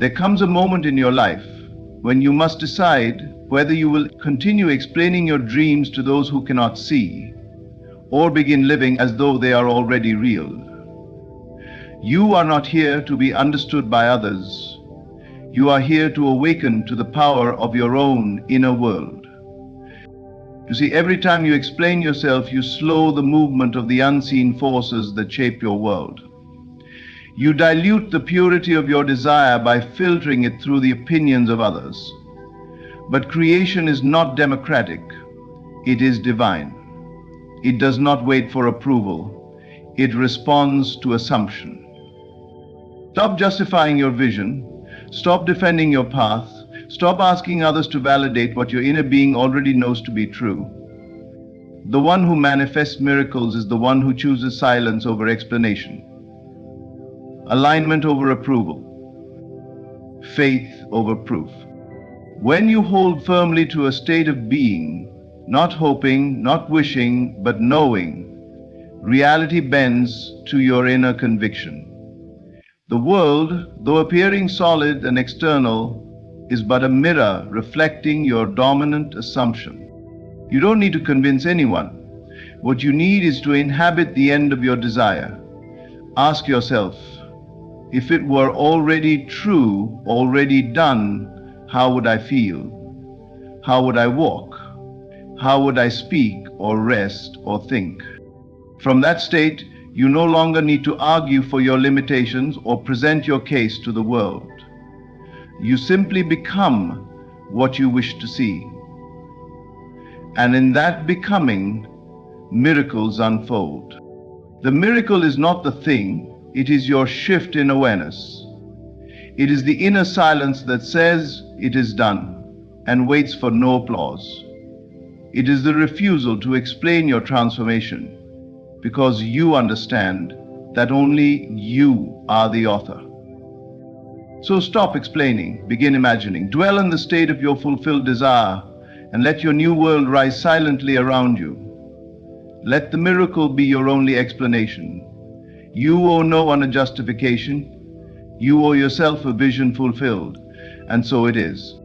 There comes a moment in your life when you must decide whether you will continue explaining your dreams to those who cannot see, or begin living as though they are already real. You are not here to be understood by others. You are here to awaken to the power of your own inner world. You see, every time you explain yourself, you slow the movement of the unseen forces that shape your world. You dilute the purity of your desire by filtering it through the opinions of others. But creation is not democratic. It is divine. It does not wait for approval. It responds to assumption. Stop justifying your vision. Stop defending your path. Stop asking others to validate what your inner being already knows to be true. The one who manifests miracles is the one who chooses silence over explanation, alignment over approval, faith over proof. When you hold firmly to a state of being, not hoping, not wishing, but knowing, reality bends to your inner conviction. The world, though appearing solid and external, is but a mirror reflecting your dominant assumption. You don't need to convince anyone. What you need is to inhabit the end of your desire. Ask yourself, if it were already true, already done, how would I feel? How would I walk? How would I speak or rest or think? From that state, you no longer need to argue for your limitations or present your case to the world. You simply become what you wish to see. And in that becoming, miracles unfold. The miracle is not the thing, it is your shift in awareness. It is the inner silence that says it is done and waits for no applause. It is the refusal to explain your transformation because you understand that only you are the author. So stop explaining, begin imagining, dwell in the state of your fulfilled desire, and let your new world rise silently around you. Let the miracle be your only explanation. You owe no one a justification. You owe yourself a vision fulfilled, and so it is.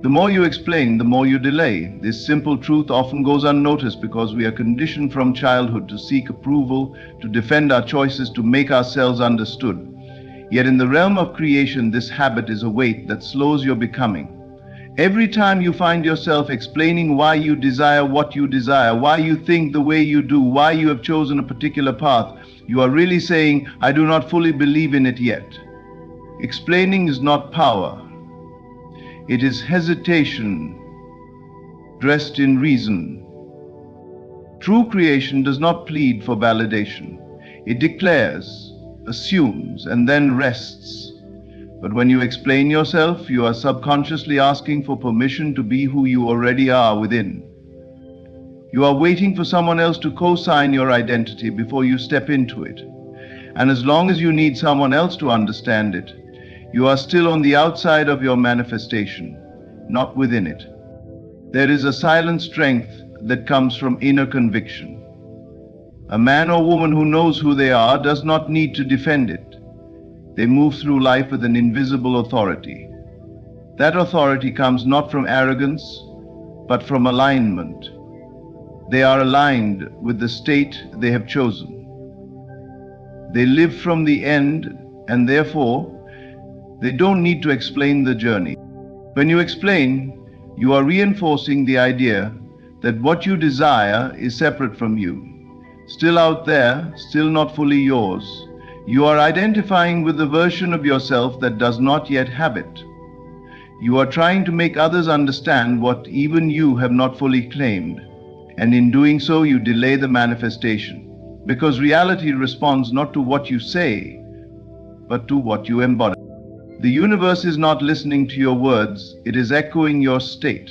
The more you explain, the more you delay. This simple truth often goes unnoticed because we are conditioned from childhood to seek approval, to defend our choices, to make ourselves understood. Yet in the realm of creation, this habit is a weight that slows your becoming. Every time you find yourself explaining why you desire what you desire, why you think the way you do, why you have chosen a particular path, you are really saying, I do not fully believe in it yet. Explaining is not power. It is hesitation dressed in reason. True creation does not plead for validation. It declares, assumes, and then rests. But when you explain yourself, you are subconsciously asking for permission to be who you already are within. You are waiting for someone else to co-sign your identity before you step into it. And as long as you need someone else to understand it, you are still on the outside of your manifestation, not within it. There is a silent strength that comes from inner conviction. A man or woman who knows who they are does not need to defend it. They move through life with an invisible authority. That authority comes not from arrogance, but from alignment. They are aligned with the state they have chosen. They live from the end, and therefore, they don't need to explain the journey. When you explain, you are reinforcing the idea that what you desire is separate from you. Still out there, still not fully yours. You are identifying with the version of yourself that does not yet have it. You are trying to make others understand what even you have not fully claimed. And in doing so, you delay the manifestation. Because reality responds not to what you say, but to what you embody. The universe is not listening to your words, it is echoing your state.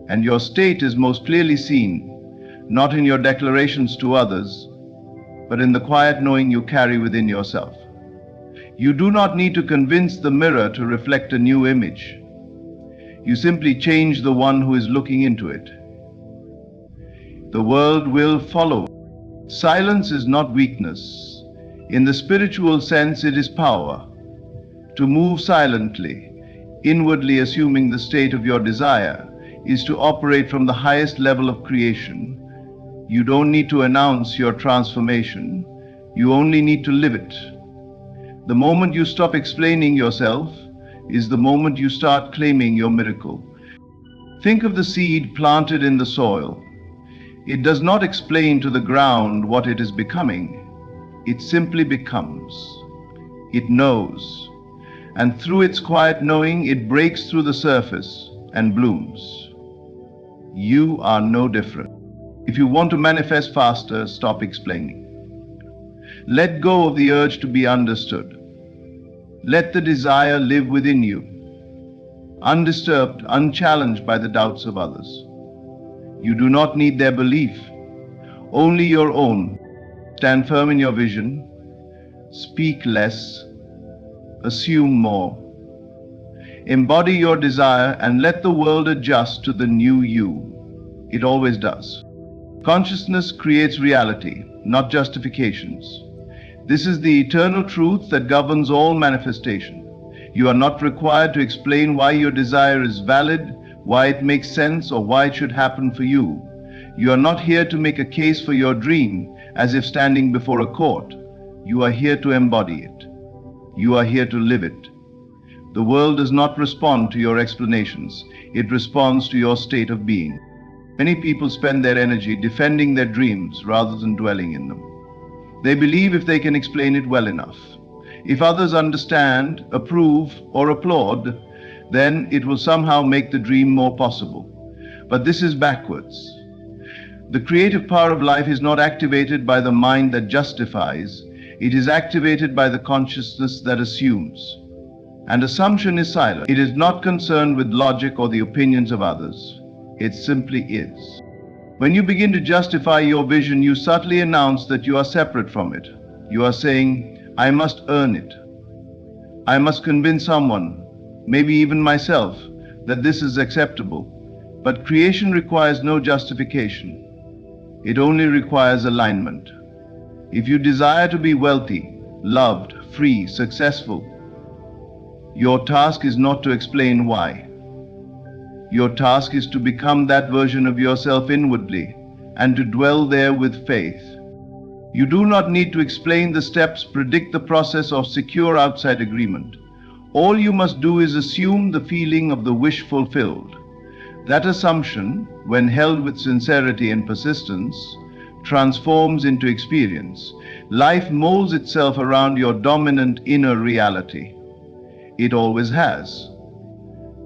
And your state is most clearly seen, not in your declarations to others, but in the quiet knowing you carry within yourself. You do not need to convince the mirror to reflect a new image. You simply change the one who is looking into it. The world will follow. Silence is not weakness. In the spiritual sense, it is power. To move silently, inwardly assuming the state of your desire, is to operate from the highest level of creation. You don't need to announce your transformation, you only need to live it. The moment you stop explaining yourself is the moment you start claiming your miracle. Think of the seed planted in the soil. It does not explain to the ground what it is becoming. It simply becomes. It knows. And through its quiet knowing, it breaks through the surface and blooms. You are no different. If you want to manifest faster, stop explaining. Let go of the urge to be understood. Let the desire live within you, undisturbed, unchallenged by the doubts of others. You do not need their belief, only your own. Stand firm in your vision, speak less, assume more. Embody your desire and let the world adjust to the new you. It always does. Consciousness creates reality, not justifications. This is the eternal truth that governs all manifestation. You are not required to explain why your desire is valid, why it makes sense, or why it should happen for you. You are not here to make a case for your dream as if standing before a court. You are here to embody it. You are here to live it. The world does not respond to your explanations. It responds to your state of being. Many people spend their energy defending their dreams rather than dwelling in them. They believe if they can explain it well enough, if others understand, approve, or applaud, then it will somehow make the dream more possible. But this is backwards. The creative power of life is not activated by the mind that justifies. It is activated by the consciousness that assumes. And assumption is silent. It is not concerned with logic or the opinions of others. It simply is. When you begin to justify your vision, you subtly announce that you are separate from it. You are saying, I must earn it. I must convince someone, maybe even myself, that this is acceptable. But creation requires no justification. It only requires alignment. If you desire to be wealthy, loved, free, successful, your task is not to explain why. Your task is to become that version of yourself inwardly and to dwell there with faith. You do not need to explain the steps, predict the process, or secure outside agreement. All you must do is assume the feeling of the wish fulfilled. That assumption, when held with sincerity and persistence, transforms into experience. Life molds itself around your dominant inner reality. It always has.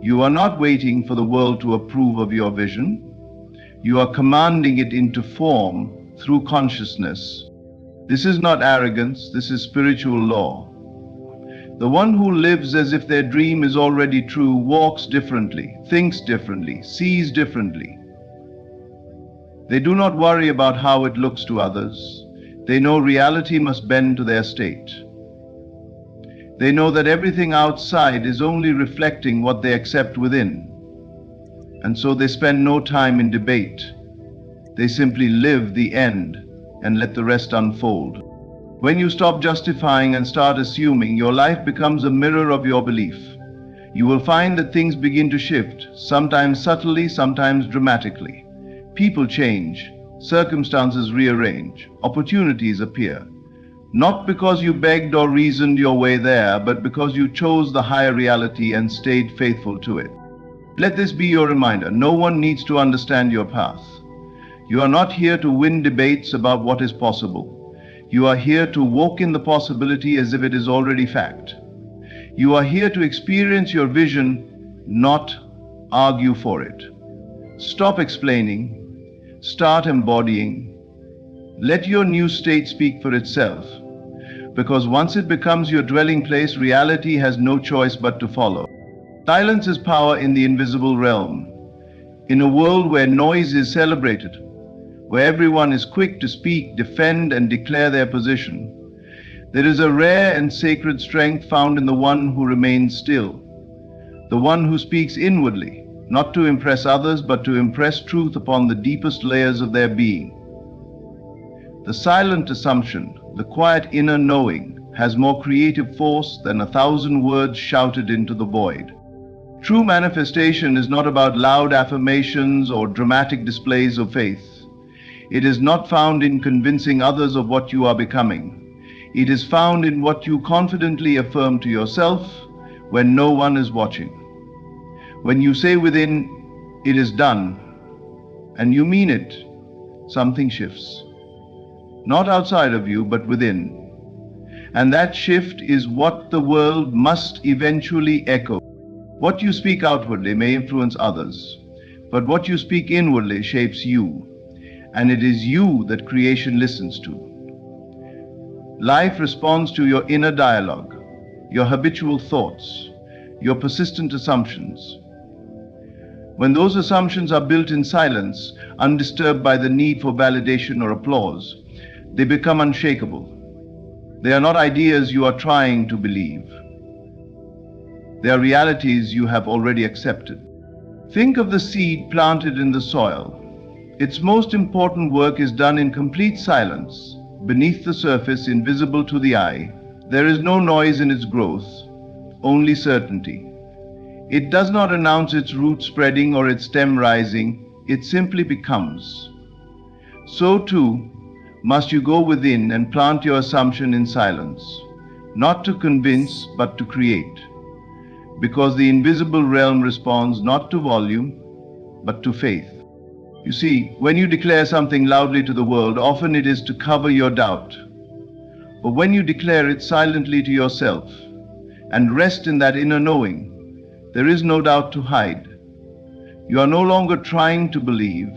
You are not waiting for the world to approve of your vision. You are commanding it into form through consciousness. This is not arrogance, this is spiritual law. The one who lives as if their dream is already true walks differently, thinks differently, sees differently. They do not worry about how it looks to others. They know reality must bend to their state. They know that everything outside is only reflecting what they accept within. And so they spend no time in debate. They simply live the end and let the rest unfold. When you stop justifying and start assuming, your life becomes a mirror of your belief. You will find that things begin to shift, sometimes subtly, sometimes dramatically. People change, circumstances rearrange, opportunities appear. Not because you begged or reasoned your way there, but because you chose the higher reality and stayed faithful to it. Let this be your reminder. No one needs to understand your path. You are not here to win debates about what is possible. You are here to walk in the possibility as if it is already fact. You are here to experience your vision, not argue for it. Stop explaining. Start embodying. Let your new state speak for itself. Because once it becomes your dwelling place, reality has no choice but to follow. Silence is power in the invisible realm. In a world where noise is celebrated, where everyone is quick to speak, defend, and declare their position, there is a rare and sacred strength found in the one who remains still, the one who speaks inwardly, not to impress others, but to impress truth upon the deepest layers of their being. The silent assumption, the quiet inner knowing, has more creative force than 1,000 words shouted into the void. True manifestation is not about loud affirmations or dramatic displays of faith. It is not found in convincing others of what you are becoming. It is found in what you confidently affirm to yourself when no one is watching. When you say within, "It is done," and you mean it, something shifts. Not outside of you, but within. And that shift is what the world must eventually echo. What you speak outwardly may influence others, but what you speak inwardly shapes you, and it is you that creation listens to. Life responds to your inner dialogue, your habitual thoughts, your persistent assumptions. When those assumptions are built in silence, undisturbed by the need for validation or applause, they become unshakable. They are not ideas you are trying to believe. They are realities you have already accepted. Think of the seed planted in the soil. Its most important work is done in complete silence. Beneath the surface, invisible to the eye, there is no noise in its growth, only certainty. It does not announce its root spreading or its stem rising, it simply becomes. So too must you go within and plant your assumption in silence, not to convince but to create, because the invisible realm responds not to volume but to faith. You see, when you declare something loudly to the world, often it is to cover your doubt. But when you declare it silently to yourself and rest in that inner knowing, there is no doubt to hide. You are no longer trying to believe.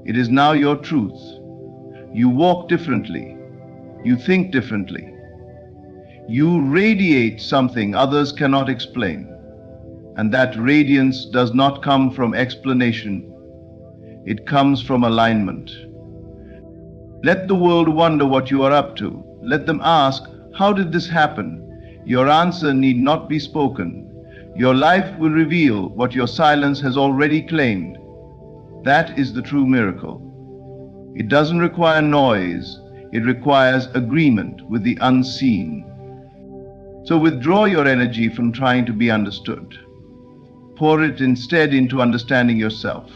It is now your truth. You walk differently. You think differently. You radiate something others cannot explain. And that radiance does not come from explanation. It comes from alignment. Let the world wonder what you are up to. Let them ask, "How did this happen?" Your answer need not be spoken. Your life will reveal what your silence has already claimed. That is the true miracle. It doesn't require noise. It requires agreement with the unseen. So withdraw your energy from trying to be understood. Pour it instead into understanding yourself,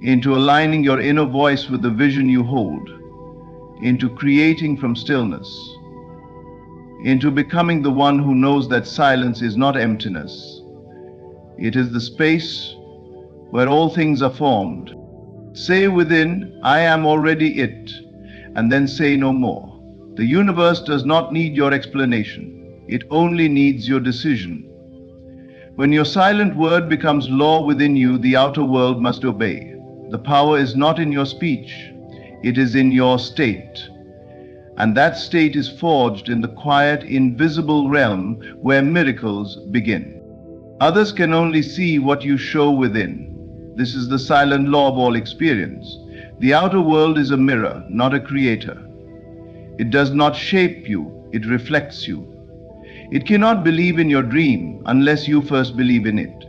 into aligning your inner voice with the vision you hold, into creating from stillness, into becoming the one who knows that silence is not emptiness. It is the space where all things are formed. Say within, "I am already it," and then say no more. The universe does not need your explanation. It only needs your decision. When your silent word becomes law within you, the outer world must obey. The power is not in your speech, it is in your state. And that state is forged in the quiet, invisible realm where miracles begin. Others can only see what you show within. This is the silent law of all experience. The outer world is a mirror, not a creator. It does not shape you, it reflects you. It cannot believe in your dream unless you first believe in it.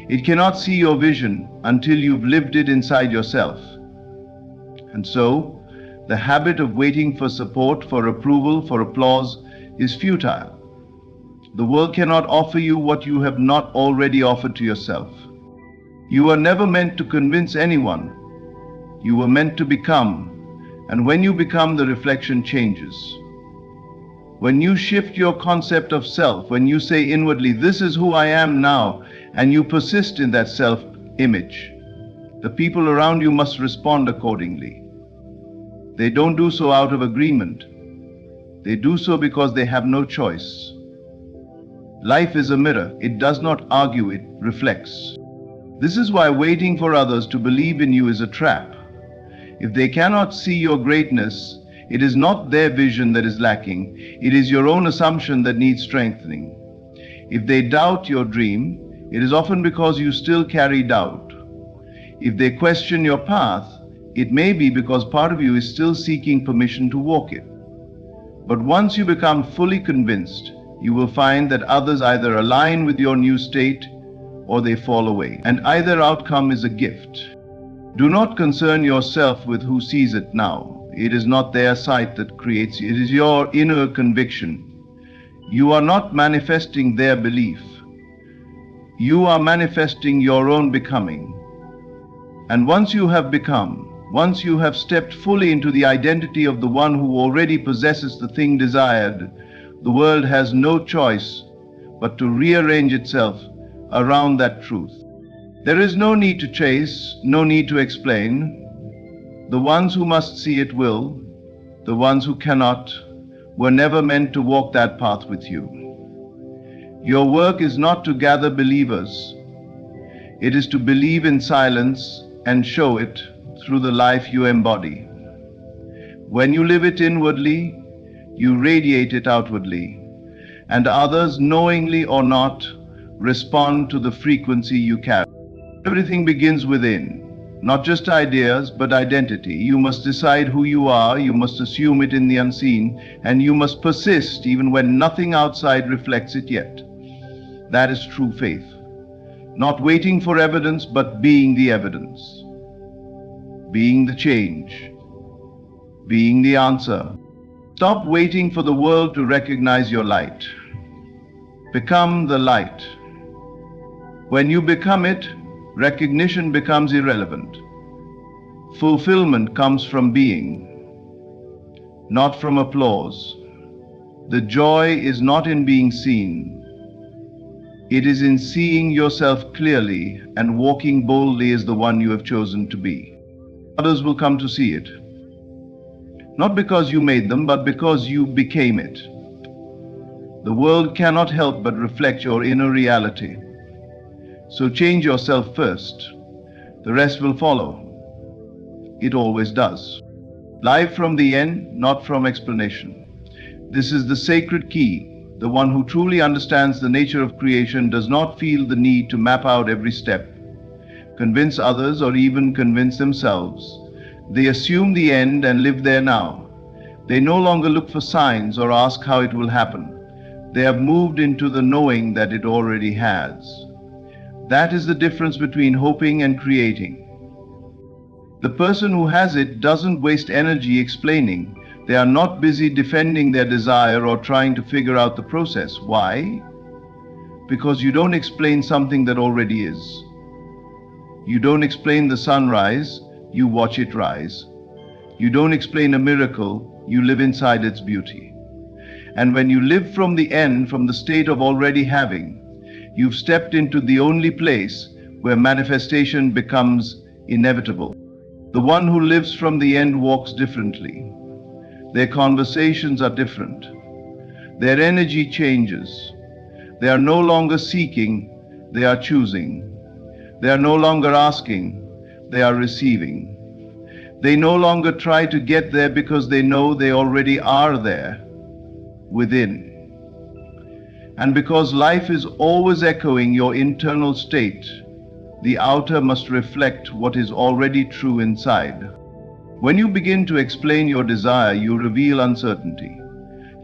It cannot see your vision until you've lived it inside yourself. And so, the habit of waiting for support, for approval, for applause is futile. The world cannot offer you what you have not already offered to yourself. You were never meant to convince anyone. You were meant to become, and when you become, the reflection changes. When you shift your concept of self, when you say inwardly, "This is who I am now," and you persist in that self-image, the people around you must respond accordingly. They don't do so out of agreement. They do so because they have no choice. Life is a mirror. It does not argue, it reflects. This is why waiting for others to believe in you is a trap. If they cannot see your greatness, it is not their vision that is lacking. It is your own assumption that needs strengthening. If they doubt your dream, it is often because you still carry doubt. If they question your path, it may be because part of you is still seeking permission to walk it. But once you become fully convinced, you will find that others either align with your new state or they fall away. And either outcome is a gift. Do not concern yourself with who sees it now. It is not their sight that creates you. It is your inner conviction. You are not manifesting their belief. You are manifesting your own becoming. And once you have become, once you have stepped fully into the identity of the one who already possesses the thing desired, the world has no choice but to rearrange itself around that truth. There is no need to chase, no need to explain. The ones who must see it will. The ones who cannot were never meant to walk that path with you. Your work is not to gather believers. It is to believe in silence and show it through the life you embody. When you live it inwardly, you radiate it outwardly, and others, knowingly or not, respond to the frequency you carry. Everything begins within, not just ideas, but identity. You must decide who you are, you must assume it in the unseen, and you must persist even when nothing outside reflects it yet. That is true faith. Not waiting for evidence, but being the evidence. Being the change. Being the answer. Stop waiting for the world to recognize your light. Become the light. When you become it, recognition becomes irrelevant. Fulfillment comes from being, not from applause. The joy is not in being seen. It is in seeing yourself clearly and walking boldly as the one you have chosen to be. Others will come to see it. Not because you made them, but because you became it. The world cannot help but reflect your inner reality. So change yourself first. The rest will follow. It always does. Live from the end, not from explanation. This is the sacred key. The one who truly understands the nature of creation does not feel the need to map out every step, convince others, or even convince themselves. They assume the end and live there now. They no longer look for signs or ask how it will happen. They have moved into the knowing that it already has. That is the difference between hoping and creating. The person who has it doesn't waste energy explaining. They are not busy defending their desire or trying to figure out the process. Why? Because you don't explain something that already is. You don't explain the sunrise, you watch it rise. You don't explain a miracle, you live inside its beauty. And when you live from the end, from the state of already having, you've stepped into the only place where manifestation becomes inevitable. The one who lives from the end walks differently. Their conversations are different. Their energy changes. They are no longer seeking, they are choosing. They are no longer asking, they are receiving. They no longer try to get there because they know they already are there, within. And because life is always echoing your internal state, the outer must reflect what is already true inside. When you begin to explain your desire, you reveal uncertainty.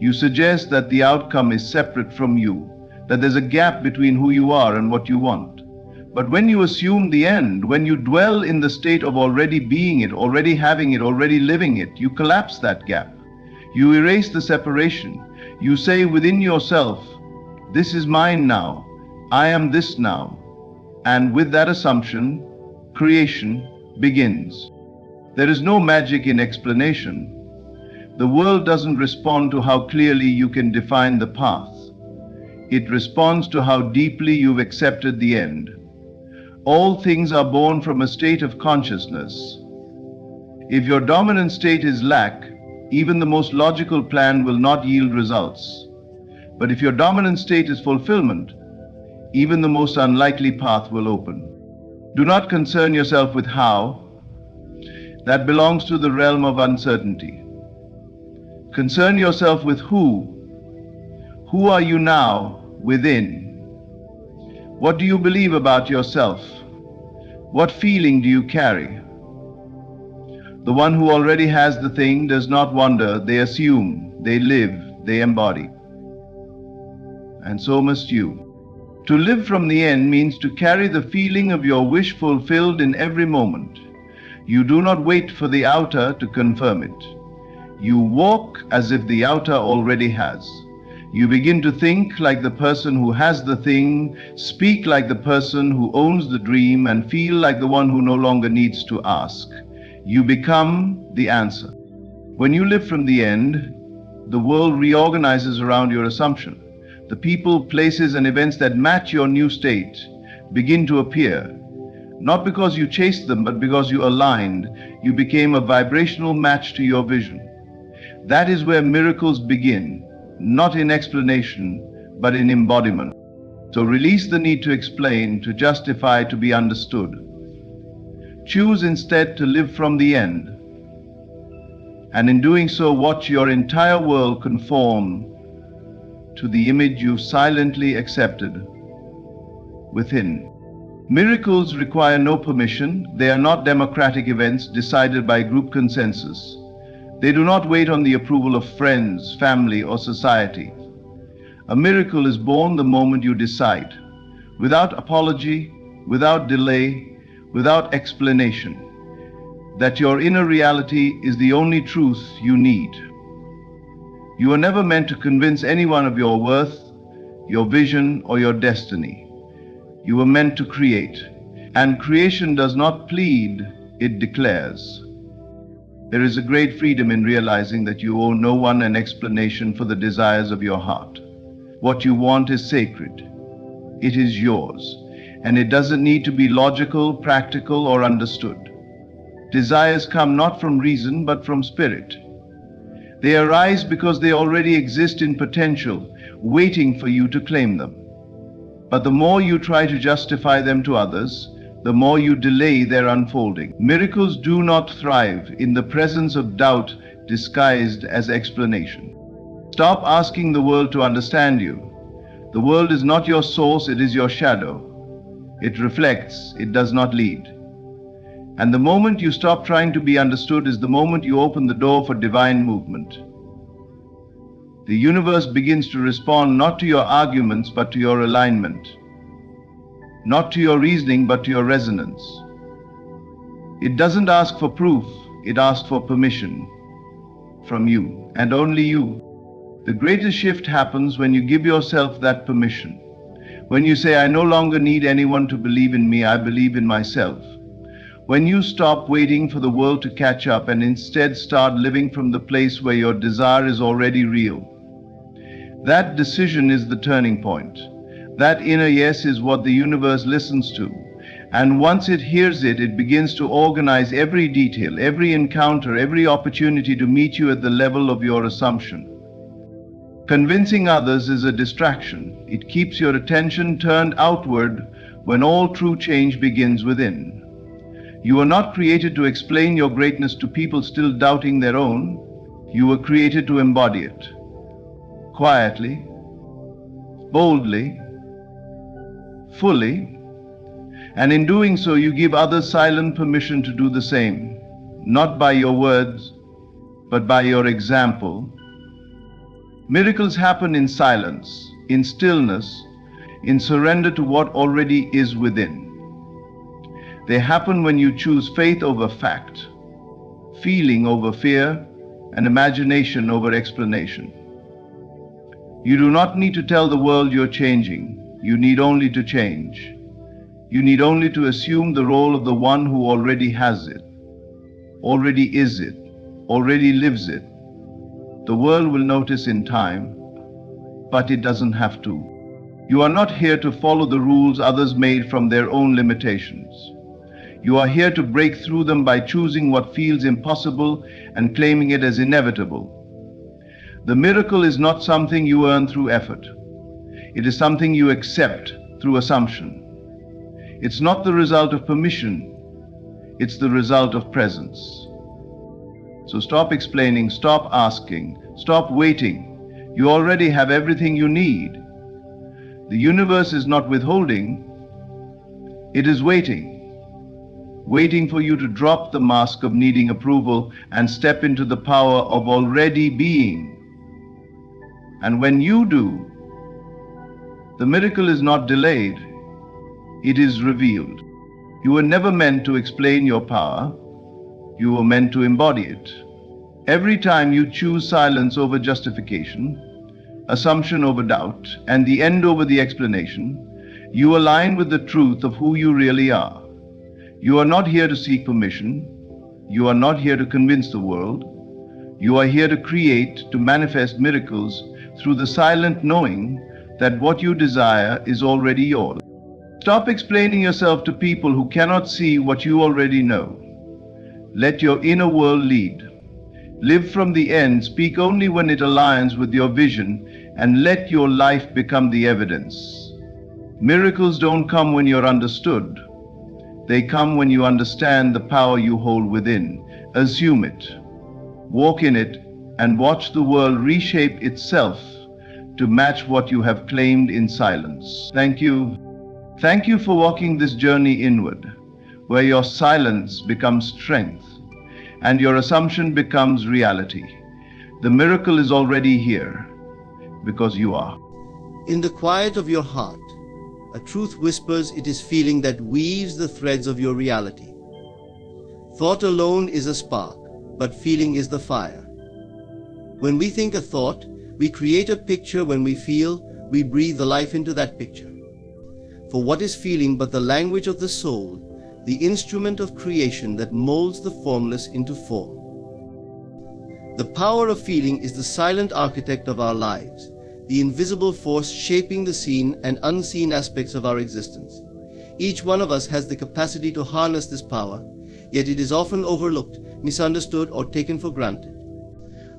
You suggest that the outcome is separate from you, that there's a gap between who you are and what you want. But when you assume the end, when you dwell in the state of already being it, already having it, already living it, you collapse that gap. You erase the separation. You say within yourself, this is mine now, I am this now. And with that assumption, creation begins. There is no magic in explanation. The world doesn't respond to how clearly you can define the path. It responds to how deeply you've accepted the end. All things are born from a state of consciousness. If your dominant state is lack, even the most logical plan will not yield results. But if your dominant state is fulfillment, even the most unlikely path will open. Do not concern yourself with how. That belongs to the realm of uncertainty. Concern yourself with who. Who are you now within? What do you believe about yourself? What feeling do you carry? The one who already has the thing does not wonder, they assume, they live, they embody. And so must you. To live from the end means to carry the feeling of your wish fulfilled in every moment. You do not wait for the outer to confirm it. You walk as if the outer already has. You begin to think like the person who has the thing, speak like the person who owns the dream, and feel like the one who no longer needs to ask. You become the answer. When you live from the end, the world reorganizes around your assumption. The people, places, and events that match your new state begin to appear. Not because you chased them, but because you aligned. You became a vibrational match to your vision. That is where miracles begin, not in explanation, but in embodiment. So release the need to explain, to justify, to be understood. Choose instead to live from the end. And in doing so, watch your entire world conform to the image you silently accepted within. Miracles require no permission. They are not democratic events decided by group consensus. They do not wait on the approval of friends, family, or society. A miracle is born the moment you decide, without apology, without delay, without explanation, that your inner reality is the only truth you need. You are never meant to convince anyone of your worth, your vision, or your destiny. You were meant to create, and creation does not plead, it declares. There is a great freedom in realizing that you owe no one an explanation for the desires of your heart. What you want is sacred. It is yours, and it doesn't need to be logical, practical, or understood. Desires come not from reason, but from spirit. They arise because they already exist in potential, waiting for you to claim them. But the more you try to justify them to others, the more you delay their unfolding. Miracles do not thrive in the presence of doubt disguised as explanation. Stop asking the world to understand you. The world is not your source, it is your shadow. It reflects, it does not lead. And the moment you stop trying to be understood is the moment you open the door for divine movement. The universe begins to respond not to your arguments, but to your alignment. Not to your reasoning, but to your resonance. It doesn't ask for proof, it asks for permission from you, and only you. The greatest shift happens when you give yourself that permission. When you say, I no longer need anyone to believe in me, I believe in myself. When you stop waiting for the world to catch up and instead start living from the place where your desire is already real. That decision is the turning point. That inner yes is what the universe listens to. And once it hears it, it begins to organize every detail, every encounter, every opportunity to meet you at the level of your assumption. Convincing others is a distraction. It keeps your attention turned outward when all true change begins within. You were not created to explain your greatness to people still doubting their own. You were created to embody it. Quietly, boldly, fully, and in doing so you give others silent permission to do the same, not by your words, but by your example. Miracles happen in silence, in stillness, in surrender to what already is within. They happen when you choose faith over fact, feeling over fear, and imagination over explanation. You do not need to tell the world you're changing. You need only to change. You need only to assume the role of the one who already has it, already is it, already lives it. The world will notice in time, but it doesn't have to. You are not here to follow the rules others made from their own limitations. You are here to break through them by choosing what feels impossible and claiming it as inevitable. The miracle is not something you earn through effort. It is something you accept through assumption. It's not the result of permission. It's the result of presence. So stop explaining, stop asking, stop waiting. You already have everything you need. The universe is not withholding. It is waiting. Waiting for you to drop the mask of needing approval and step into the power of already being. And when you do, the miracle is not delayed, it is revealed. You were never meant to explain your power, you were meant to embody it. Every time you choose silence over justification, assumption over doubt, and the end over the explanation, you align with the truth of who you really are. You are not here to seek permission. You are not here to convince the world. You are here to create, to manifest miracles through the silent knowing that what you desire is already yours. Stop explaining yourself to people who cannot see what you already know. Let your inner world lead. Live from the end, speak only when it aligns with your vision, and let your life become the evidence. Miracles don't come when you're understood. They come when you understand the power you hold within. Assume it, walk in it, and watch the world reshape itself to match what you have claimed in silence. Thank you. Thank you for walking this journey inward, where your silence becomes strength and your assumption becomes reality. The miracle is already here because you are. In the quiet of your heart, a truth whispers. It is feeling that weaves the threads of your reality. Thought alone is a spark, but feeling is the fire. When we think a thought, we create a picture. When we feel, we breathe the life into that picture. For what is feeling but the language of the soul, the instrument of creation that molds the formless into form? The power of feeling is the silent architect of our lives, the invisible force shaping the seen and unseen aspects of our existence. Each one of us has the capacity to harness this power, yet it is often overlooked, misunderstood, or taken for granted.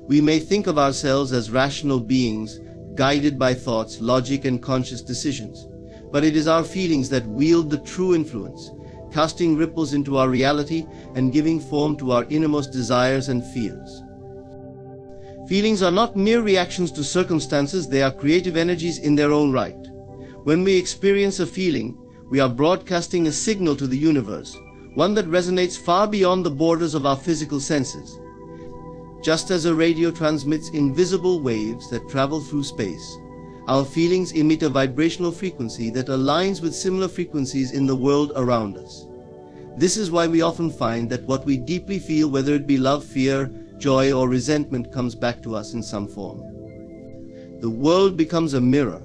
We may think of ourselves as rational beings, guided by thoughts, logic, and conscious decisions, but it is our feelings that wield the true influence, casting ripples into our reality and giving form to our innermost desires and fears. Feelings are not mere reactions to circumstances, they are creative energies in their own right. When we experience a feeling, we are broadcasting a signal to the universe, one that resonates far beyond the borders of our physical senses. Just as a radio transmits invisible waves that travel through space, our feelings emit a vibrational frequency that aligns with similar frequencies in the world around us. This is why we often find that what we deeply feel, whether it be love, fear, joy, or resentment, comes back to us in some form. The world becomes a mirror,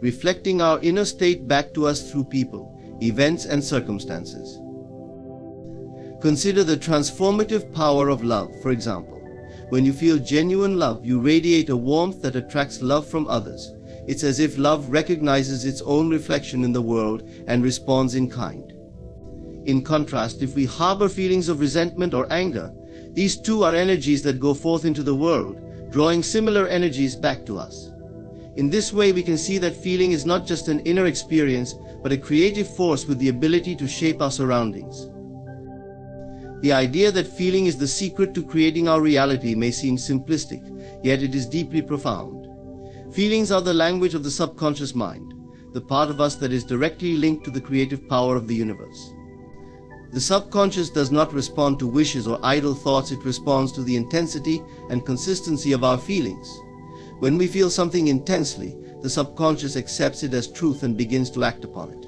reflecting our inner state back to us through people, events, and circumstances. Consider the transformative power of love, for example. When you feel genuine love, you radiate a warmth that attracts love from others. It's as if love recognizes its own reflection in the world and responds in kind. In contrast, if we harbor feelings of resentment or anger, these two are energies that go forth into the world, drawing similar energies back to us. In this way, we can see that feeling is not just an inner experience, but a creative force with the ability to shape our surroundings. The idea that feeling is the secret to creating our reality may seem simplistic, yet it is deeply profound. Feelings are the language of the subconscious mind, the part of us that is directly linked to the creative power of the universe. The subconscious does not respond to wishes or idle thoughts, it responds to the intensity and consistency of our feelings. When we feel something intensely, the subconscious accepts it as truth and begins to act upon it.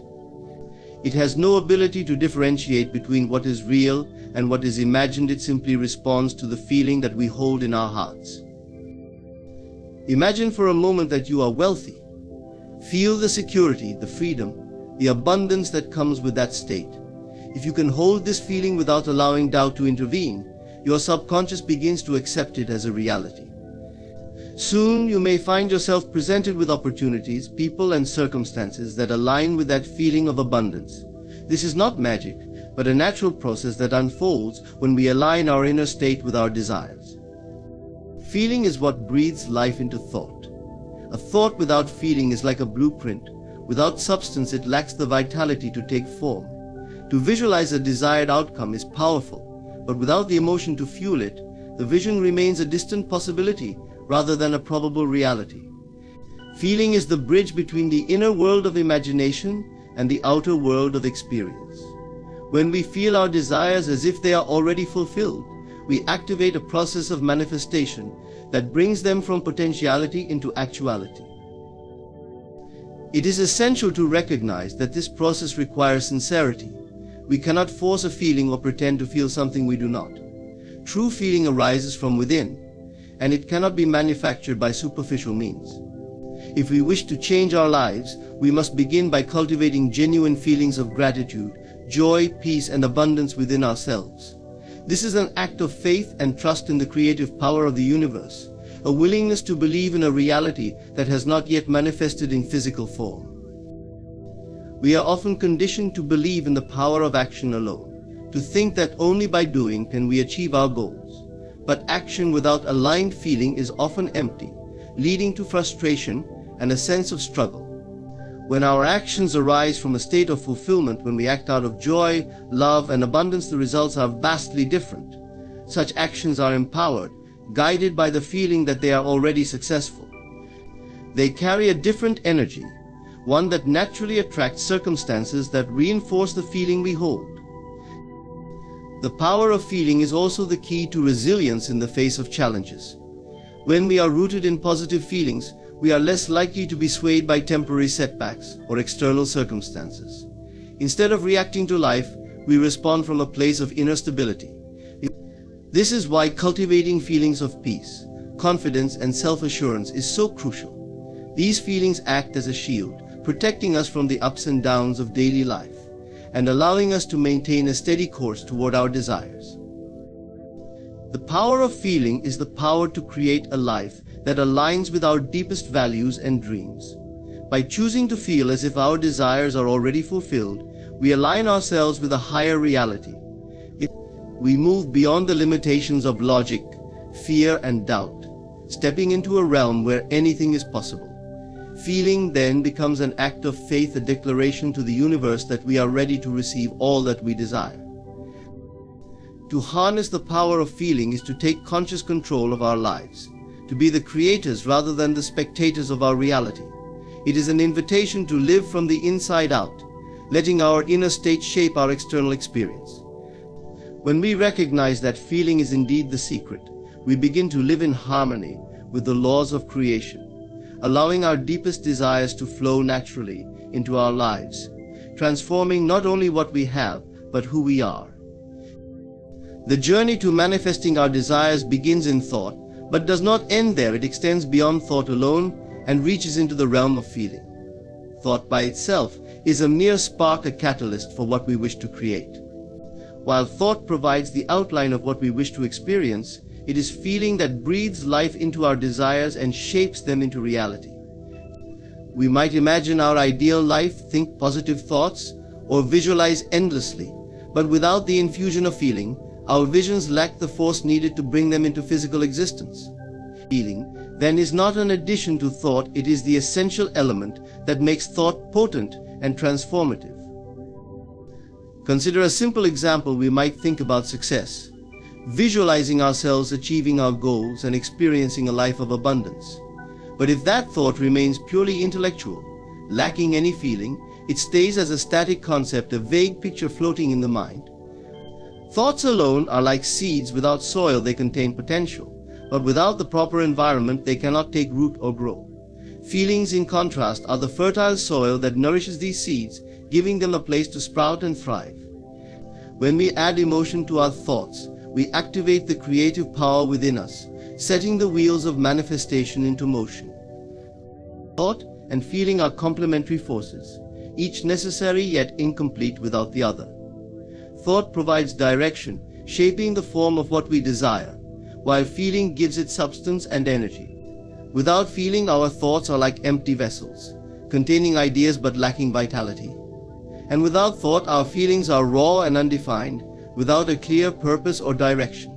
It has no ability to differentiate between what is real and what is imagined. It simply responds to the feeling that we hold in our hearts. Imagine for a moment that you are wealthy. Feel the security, the freedom, the abundance that comes with that state. If you can hold this feeling without allowing doubt to intervene, your subconscious begins to accept it as a reality. Soon you may find yourself presented with opportunities, people, and circumstances that align with that feeling of abundance. This is not magic, but a natural process that unfolds when we align our inner state with our desires. Feeling is what breathes life into thought. A thought without feeling is like a blueprint. Without substance, it lacks the vitality to take form. To visualize a desired outcome is powerful, but without the emotion to fuel it, the vision remains a distant possibility rather than a probable reality. Feeling is the bridge between the inner world of imagination and the outer world of experience. When we feel our desires as if they are already fulfilled, we activate a process of manifestation that brings them from potentiality into actuality. It is essential to recognize that this process requires sincerity. We cannot force a feeling or pretend to feel something we do not. True feeling arises from within, and it cannot be manufactured by superficial means. If we wish to change our lives, we must begin by cultivating genuine feelings of gratitude, joy, peace, and abundance within ourselves. This is an act of faith and trust in the creative power of the universe, a willingness to believe in a reality that has not yet manifested in physical form. We are often conditioned to believe in the power of action alone, to think that only by doing can we achieve our goals. But action without aligned feeling is often empty, leading to frustration and a sense of struggle. When our actions arise from a state of fulfillment, when we act out of joy, love, and abundance, the results are vastly different. Such actions are empowered, guided by the feeling that they are already successful. They carry a different energy, one that naturally attracts circumstances that reinforce the feeling we hold. The power of feeling is also the key to resilience in the face of challenges. When we are rooted in positive feelings, we are less likely to be swayed by temporary setbacks or external circumstances. Instead of reacting to life, we respond from a place of inner stability. This is why cultivating feelings of peace, confidence, and self-assurance is so crucial. These feelings act as a shield, protecting us from the ups and downs of daily life, and allowing us to maintain a steady course toward our desires. The power of feeling is the power to create a life that aligns with our deepest values and dreams. By choosing to feel as if our desires are already fulfilled, we align ourselves with a higher reality. We move beyond the limitations of logic, fear, and doubt, stepping into a realm where anything is possible. Feeling then becomes an act of faith, a declaration to the universe that we are ready to receive all that we desire. To harness the power of feeling is to take conscious control of our lives, to be the creators rather than the spectators of our reality. It is an invitation to live from the inside out, letting our inner state shape our external experience. When we recognize that feeling is indeed the secret, we begin to live in harmony with the laws of creation, allowing our deepest desires to flow naturally into our lives, transforming not only what we have, but who we are. The journey to manifesting our desires begins in thought, but does not end there. It extends beyond thought alone and reaches into the realm of feeling. Thought by itself is a mere spark, a catalyst for what we wish to create. While thought provides the outline of what we wish to experience, it is feeling that breathes life into our desires and shapes them into reality. We might imagine our ideal life, think positive thoughts, or visualize endlessly, but without the infusion of feeling, our visions lack the force needed to bring them into physical existence. Feeling, then, is not an addition to thought, it is the essential element that makes thought potent and transformative. Consider a simple example. We might think about success, visualizing ourselves achieving our goals and experiencing a life of abundance. But if that thought remains purely intellectual, lacking any feeling, it stays as a static concept, a vague picture floating in the mind. Thoughts alone are like seeds. Without soil, they contain potential, but without the proper environment, they cannot take root or grow. Feelings, in contrast, are the fertile soil that nourishes these seeds, giving them a place to sprout and thrive. When we add emotion to our thoughts, we activate the creative power within us, setting the wheels of manifestation into motion. Thought and feeling are complementary forces, each necessary yet incomplete without the other. Thought provides direction, shaping the form of what we desire, while feeling gives it substance and energy. Without feeling, our thoughts are like empty vessels, containing ideas but lacking vitality. And without thought, our feelings are raw and undefined, without a clear purpose or direction.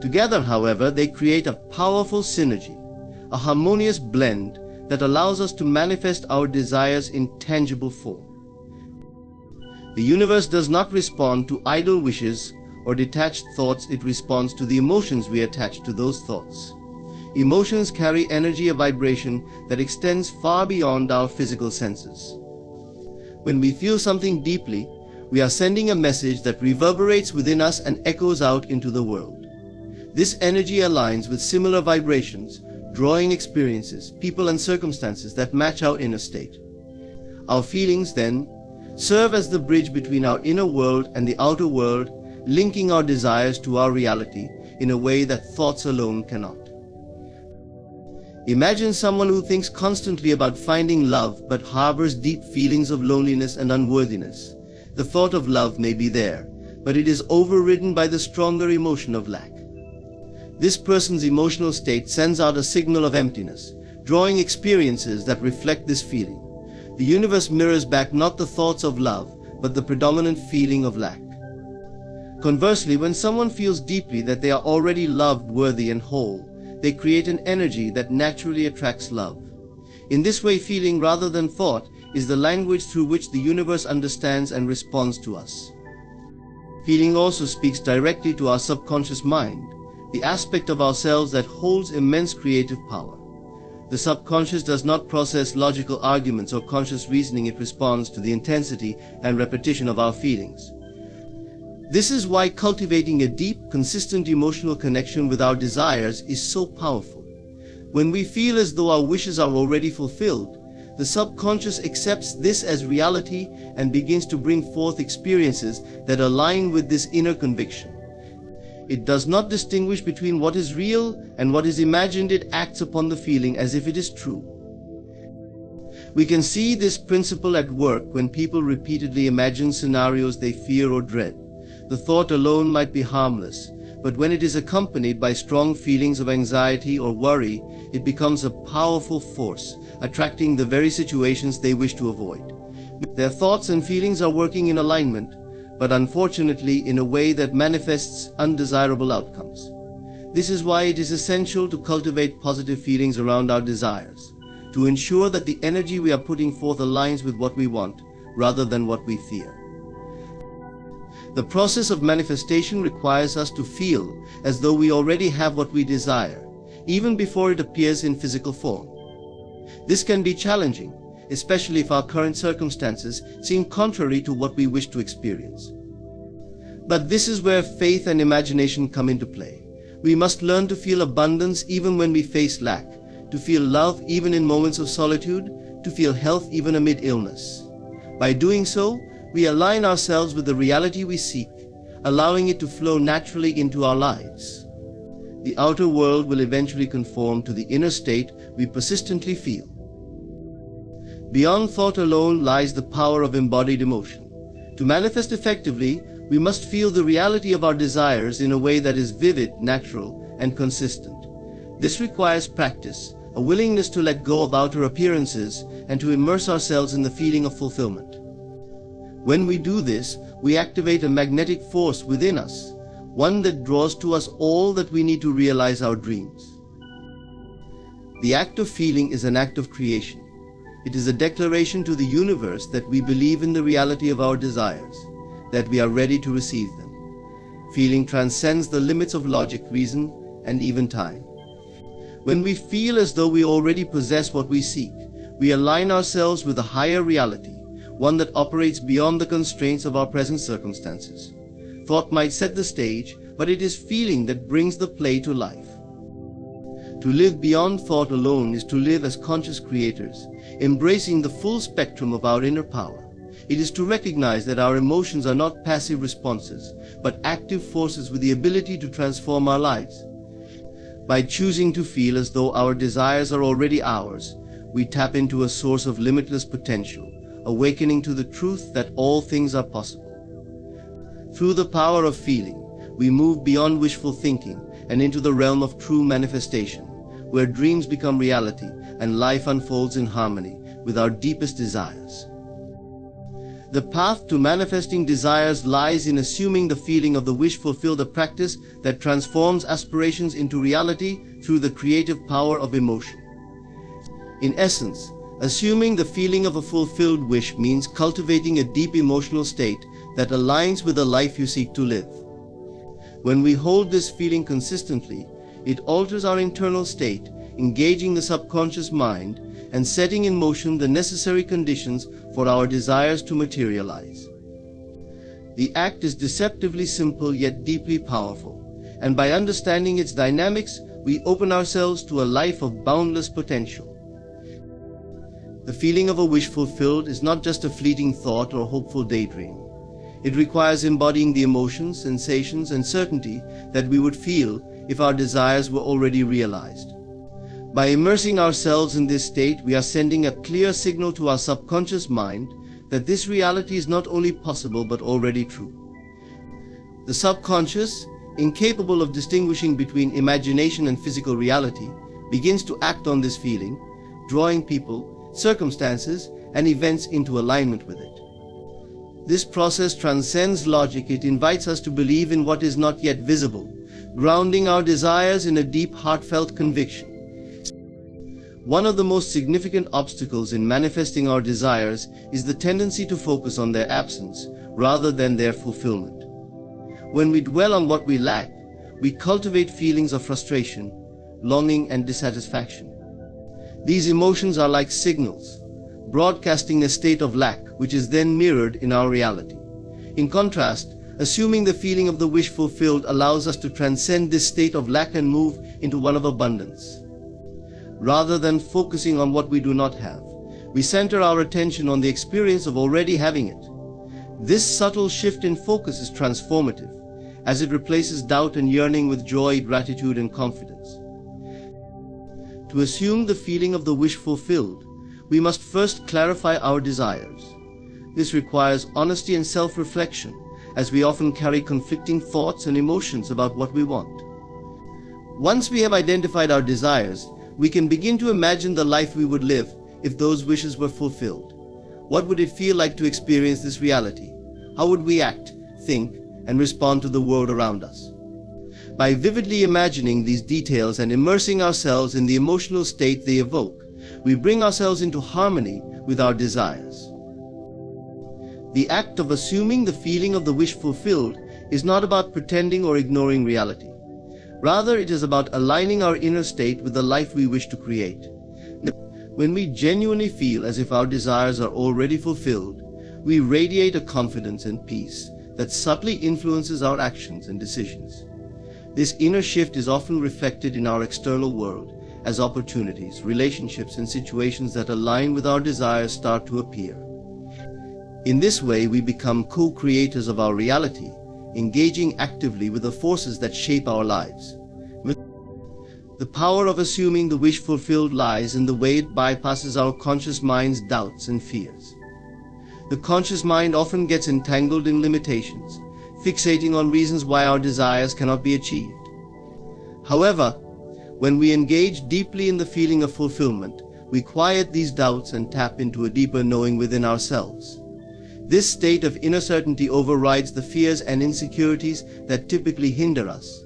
Together, however, they create a powerful synergy, a harmonious blend that allows us to manifest our desires in tangible form. The universe does not respond to idle wishes or detached thoughts, it responds to the emotions we attach to those thoughts. Emotions carry energy, a vibration that extends far beyond our physical senses. When we feel something deeply, we are sending a message that reverberates within us and echoes out into the world. This energy aligns with similar vibrations, drawing experiences, people, and circumstances that match our inner state. Our feelings, then, serve as the bridge between our inner world and the outer world, linking our desires to our reality in a way that thoughts alone cannot. Imagine someone who thinks constantly about finding love but harbors deep feelings of loneliness and unworthiness. The thought of love may be there, but it is overridden by the stronger emotion of lack. This person's emotional state sends out a signal of emptiness, drawing experiences that reflect this feeling. The universe mirrors back not the thoughts of love, but the predominant feeling of lack. Conversely, when someone feels deeply that they are already loved, worthy, and whole, they create an energy that naturally attracts love. In this way, feeling rather than thought is the language through which the universe understands and responds to us. Feeling also speaks directly to our subconscious mind, the aspect of ourselves that holds immense creative power. The subconscious does not process logical arguments or conscious reasoning. It responds to the intensity and repetition of our feelings. This is why cultivating a deep, consistent emotional connection with our desires is so powerful. When we feel as though our wishes are already fulfilled, the subconscious accepts this as reality and begins to bring forth experiences that align with this inner conviction. It does not distinguish between what is real and what is imagined. It acts upon the feeling as if it is true. We can see this principle at work when people repeatedly imagine scenarios they fear or dread. The thought alone might be harmless, but when it is accompanied by strong feelings of anxiety or worry, it becomes a powerful force, attracting the very situations they wish to avoid. Their thoughts and feelings are working in alignment, but unfortunately in a way that manifests undesirable outcomes. This is why it is essential to cultivate positive feelings around our desires, to ensure that the energy we are putting forth aligns with what we want, rather than what we fear. The process of manifestation requires us to feel as though we already have what we desire, even before it appears in physical form. This can be challenging, especially if our current circumstances seem contrary to what we wish to experience. But this is where faith and imagination come into play. We must learn to feel abundance even when we face lack, to feel love even in moments of solitude, to feel health even amid illness. By doing so, we align ourselves with the reality we seek, allowing it to flow naturally into our lives. The outer world will eventually conform to the inner state we persistently feel. Beyond thought alone lies the power of embodied emotion. To manifest effectively, we must feel the reality of our desires in a way that is vivid, natural, and consistent. This requires practice, a willingness to let go of outer appearances, and to immerse ourselves in the feeling of fulfillment. When we do this, we activate a magnetic force within us, one that draws to us all that we need to realize our dreams. The act of feeling is an act of creation. It is a declaration to the universe that we believe in the reality of our desires, that we are ready to receive them. Feeling transcends the limits of logic, reason, and even time. When we feel as though we already possess what we seek, we align ourselves with a higher reality, one that operates beyond the constraints of our present circumstances. Thought might set the stage, but it is feeling that brings the play to life. To live beyond thought alone is to live as conscious creators, embracing the full spectrum of our inner power. It is to recognize that our emotions are not passive responses, but active forces with the ability to transform our lives. By choosing to feel as though our desires are already ours, we tap into a source of limitless potential, awakening to the truth that all things are possible. Through the power of feeling, we move beyond wishful thinking and into the realm of true manifestation, where dreams become reality and life unfolds in harmony with our deepest desires. The path to manifesting desires lies in assuming the feeling of the wish fulfilled, a practice that transforms aspirations into reality through the creative power of emotion. In essence, assuming the feeling of a fulfilled wish means cultivating a deep emotional state that aligns with the life you seek to live. When we hold this feeling consistently, it alters our internal state, engaging the subconscious mind and setting in motion the necessary conditions for our desires to materialize. The act is deceptively simple yet deeply powerful, and by understanding its dynamics, we open ourselves to a life of boundless potential. The feeling of a wish fulfilled is not just a fleeting thought or hopeful daydream. It requires embodying the emotions, sensations, and certainty that we would feel if our desires were already realized. By immersing ourselves in this state, we are sending a clear signal to our subconscious mind that this reality is not only possible but already true. The subconscious, incapable of distinguishing between imagination and physical reality, begins to act on this feeling, drawing people, circumstances, and events into alignment with it. This process transcends logic. It invites us to believe in what is not yet visible, grounding our desires in a deep, heartfelt conviction. One of the most significant obstacles in manifesting our desires is the tendency to focus on their absence rather than their fulfillment. When we dwell on what we lack, we cultivate feelings of frustration, longing, and dissatisfaction. These emotions are like signals, broadcasting a state of lack, which is then mirrored in our reality. In contrast, assuming the feeling of the wish fulfilled allows us to transcend this state of lack and move into one of abundance. Rather than focusing on what we do not have, we center our attention on the experience of already having it. This subtle shift in focus is transformative, as it replaces doubt and yearning with joy, gratitude, and confidence. To assume the feeling of the wish fulfilled, we must first clarify our desires. This requires honesty and self-reflection, as we often carry conflicting thoughts and emotions about what we want. Once we have identified our desires, we can begin to imagine the life we would live if those wishes were fulfilled. What would it feel like to experience this reality? How would we act, think, and respond to the world around us? By vividly imagining these details and immersing ourselves in the emotional state they evoke, we bring ourselves into harmony with our desires. The act of assuming the feeling of the wish fulfilled is not about pretending or ignoring reality. Rather, it is about aligning our inner state with the life we wish to create. When we genuinely feel as if our desires are already fulfilled, we radiate a confidence and peace that subtly influences our actions and decisions. This inner shift is often reflected in our external world as opportunities, relationships, and situations that align with our desires start to appear. In this way, we become co-creators of our reality, engaging actively with the forces that shape our lives. The power of assuming the wish fulfilled lies in the way it bypasses our conscious mind's doubts and fears. The conscious mind often gets entangled in limitations, fixating on reasons why our desires cannot be achieved. However, when we engage deeply in the feeling of fulfillment, we quiet these doubts and tap into a deeper knowing within ourselves. This state of inner certainty overrides the fears and insecurities that typically hinder us.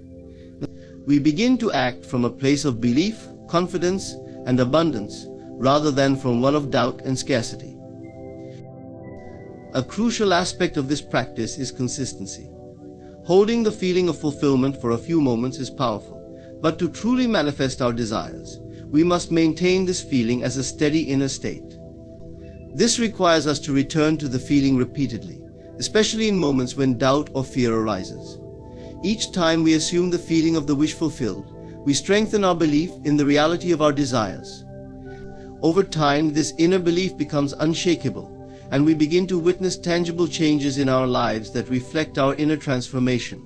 We begin to act from a place of belief, confidence, and abundance, rather than from one of doubt and scarcity. A crucial aspect of this practice is consistency. Holding the feeling of fulfillment for a few moments is powerful, but to truly manifest our desires, we must maintain this feeling as a steady inner state. This requires us to return to the feeling repeatedly, especially in moments when doubt or fear arises. Each time we assume the feeling of the wish fulfilled, we strengthen our belief in the reality of our desires. Over time, this inner belief becomes unshakable, and we begin to witness tangible changes in our lives that reflect our inner transformation.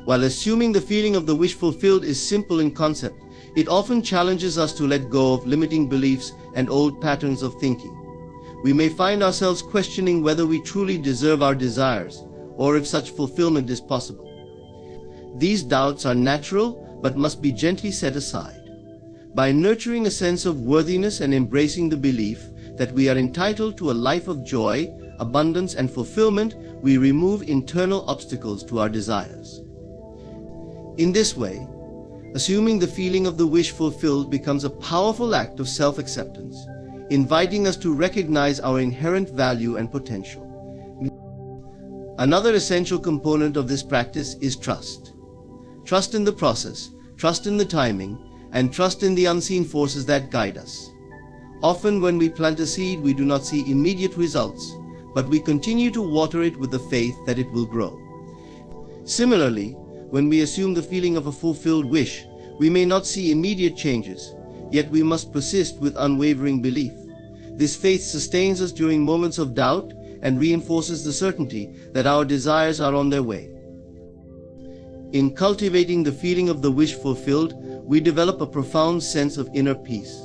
While assuming the feeling of the wish fulfilled is simple in concept, it often challenges us to let go of limiting beliefs and old patterns of thinking. We may find ourselves questioning whether we truly deserve our desires, or if such fulfillment is possible. These doubts are natural, but must be gently set aside. By nurturing a sense of worthiness and embracing the belief that we are entitled to a life of joy, abundance, and fulfillment, we remove internal obstacles to our desires. In this way, assuming the feeling of the wish fulfilled becomes a powerful act of self-acceptance, inviting us to recognize our inherent value and potential. Another essential component of this practice is trust. Trust in the process, trust in the timing, and trust in the unseen forces that guide us. Often when we plant a seed, we do not see immediate results, but we continue to water it with the faith that it will grow. Similarly, when we assume the feeling of a fulfilled wish, we may not see immediate changes, yet we must persist with unwavering belief. This faith sustains us during moments of doubt and reinforces the certainty that our desires are on their way. In cultivating the feeling of the wish fulfilled, we develop a profound sense of inner peace.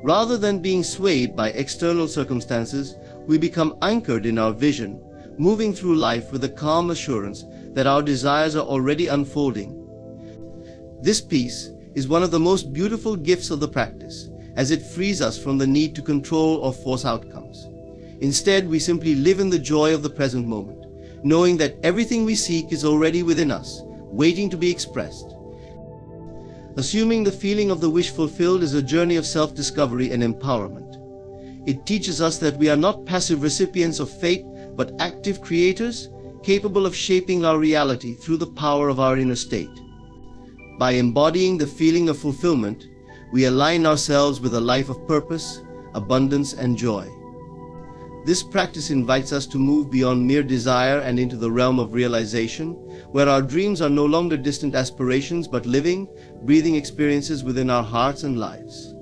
Rather than being swayed by external circumstances, we become anchored in our vision, moving through life with a calm assurance that our desires are already unfolding. This peace is one of the most beautiful gifts of the practice, as it frees us from the need to control or force outcomes. Instead, we simply live in the joy of the present moment, knowing that everything we seek is already within us, waiting to be expressed. Assuming the feeling of the wish fulfilled is a journey of self-discovery and empowerment. It teaches us that we are not passive recipients of fate, but active creators, capable of shaping our reality through the power of our inner state. By embodying the feeling of fulfillment, we align ourselves with a life of purpose, abundance, and joy. This practice invites us to move beyond mere desire and into the realm of realization, where our dreams are no longer distant aspirations but living, breathing experiences within our hearts and lives.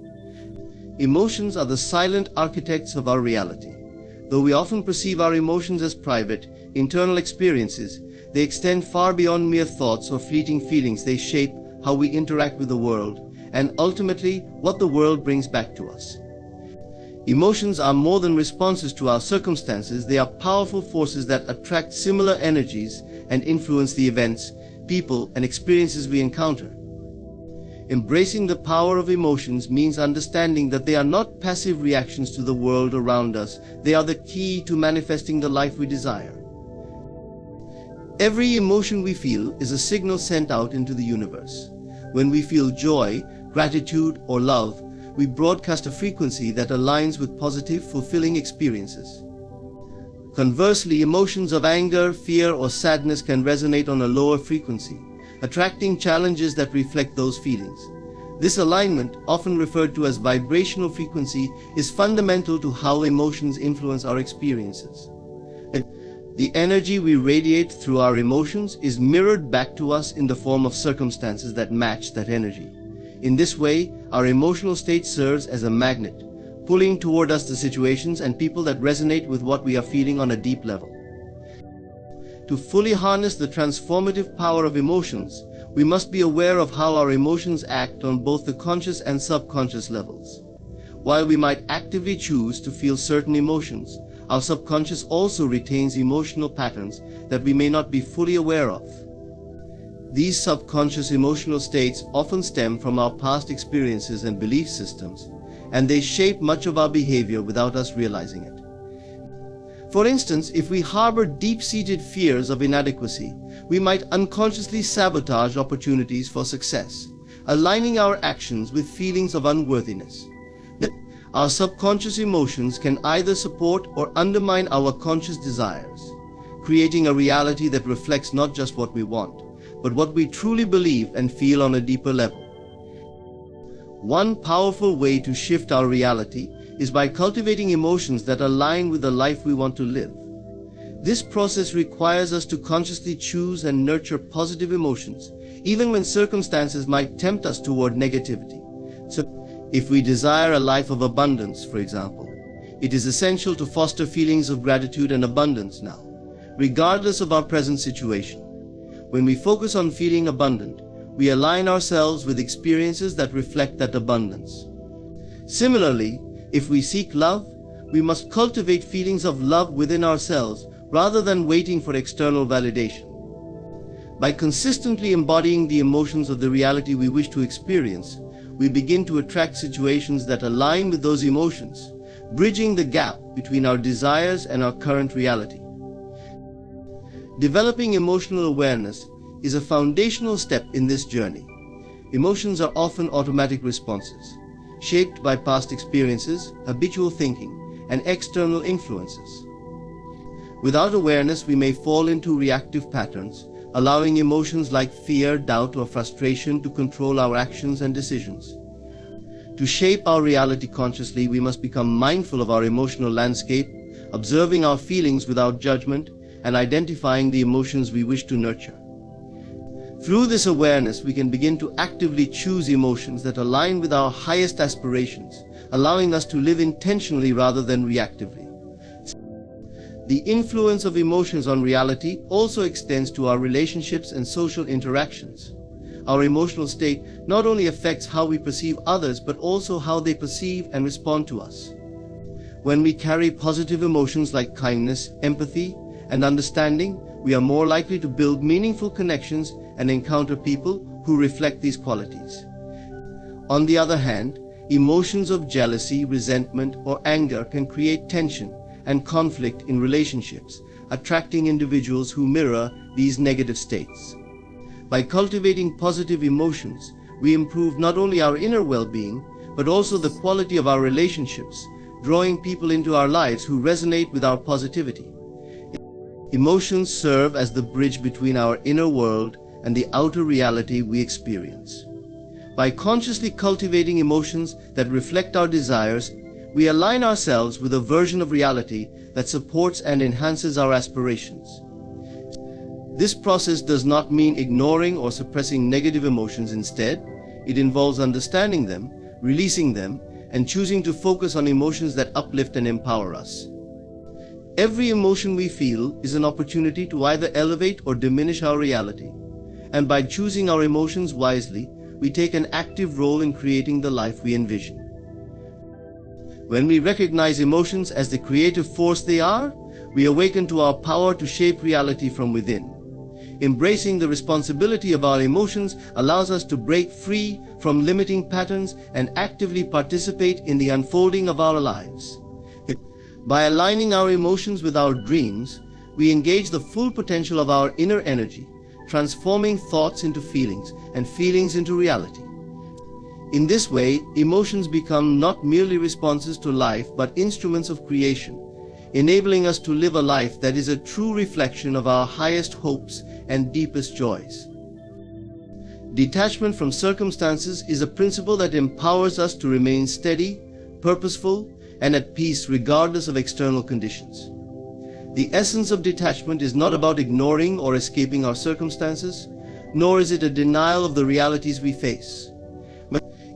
Emotions are the silent architects of our reality. Though we often perceive our emotions as private, internal experiences, they extend far beyond mere thoughts or fleeting feelings. They shape how we interact with the world, and ultimately what the world brings back to us. Emotions are more than responses to our circumstances. They are powerful forces that attract similar energies and influence the events, people, and experiences we encounter. Embracing the power of emotions means understanding that they are not passive reactions to the world around us. They are the key to manifesting the life we desire. Every emotion we feel is a signal sent out into the universe. When we feel joy, gratitude, or love, we broadcast a frequency that aligns with positive, fulfilling experiences. Conversely, emotions of anger, fear, or sadness can resonate on a lower frequency, attracting challenges that reflect those feelings. This alignment, often referred to as vibrational frequency, is fundamental to how emotions influence our experiences. The energy we radiate through our emotions is mirrored back to us in the form of circumstances that match that energy. In this way, our emotional state serves as a magnet, pulling toward us the situations and people that resonate with what we are feeling on a deep level. To fully harness the transformative power of emotions, we must be aware of how our emotions act on both the conscious and subconscious levels. While we might actively choose to feel certain emotions, our subconscious also retains emotional patterns that we may not be fully aware of. These subconscious emotional states often stem from our past experiences and belief systems, and they shape much of our behavior without us realizing it. For instance, if we harbor deep-seated fears of inadequacy, we might unconsciously sabotage opportunities for success, aligning our actions with feelings of unworthiness. Our subconscious emotions can either support or undermine our conscious desires, creating a reality that reflects not just what we want, but what we truly believe and feel on a deeper level. One powerful way to shift our reality is by cultivating emotions that align with the life we want to live. This process requires us to consciously choose and nurture positive emotions, even when circumstances might tempt us toward negativity. So, if we desire a life of abundance, for example, it is essential to foster feelings of gratitude and abundance now, regardless of our present situation. When we focus on feeling abundant, we align ourselves with experiences that reflect that abundance. Similarly, if we seek love, we must cultivate feelings of love within ourselves rather than waiting for external validation. By consistently embodying the emotions of the reality we wish to experience, we begin to attract situations that align with those emotions, bridging the gap between our desires and our current reality. Developing emotional awareness is a foundational step in this journey. Emotions are often automatic responses, shaped by past experiences, habitual thinking, and external influences. Without awareness, we may fall into reactive patterns, allowing emotions like fear, doubt, or frustration to control our actions and decisions. To shape our reality consciously, we must become mindful of our emotional landscape, observing our feelings without judgment, and identifying the emotions we wish to nurture. Through this awareness, we can begin to actively choose emotions that align with our highest aspirations, allowing us to live intentionally rather than reactively. The influence of emotions on reality also extends to our relationships and social interactions. Our emotional state not only affects how we perceive others, but also how they perceive and respond to us. When we carry positive emotions like kindness, empathy, and understanding, we are more likely to build meaningful connections and encounter people who reflect these qualities. On the other hand, emotions of jealousy, resentment, or anger can create tension and conflict in relationships, attracting individuals who mirror these negative states. By cultivating positive emotions, we improve not only our inner well-being, but also the quality of our relationships, drawing people into our lives who resonate with our positivity. Emotions serve as the bridge between our inner world and the outer reality we experience. By consciously cultivating emotions that reflect our desires, we align ourselves with a version of reality that supports and enhances our aspirations. This process does not mean ignoring or suppressing negative emotions. Instead, it involves understanding them, releasing them, and choosing to focus on emotions that uplift and empower us. Every emotion we feel is an opportunity to either elevate or diminish our reality, and by choosing our emotions wisely, we take an active role in creating the life we envision. When we recognize emotions as the creative force they are, we awaken to our power to shape reality from within. Embracing the responsibility of our emotions allows us to break free from limiting patterns and actively participate in the unfolding of our lives. By aligning our emotions with our dreams, we engage the full potential of our inner energy, transforming thoughts into feelings and feelings into reality. In this way, emotions become not merely responses to life, but instruments of creation, enabling us to live a life that is a true reflection of our highest hopes and deepest joys. Detachment from circumstances is a principle that empowers us to remain steady, purposeful, and at peace regardless of external conditions. The essence of detachment is not about ignoring or escaping our circumstances, nor is it a denial of the realities we face.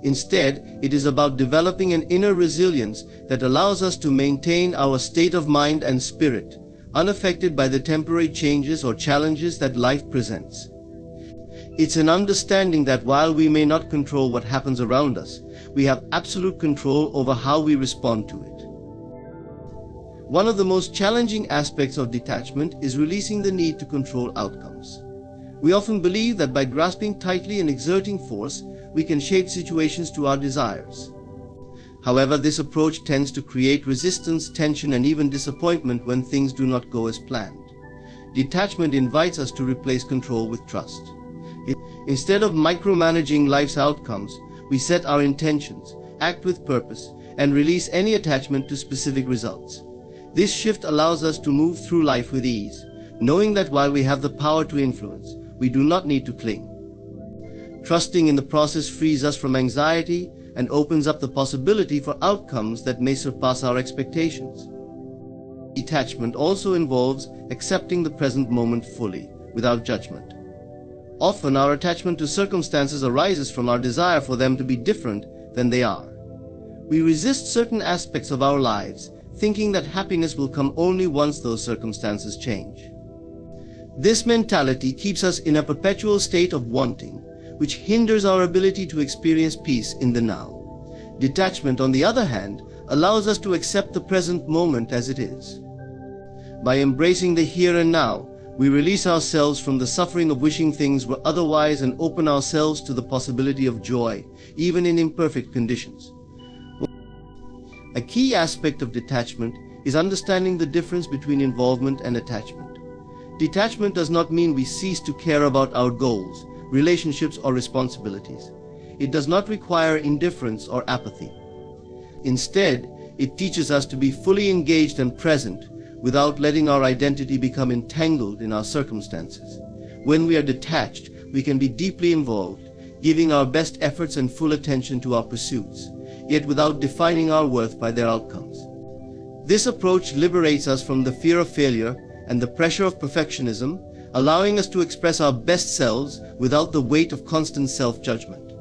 Instead, it is about developing an inner resilience that allows us to maintain our state of mind and spirit, unaffected by the temporary changes or challenges that life presents. It's an understanding that while we may not control what happens around us, we have absolute control over how we respond to it. One of the most challenging aspects of detachment is releasing the need to control outcomes. We often believe that by grasping tightly and exerting force, we can shape situations to our desires. However, this approach tends to create resistance, tension, and even disappointment when things do not go as planned. Detachment invites us to replace control with trust. Instead of micromanaging life's outcomes, we set our intentions, act with purpose, and release any attachment to specific results. This shift allows us to move through life with ease, knowing that while we have the power to influence, we do not need to cling. Trusting in the process frees us from anxiety and opens up the possibility for outcomes that may surpass our expectations. Detachment also involves accepting the present moment fully, without judgment. Often our attachment to circumstances arises from our desire for them to be different than they are. We resist certain aspects of our lives, thinking that happiness will come only once those circumstances change. This mentality keeps us in a perpetual state of wanting, which hinders our ability to experience peace in the now. Detachment, on the other hand, allows us to accept the present moment as it is. By embracing the here and now, we release ourselves from the suffering of wishing things were otherwise and open ourselves to the possibility of joy, even in imperfect conditions. A key aspect of detachment is understanding the difference between involvement and attachment. Detachment does not mean we cease to care about our goals, relationships, or responsibilities. It does not require indifference or apathy. Instead, it teaches us to be fully engaged and present without letting our identity become entangled in our circumstances. When we are detached, we can be deeply involved, giving our best efforts and full attention to our pursuits, yet without defining our worth by their outcomes. This approach liberates us from the fear of failure and the pressure of perfectionism, allowing us to express our best selves without the weight of constant self-judgment.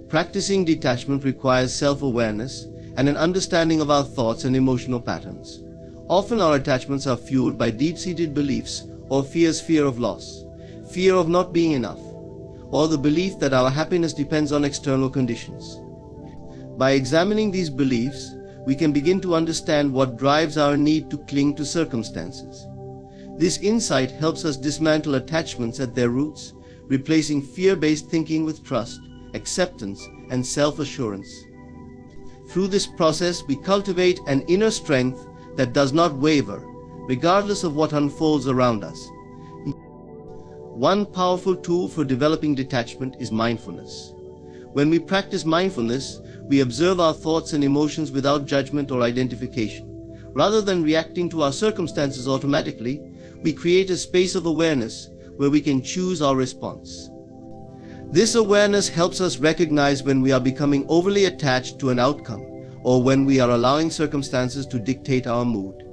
Practicing detachment requires self-awareness and an understanding of our thoughts and emotional patterns. Often our attachments are fueled by deep-seated beliefs or fear of loss, fear of not being enough, or the belief that our happiness depends on external conditions. By examining these beliefs, we can begin to understand what drives our need to cling to circumstances. This insight helps us dismantle attachments at their roots, replacing fear-based thinking with trust, acceptance, and self-assurance. Through this process, we cultivate an inner strength that does not waver, regardless of what unfolds around us. One powerful tool for developing detachment is mindfulness. When we practice mindfulness, we observe our thoughts and emotions without judgment or identification. Rather than reacting to our circumstances automatically, we create a space of awareness where we can choose our response. This awareness helps us recognize when we are becoming overly attached to an outcome or when we are allowing circumstances to dictate our mood.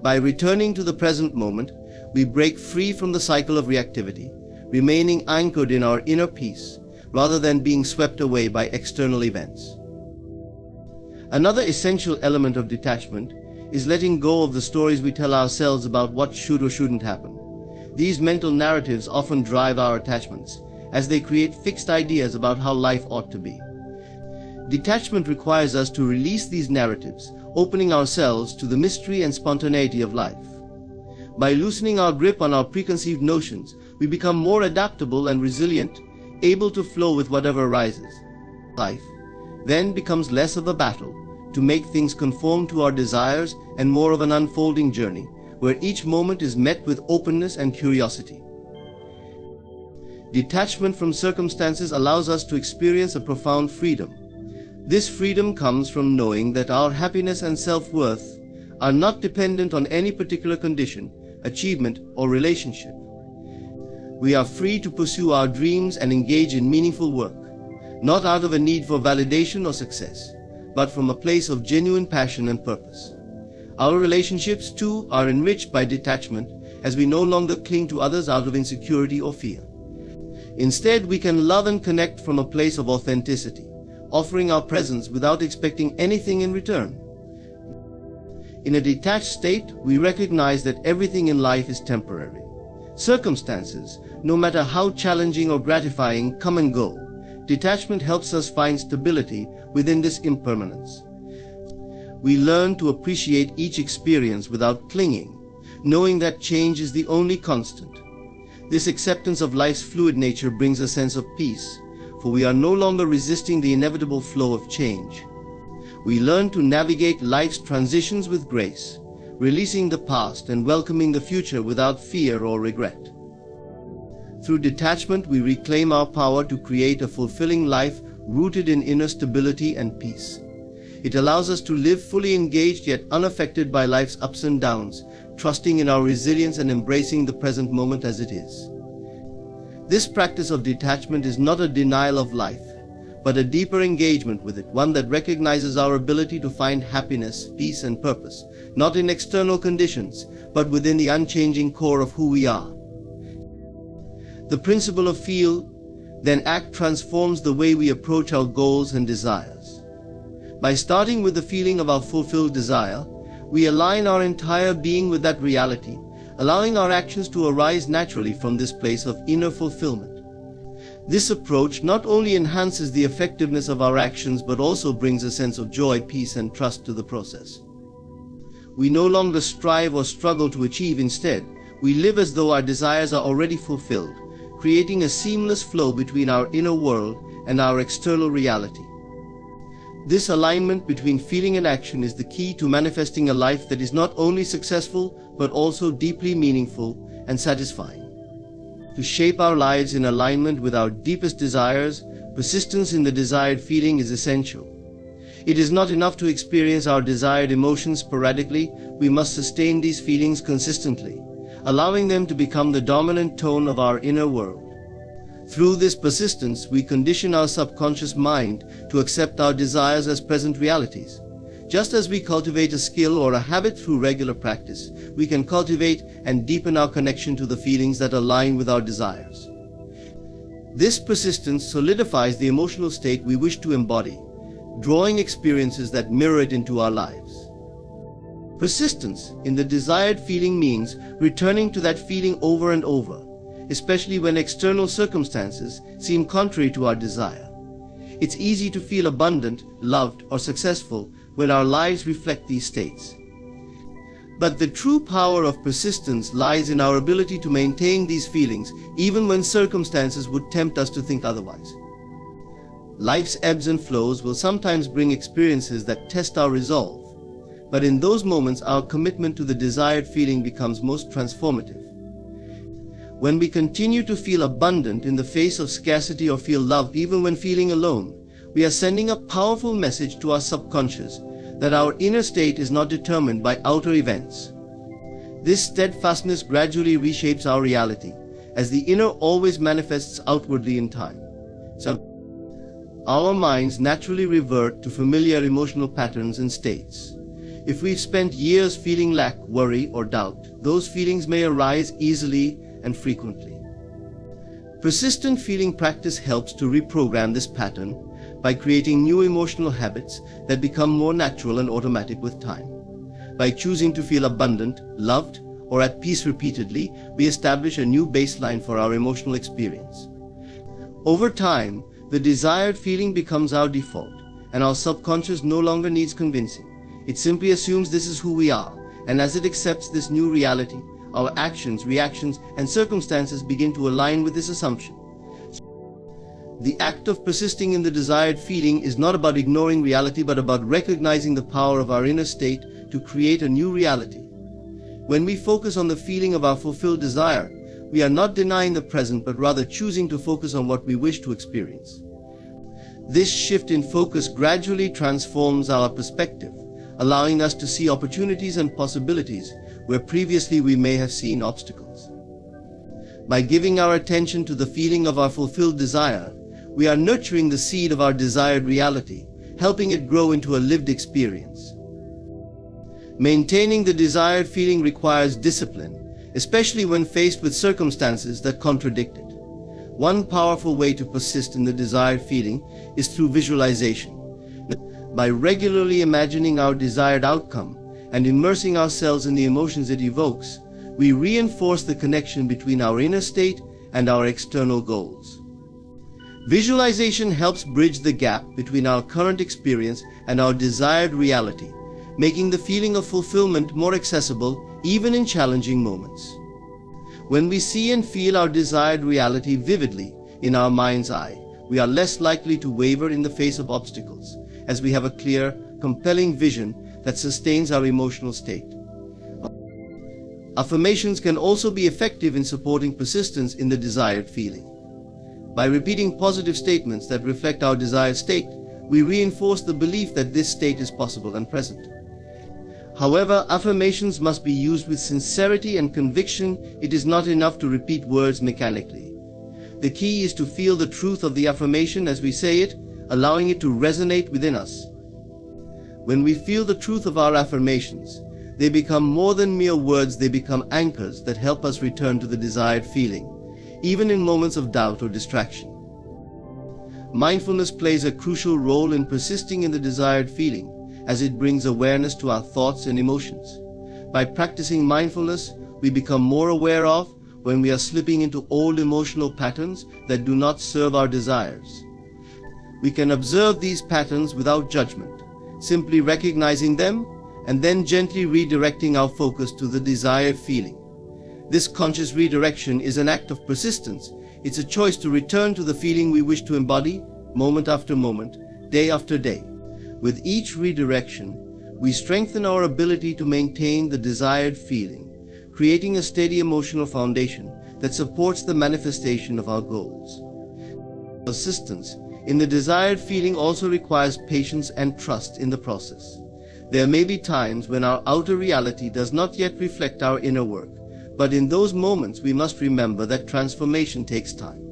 By returning to the present moment, we break free from the cycle of reactivity, remaining anchored in our inner peace rather than being swept away by external events. Another essential element of detachment is letting go of the stories we tell ourselves about what should or shouldn't happen. These mental narratives often drive our attachments, as they create fixed ideas about how life ought to be. Detachment requires us to release these narratives, opening ourselves to the mystery and spontaneity of life. By loosening our grip on our preconceived notions, we become more adaptable and resilient, able to flow with whatever arises. Life then becomes less of a battle to make things conform to our desires and more of an unfolding journey, where each moment is met with openness and curiosity. Detachment from circumstances allows us to experience a profound freedom. This freedom comes from knowing that our happiness and self-worth are not dependent on any particular condition, achievement, or relationship. We are free to pursue our dreams and engage in meaningful work, not out of a need for validation or success, but from a place of genuine passion and purpose. Our relationships, too, are enriched by detachment, as we no longer cling to others out of insecurity or fear. Instead, we can love and connect from a place of authenticity, offering our presence without expecting anything in return. In a detached state, we recognize that everything in life is temporary. Circumstances, no matter how challenging or gratifying, come and go. Detachment helps us find stability within this impermanence. We learn to appreciate each experience without clinging, knowing that change is the only constant. This acceptance of life's fluid nature brings a sense of peace, for we are no longer resisting the inevitable flow of change. We learn to navigate life's transitions with grace, releasing the past and welcoming the future without fear or regret. Through detachment, we reclaim our power to create a fulfilling life rooted in inner stability and peace. It allows us to live fully engaged yet unaffected by life's ups and downs, trusting in our resilience and embracing the present moment as it is. This practice of detachment is not a denial of life, but a deeper engagement with it, one that recognizes our ability to find happiness, peace, and purpose, not in external conditions, but within the unchanging core of who we are. The principle of feel, then act transforms the way we approach our goals and desires. By starting with the feeling of our fulfilled desire, we align our entire being with that reality, allowing our actions to arise naturally from this place of inner fulfillment. This approach not only enhances the effectiveness of our actions but also brings a sense of joy, peace, and trust to the process. We no longer strive or struggle to achieve. Instead, we live as though our desires are already fulfilled, creating a seamless flow between our inner world and our external reality. This alignment between feeling and action is the key to manifesting a life that is not only successful but also deeply meaningful and satisfying. To shape our lives in alignment with our deepest desires, persistence in the desired feeling is essential. It is not enough to experience our desired emotions sporadically. We must sustain these feelings consistently, allowing them to become the dominant tone of our inner world. Through this persistence, we condition our subconscious mind to accept our desires as present realities. Just as we cultivate a skill or a habit through regular practice, we can cultivate and deepen our connection to the feelings that align with our desires. This persistence solidifies the emotional state we wish to embody, drawing experiences that mirror it into our lives. Persistence in the desired feeling means returning to that feeling over and over, especially when external circumstances seem contrary to our desire. It's easy to feel abundant, loved, or successful when our lives reflect these states. But the true power of persistence lies in our ability to maintain these feelings even when circumstances would tempt us to think otherwise. Life's ebbs and flows will sometimes bring experiences that test our resolve, but in those moments our commitment to the desired feeling becomes most transformative. When we continue to feel abundant in the face of scarcity or feel loved even when feeling alone, we are sending a powerful message to our subconscious that our inner state is not determined by outer events. This steadfastness gradually reshapes our reality, as the inner always manifests outwardly in time. So, our minds naturally revert to familiar emotional patterns and states. If we've spent years feeling lack, worry, or doubt, those feelings may arise easily and frequently. Persistent feeling practice helps to reprogram this pattern by creating new emotional habits that become more natural and automatic with time. By choosing to feel abundant, loved, or at peace repeatedly, we establish a new baseline for our emotional experience. Over time, the desired feeling becomes our default, and our subconscious no longer needs convincing. It simply assumes this is who we are, and as it accepts this new reality, our actions, reactions, and circumstances begin to align with this assumption. The act of persisting in the desired feeling is not about ignoring reality, but about recognizing the power of our inner state to create a new reality. When we focus on the feeling of our fulfilled desire, we are not denying the present, but rather choosing to focus on what we wish to experience. This shift in focus gradually transforms our perspective, allowing us to see opportunities and possibilities where previously we may have seen obstacles. By giving our attention to the feeling of our fulfilled desire, we are nurturing the seed of our desired reality, helping it grow into a lived experience. Maintaining the desired feeling requires discipline, especially when faced with circumstances that contradict it. One powerful way to persist in the desired feeling is through visualization. By regularly imagining our desired outcome and immersing ourselves in the emotions it evokes, we reinforce the connection between our inner state and our external goals. Visualization helps bridge the gap between our current experience and our desired reality, making the feeling of fulfillment more accessible even in challenging moments. When we see and feel our desired reality vividly in our mind's eye, we are less likely to waver in the face of obstacles, as we have a clear, compelling vision that sustains our emotional state. Affirmations can also be effective in supporting persistence in the desired feeling. By repeating positive statements that reflect our desired state, we reinforce the belief that this state is possible and present. However, affirmations must be used with sincerity and conviction. It is not enough to repeat words mechanically. The key is to feel the truth of the affirmation as we say it, allowing it to resonate within us. When we feel the truth of our affirmations, they become more than mere words. They become anchors that help us return to the desired feeling, even in moments of doubt or distraction. Mindfulness plays a crucial role in persisting in the desired feeling, as it brings awareness to our thoughts and emotions. By practicing mindfulness, we become more aware of when we are slipping into old emotional patterns that do not serve our desires. We can observe these patterns without judgment, simply recognizing them and then gently redirecting our focus to the desired feeling. This conscious redirection is an act of persistence. It's a choice to return to the feeling we wish to embody, moment after moment, day after day. With each redirection, we strengthen our ability to maintain the desired feeling, creating a steady emotional foundation that supports the manifestation of our goals. Persistence in the desired feeling also requires patience and trust in the process. There may be times when our outer reality does not yet reflect our inner work, but in those moments we must remember that transformation takes time.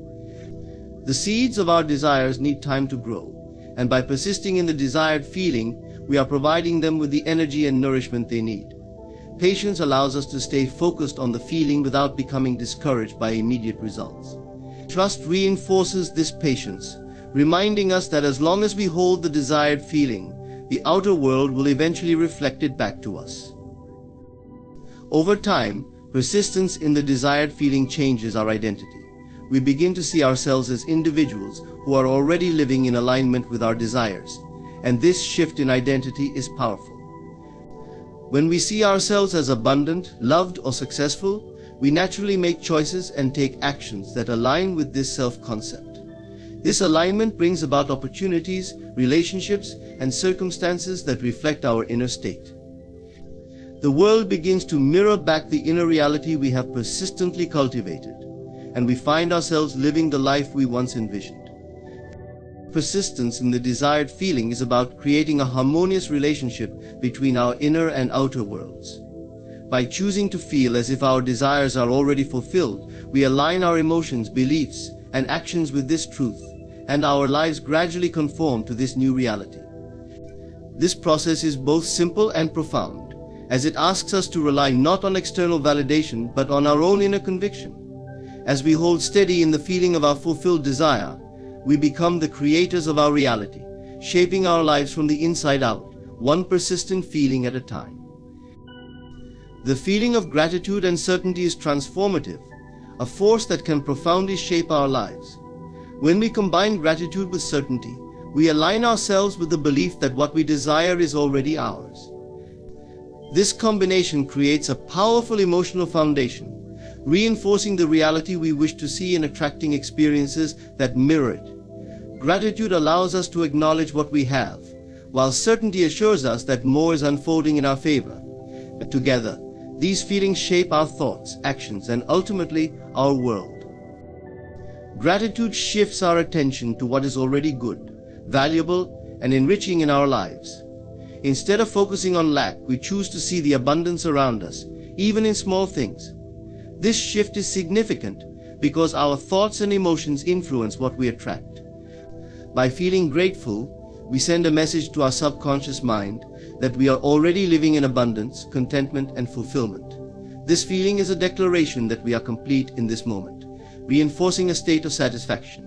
The seeds of our desires need time to grow, and by persisting in the desired feeling, we are providing them with the energy and nourishment they need. Patience allows us to stay focused on the feeling without becoming discouraged by immediate results. Trust reinforces this patience, reminding us that as long as we hold the desired feeling, the outer world will eventually reflect it back to us. Over time, persistence in the desired feeling changes our identity. We begin to see ourselves as individuals who are already living in alignment with our desires, and this shift in identity is powerful. When we see ourselves as abundant, loved, or successful, we naturally make choices and take actions that align with this self-concept. This alignment brings about opportunities, relationships, and circumstances that reflect our inner state. The world begins to mirror back the inner reality we have persistently cultivated, and we find ourselves living the life we once envisioned. Persistence in the desired feeling is about creating a harmonious relationship between our inner and outer worlds. By choosing to feel as if our desires are already fulfilled, we align our emotions, beliefs, and actions with this truth, and our lives gradually conform to this new reality. This process is both simple and profound, as it asks us to rely not on external validation but on our own inner conviction. As we hold steady in the feeling of our fulfilled desire, we become the creators of our reality, shaping our lives from the inside out, one persistent feeling at a time. The feeling of gratitude and certainty is transformative, a force that can profoundly shape our lives. When we combine gratitude with certainty, we align ourselves with the belief that what we desire is already ours. This combination creates a powerful emotional foundation, reinforcing the reality we wish to see and attracting experiences that mirror it. Gratitude allows us to acknowledge what we have, while certainty assures us that more is unfolding in our favor. Together, these feelings shape our thoughts, actions, and ultimately our world. Gratitude shifts our attention to what is already good, valuable, and enriching in our lives. Instead of focusing on lack, we choose to see the abundance around us, even in small things. This shift is significant because our thoughts and emotions influence what we attract. By feeling grateful, we send a message to our subconscious mind that we are already living in abundance, contentment, and fulfillment. This feeling is a declaration that we are complete in this moment, reinforcing a state of satisfaction.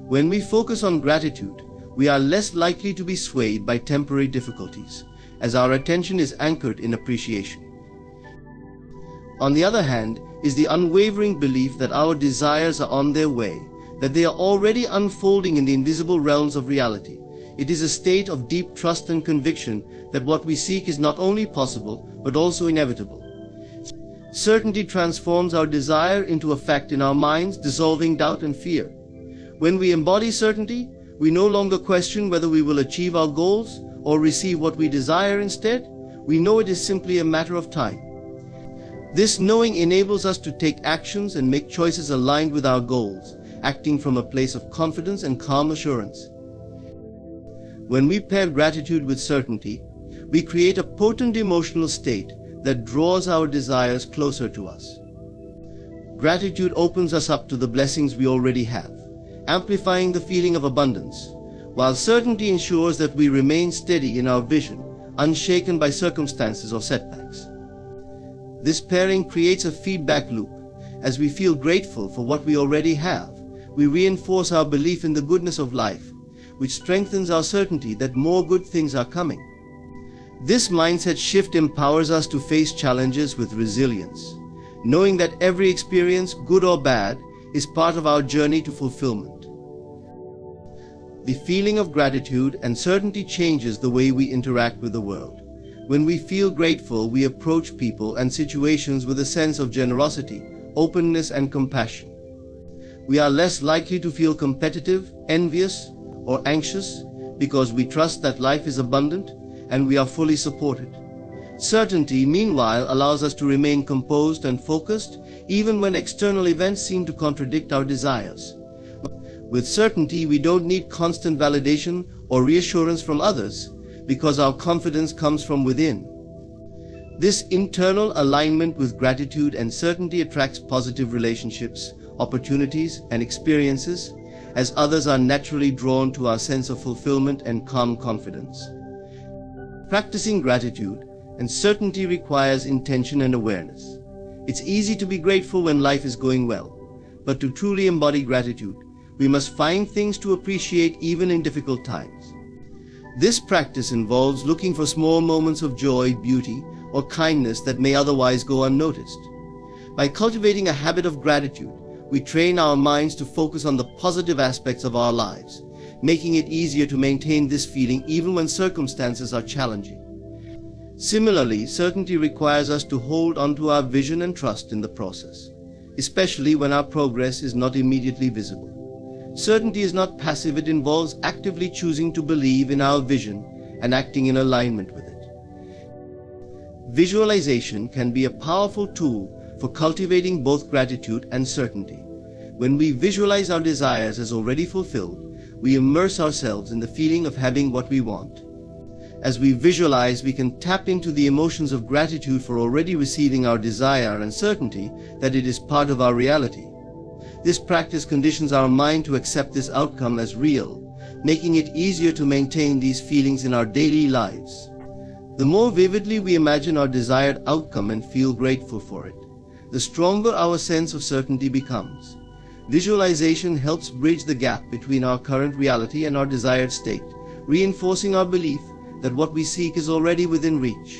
When we focus on gratitude, we are less likely to be swayed by temporary difficulties, as our attention is anchored in appreciation. On the other hand, is the unwavering belief that our desires are on their way, that they are already unfolding in the invisible realms of reality. It is a state of deep trust and conviction that what we seek is not only possible, but also inevitable. Certainty transforms our desire into a fact in our minds, dissolving doubt and fear. When we embody certainty, we no longer question whether we will achieve our goals or receive what we desire instead. We know it is simply a matter of time. This knowing enables us to take actions and make choices aligned with our goals, acting from a place of confidence and calm assurance. When we pair gratitude with certainty, we create a potent emotional state that draws our desires closer to us. Gratitude opens us up to the blessings we already have, amplifying the feeling of abundance, while certainty ensures that we remain steady in our vision, unshaken by circumstances or setbacks. This pairing creates a feedback loop. As we feel grateful for what we already have, we reinforce our belief in the goodness of life, which strengthens our certainty that more good things are coming. This mindset shift empowers us to face challenges with resilience, knowing that every experience, good or bad, is part of our journey to fulfillment. The feeling of gratitude and certainty changes the way we interact with the world. When we feel grateful, we approach people and situations with a sense of generosity, openness, and compassion. We are less likely to feel competitive, envious, or anxious because we trust that life is abundant and we are fully supported. Certainty, meanwhile, allows us to remain composed and focused even when external events seem to contradict our desires. With certainty, we don't need constant validation or reassurance from others because our confidence comes from within. This internal alignment with gratitude and certainty attracts positive relationships, opportunities, and experiences, as others are naturally drawn to our sense of fulfillment and calm confidence. Practicing gratitude and certainty requires intention and awareness. It's easy to be grateful when life is going well, but to truly embody gratitude, we must find things to appreciate even in difficult times. This practice involves looking for small moments of joy, beauty, or kindness that may otherwise go unnoticed. By cultivating a habit of gratitude, we train our minds to focus on the positive aspects of our lives, making it easier to maintain this feeling even when circumstances are challenging. Similarly, certainty requires us to hold onto our vision and trust in the process, especially when our progress is not immediately visible. Certainty is not passive, it involves actively choosing to believe in our vision and acting in alignment with it. Visualization can be a powerful tool for cultivating both gratitude and certainty. When we visualize our desires as already fulfilled, we immerse ourselves in the feeling of having what we want. As we visualize, we can tap into the emotions of gratitude for already receiving our desire and certainty that it is part of our reality. This practice conditions our mind to accept this outcome as real, making it easier to maintain these feelings in our daily lives. The more vividly we imagine our desired outcome and feel grateful for it, the stronger our sense of certainty becomes. Visualization helps bridge the gap between our current reality and our desired state, reinforcing our belief that what we seek is already within reach.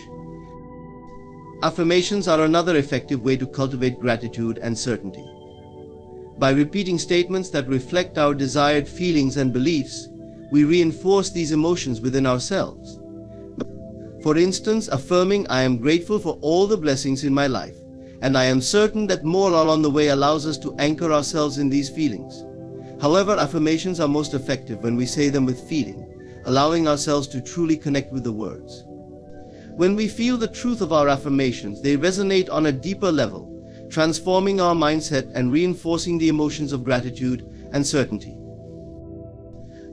Affirmations are another effective way to cultivate gratitude and certainty. By repeating statements that reflect our desired feelings and beliefs, we reinforce these emotions within ourselves. For instance, affirming, "I am grateful for all the blessings in my life, and I am certain that more are on the way," allows us to anchor ourselves in these feelings. However, affirmations are most effective when we say them with feeling, allowing ourselves to truly connect with the words. When we feel the truth of our affirmations, they resonate on a deeper level, transforming our mindset and reinforcing the emotions of gratitude and certainty.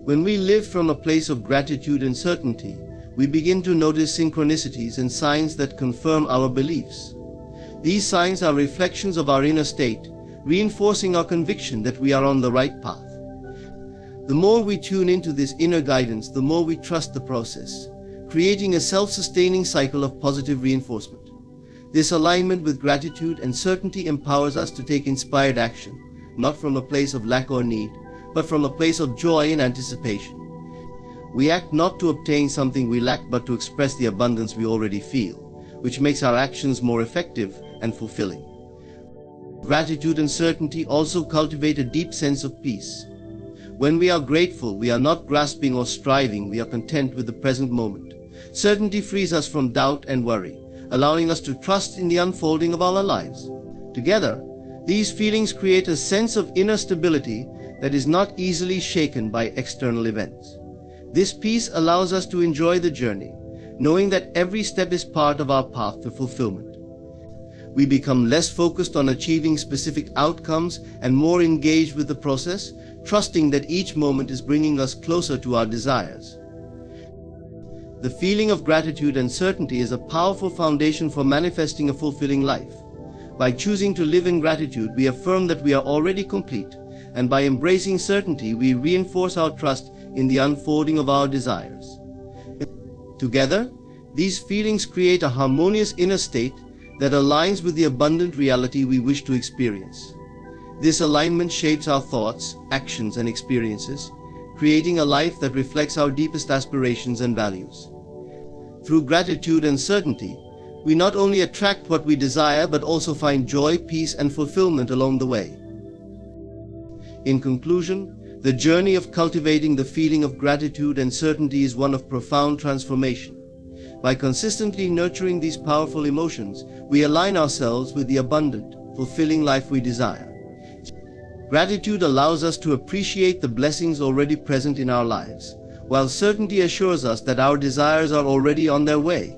When we live from a place of gratitude and certainty, we begin to notice synchronicities and signs that confirm our beliefs. These signs are reflections of our inner state, reinforcing our conviction that we are on the right path. The more we tune into this inner guidance, the more we trust the process, creating a self-sustaining cycle of positive reinforcement. This alignment with gratitude and certainty empowers us to take inspired action, not from a place of lack or need, but from a place of joy and anticipation. We act not to obtain something we lack, but to express the abundance we already feel, which makes our actions more effective and fulfilling. Gratitude and certainty also cultivate a deep sense of peace. When we are grateful, we are not grasping or striving, we are content with the present moment. Certainty frees us from doubt and worry, allowing us to trust in the unfolding of our lives. Together, these feelings create a sense of inner stability that is not easily shaken by external events. This peace allows us to enjoy the journey, knowing that every step is part of our path to fulfillment. We become less focused on achieving specific outcomes and more engaged with the process, trusting that each moment is bringing us closer to our desires. The feeling of gratitude and certainty is a powerful foundation for manifesting a fulfilling life. By choosing to live in gratitude, we affirm that we are already complete, and by embracing certainty, we reinforce our trust in the unfolding of our desires. Together, these feelings create a harmonious inner state that aligns with the abundant reality we wish to experience. This alignment shapes our thoughts, actions, and experiences, creating a life that reflects our deepest aspirations and values. Through gratitude and certainty, we not only attract what we desire, but also find joy, peace, and fulfillment along the way. In conclusion, the journey of cultivating the feeling of gratitude and certainty is one of profound transformation. By consistently nurturing these powerful emotions, we align ourselves with the abundant, fulfilling life we desire. Gratitude allows us to appreciate the blessings already present in our lives, while certainty assures us that our desires are already on their way.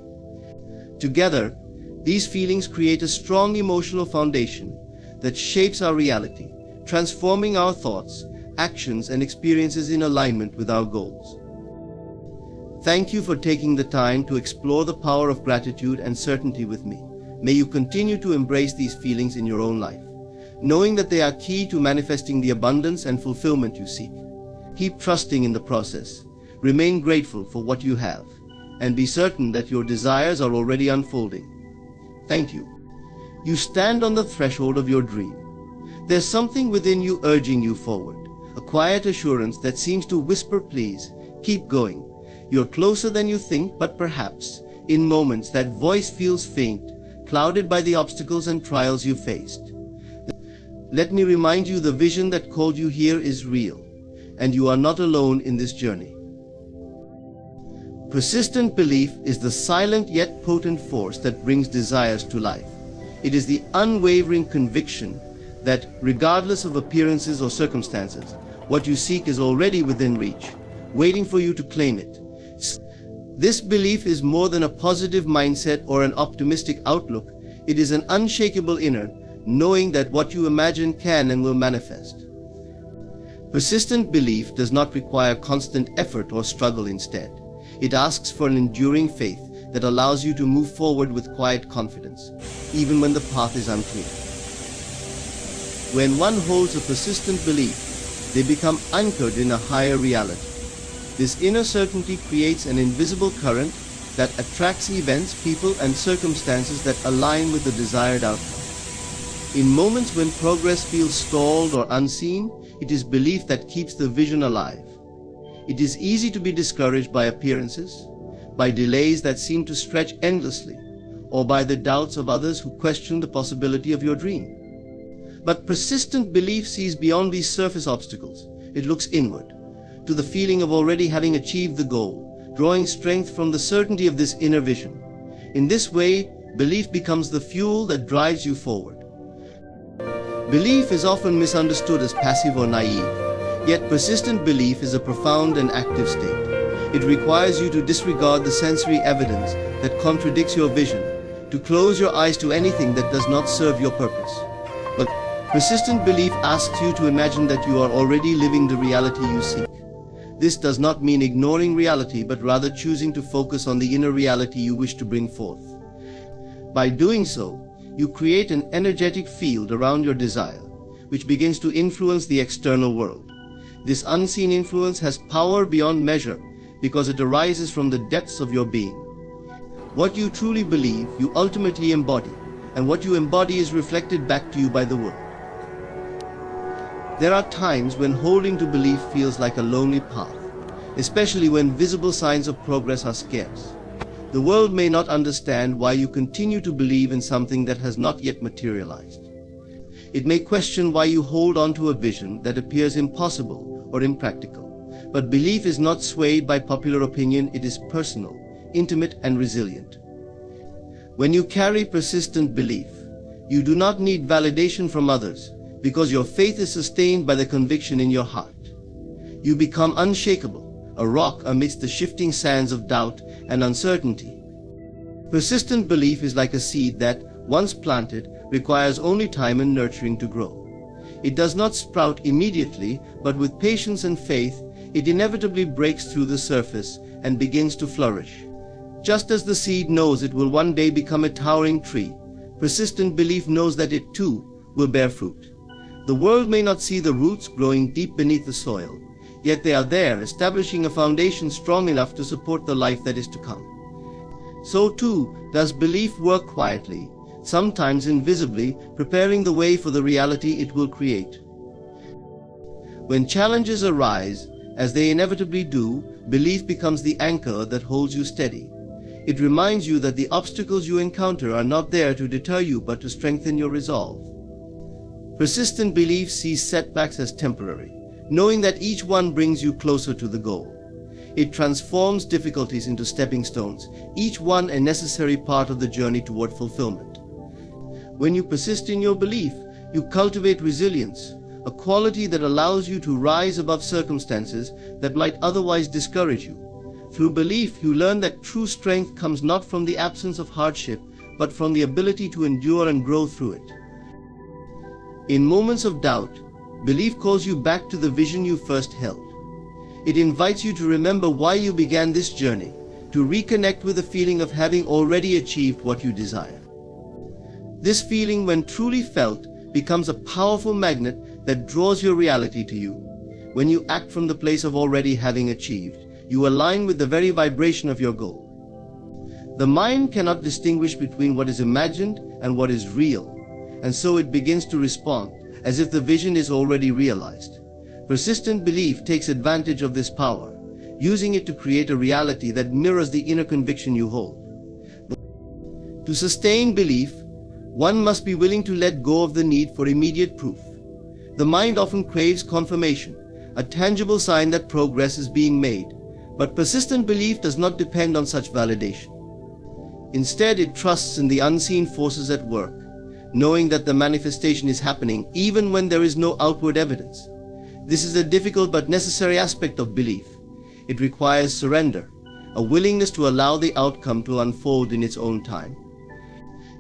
Together, these feelings create a strong emotional foundation that shapes our reality, transforming our thoughts, actions, and experiences in alignment with our goals. Thank you for taking the time to explore the power of gratitude and certainty with me. May you continue to embrace these feelings in your own life, knowing that they are key to manifesting the abundance and fulfillment you seek. Keep trusting in the process, remain grateful for what you have, and be certain that your desires are already unfolding. Thank you. You stand on the threshold of your dream. There's something within you urging you forward, a quiet assurance that seems to whisper, "Please, keep going. You're closer than you think, but perhaps, In moments, that voice feels faint, clouded by the obstacles and trials you faced. Let me remind you, the vision that called you here is real, and you are not alone in this journey. Persistent belief is the silent yet potent force that brings desires to life. It is the unwavering conviction that, regardless of appearances or circumstances, what you seek is already within reach, waiting for you to claim it. This belief is more than a positive mindset or an optimistic outlook. It is an unshakable inner knowing that what you imagine can and will manifest. Persistent belief does not require constant effort or struggle. Instead, it asks for an enduring faith that allows you to move forward with quiet confidence, even when the path is unclear. When one holds a persistent belief, they become anchored in a higher reality. This inner certainty creates an invisible current that attracts events, people, and circumstances that align with the desired outcome. In moments when progress feels stalled or unseen, it is belief that keeps the vision alive. It is easy to be discouraged by appearances, by delays that seem to stretch endlessly, or by the doubts of others who question the possibility of your dream. But persistent belief sees beyond these surface obstacles. It looks inward, to the feeling of already having achieved the goal, drawing strength from the certainty of this inner vision. In this way, belief becomes the fuel that drives you forward. Belief is often misunderstood as passive or naive, yet persistent belief is a profound and active state. It requires you to disregard the sensory evidence that contradicts your vision, to close your eyes to anything that does not serve your purpose. But persistent belief asks you to imagine that you are already living the reality you seek. This does not mean ignoring reality, but rather choosing to focus on the inner reality you wish to bring forth. By doing so, you create an energetic field around your desire, which begins to influence the external world. This unseen influence has power beyond measure because it arises from the depths of your being. What you truly believe, you ultimately embody, and what you embody is reflected back to you by the world. There are times when holding to belief feels like a lonely path, especially when visible signs of progress are scarce. The world may not understand why you continue to believe in something that has not yet materialized. It may question why you hold on to a vision that appears impossible or impractical. But belief is not swayed by popular opinion. It is personal, intimate, and resilient. When you carry persistent belief, you do not need validation from others, because your faith is sustained by the conviction in your heart. You become unshakable, a rock amidst the shifting sands of doubt and uncertainty. Persistent belief is like a seed that, once planted, requires only time and nurturing to grow. It does not sprout immediately, but with patience and faith, it inevitably breaks through the surface and begins to flourish. Just as the seed knows it will one day become a towering tree, persistent belief knows that it too will bear fruit. The world may not see the roots growing deep beneath the soil, yet they are there, establishing a foundation strong enough to support the life that is to come. So too does belief work quietly, sometimes invisibly, preparing the way for the reality it will create. When challenges arise, as they inevitably do, belief becomes the anchor that holds you steady. It reminds you that the obstacles you encounter are not there to deter you, but to strengthen your resolve. Persistent belief sees setbacks as temporary, knowing that each one brings you closer to the goal. It transforms difficulties into stepping stones, each one a necessary part of the journey toward fulfillment. When you persist in your belief, you cultivate resilience, a quality that allows you to rise above circumstances that might otherwise discourage you. Through belief, you learn that true strength comes not from the absence of hardship, but from the ability to endure and grow through it. In moments of doubt, belief calls you back to the vision you first held. It invites you to remember why you began this journey, to reconnect with the feeling of having already achieved what you desire. This feeling, when truly felt, becomes a powerful magnet that draws your reality to you. When you act from the place of already having achieved, you align with the very vibration of your goal. The mind cannot distinguish between what is imagined and what is real, and so it begins to respond as if the vision is already realized. Persistent belief takes advantage of this power, using it to create a reality that mirrors the inner conviction you hold. To sustain belief, one must be willing to let go of the need for immediate proof. The mind often craves confirmation, a tangible sign that progress is being made, but persistent belief does not depend on such validation. Instead, it trusts in the unseen forces at work, knowing that the manifestation is happening even when there is no outward evidence. This is a difficult but necessary aspect of belief. It requires surrender, a willingness to allow the outcome to unfold in its own time.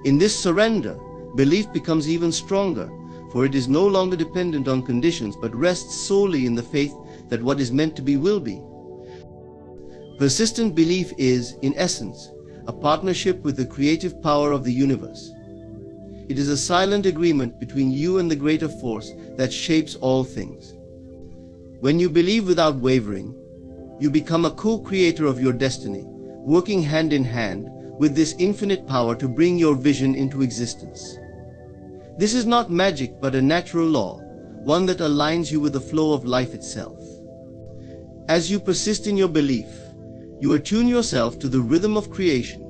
In this surrender, belief becomes even stronger, for it is no longer dependent on conditions but rests solely in the faith that what is meant to be will be. Persistent belief is, in essence, a partnership with the creative power of the universe. It is a silent agreement between you and the greater force that shapes all things. When you believe without wavering, you become a co-creator of your destiny, working hand in hand with this infinite power to bring your vision into existence. This is not magic but a natural law, one that aligns you with the flow of life itself. As you persist in your belief, you attune yourself to the rhythm of creation,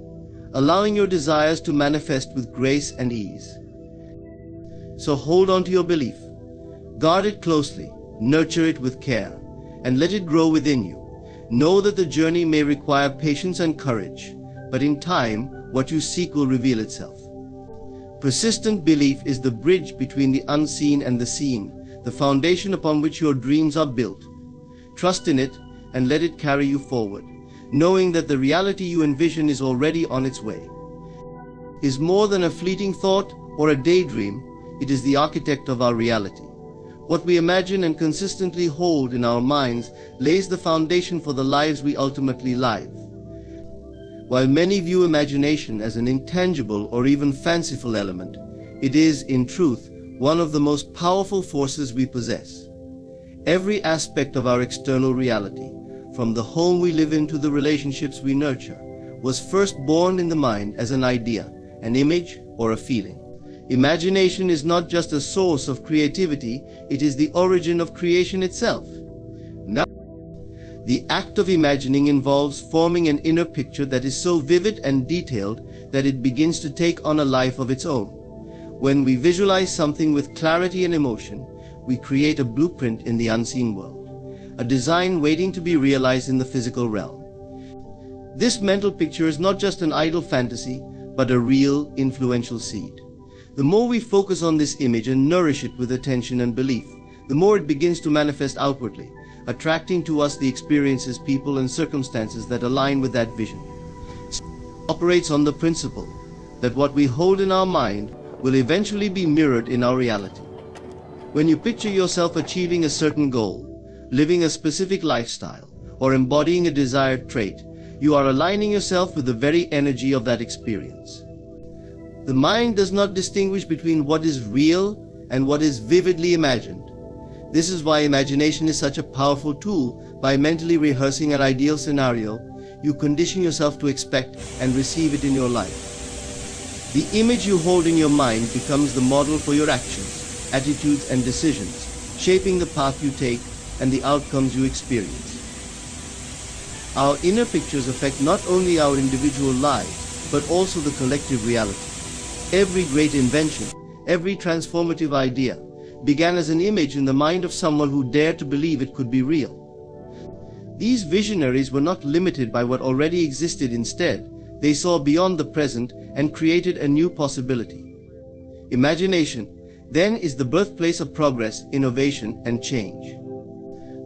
allowing your desires to manifest with grace and ease. So hold on to your belief, guard it closely, nurture it with care, and let it grow within you. Know that the journey may require patience and courage, but in time, what you seek will reveal itself. Persistent belief is the bridge between the unseen and the seen, the foundation upon which your dreams are built. Trust in it and let it carry you forward, knowing that the reality you envision is already on its way. Is more than a fleeting thought or a daydream, it is the architect of our reality. What we imagine and consistently hold in our minds lays the foundation for the lives we ultimately live. While many view imagination as an intangible or even fanciful element, it is, in truth, one of the most powerful forces we possess. Every aspect of our external reality, from the home we live in to the relationships we nurture, was first born in the mind as an idea, an image, or a feeling. Imagination is not just a source of creativity, it is the origin of creation itself. Now, the act of imagining involves forming an inner picture that is so vivid and detailed that it begins to take on a life of its own. When we visualize something with clarity and emotion, we create a blueprint in the unseen world, a design waiting to be realized in the physical realm. This mental picture is not just an idle fantasy, but a real, influential seed. The more we focus on this image and nourish it with attention and belief, the more it begins to manifest outwardly, attracting to us the experiences, people, and circumstances that align with that vision. It operates on the principle that what we hold in our mind will eventually be mirrored in our reality. When you picture yourself achieving a certain goal, living a specific lifestyle, or embodying a desired trait, you are aligning yourself with the very energy of that experience. The mind does not distinguish between what is real and what is vividly imagined. This is why imagination is such a powerful tool. By mentally rehearsing an ideal scenario, you condition yourself to expect and receive it in your life. The image you hold in your mind becomes the model for your actions, attitudes, and decisions, shaping the path you take and the outcomes you experience. Our inner pictures affect not only our individual lives, but also the collective reality. Every great invention, every transformative idea, began as an image in the mind of someone who dared to believe it could be real. These visionaries were not limited by what already existed. Instead, they saw beyond the present and created a new possibility. Imagination, then, is the birthplace of progress, innovation, and change.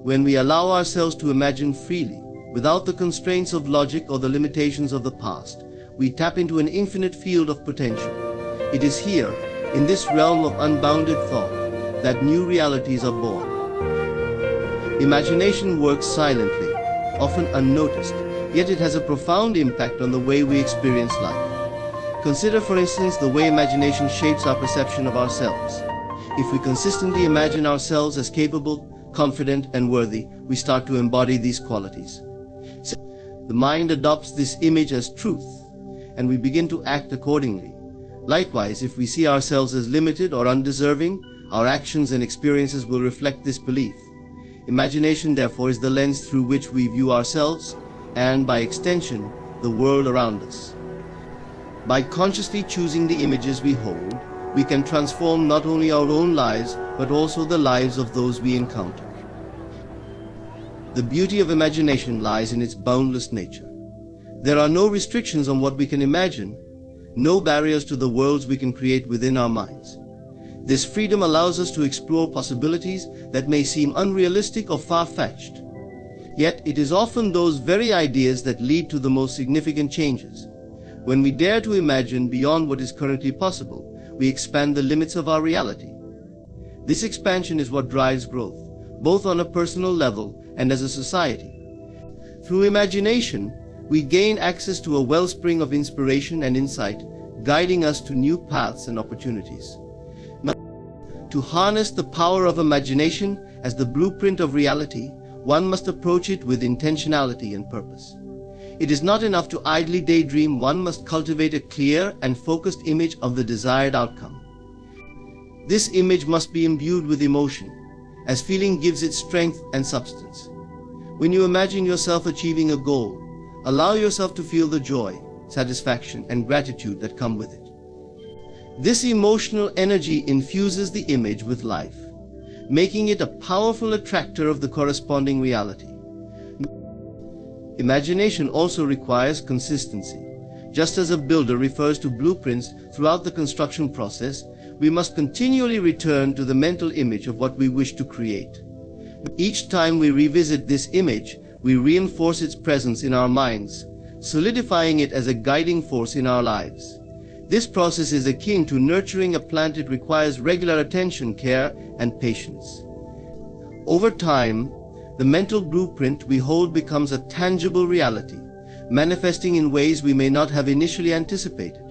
When we allow ourselves to imagine freely, without the constraints of logic or the limitations of the past, we tap into an infinite field of potential. It is here, in this realm of unbounded thought, that new realities are born. Imagination works silently, often unnoticed, yet it has a profound impact on the way we experience life. Consider, for instance, the way imagination shapes our perception of ourselves. If we consistently imagine ourselves as capable, confident, and worthy, we start to embody these qualities. The mind adopts this image as truth, and we begin to act accordingly. Likewise, if we see ourselves as limited or undeserving, our actions and experiences will reflect this belief. Imagination, therefore, is the lens through which we view ourselves and, by extension, the world around us. By consciously choosing the images we hold, we can transform not only our own lives, but also the lives of those we encounter. The beauty of imagination lies in its boundless nature. There are no restrictions on what we can imagine, no barriers to the worlds we can create within our minds. This freedom allows us to explore possibilities that may seem unrealistic or far-fetched. Yet it is often those very ideas that lead to the most significant changes. When we dare to imagine beyond what is currently possible, we expand the limits of our reality. This expansion is what drives growth, both on a personal level and as a society. Through imagination, we gain access to a wellspring of inspiration and insight, guiding us to new paths and opportunities. To harness the power of imagination as the blueprint of reality, one must approach it with intentionality and purpose. It is not enough to idly daydream, one must cultivate a clear and focused image of the desired outcome. This image must be imbued with emotion, as feeling gives it strength and substance. When you imagine yourself achieving a goal, allow yourself to feel the joy, satisfaction, and gratitude that come with it. This emotional energy infuses the image with life, making it a powerful attractor of the corresponding reality. Imagination also requires consistency. Just as a builder refers to blueprints throughout the construction process, we must continually return to the mental image of what we wish to create. Each time we revisit this image, we reinforce its presence in our minds, solidifying it as a guiding force in our lives. This process is akin to nurturing a plant. It requires regular attention, care, and patience. Over time, the mental blueprint we hold becomes a tangible reality, manifesting in ways we may not have initially anticipated.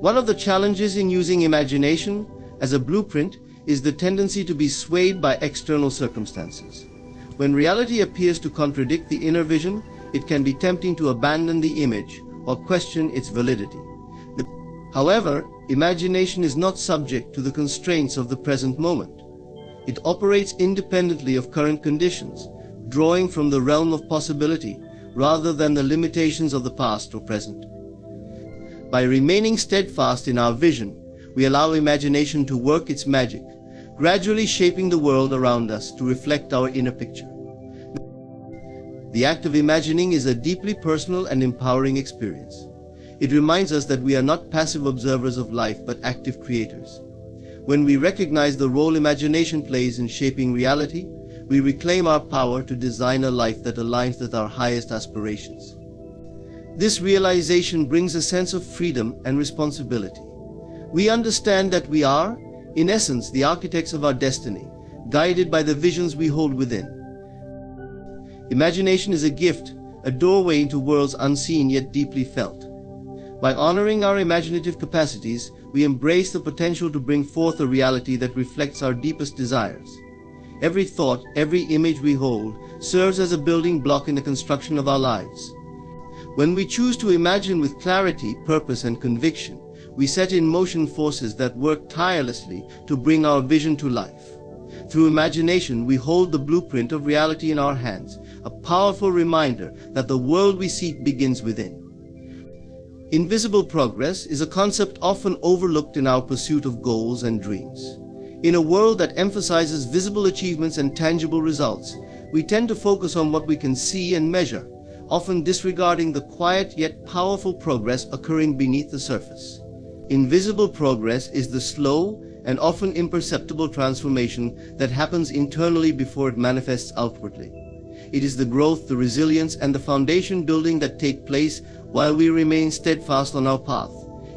One of the challenges in using imagination as a blueprint is the tendency to be swayed by external circumstances. When reality appears to contradict the inner vision, it can be tempting to abandon the image or question its validity. However, imagination is not subject to the constraints of the present moment. It operates independently of current conditions, drawing from the realm of possibility rather than the limitations of the past or present. By remaining steadfast in our vision, we allow imagination to work its magic, gradually shaping the world around us to reflect our inner picture. The act of imagining is a deeply personal and empowering experience. It reminds us that we are not passive observers of life but active creators. When we recognize the role imagination plays in shaping reality, we reclaim our power to design a life that aligns with our highest aspirations. This realization brings a sense of freedom and responsibility. We understand that we are, in essence, the architects of our destiny, guided by the visions we hold within. Imagination is a gift, a doorway into worlds unseen yet deeply felt. By honoring our imaginative capacities, we embrace the potential to bring forth a reality that reflects our deepest desires. Every thought, every image we hold, serves as a building block in the construction of our lives. When we choose to imagine with clarity, purpose, and conviction, we set in motion forces that work tirelessly to bring our vision to life. Through imagination, we hold the blueprint of reality in our hands, a powerful reminder that the world we seek begins within. Invisible progress is a concept often overlooked in our pursuit of goals and dreams. In a world that emphasizes visible achievements and tangible results, we tend to focus on what we can see and measure, often disregarding the quiet yet powerful progress occurring beneath the surface. Invisible progress is the slow and often imperceptible transformation that happens internally before it manifests outwardly. It is the growth, the resilience, and the foundation building that take place while we remain steadfast on our path,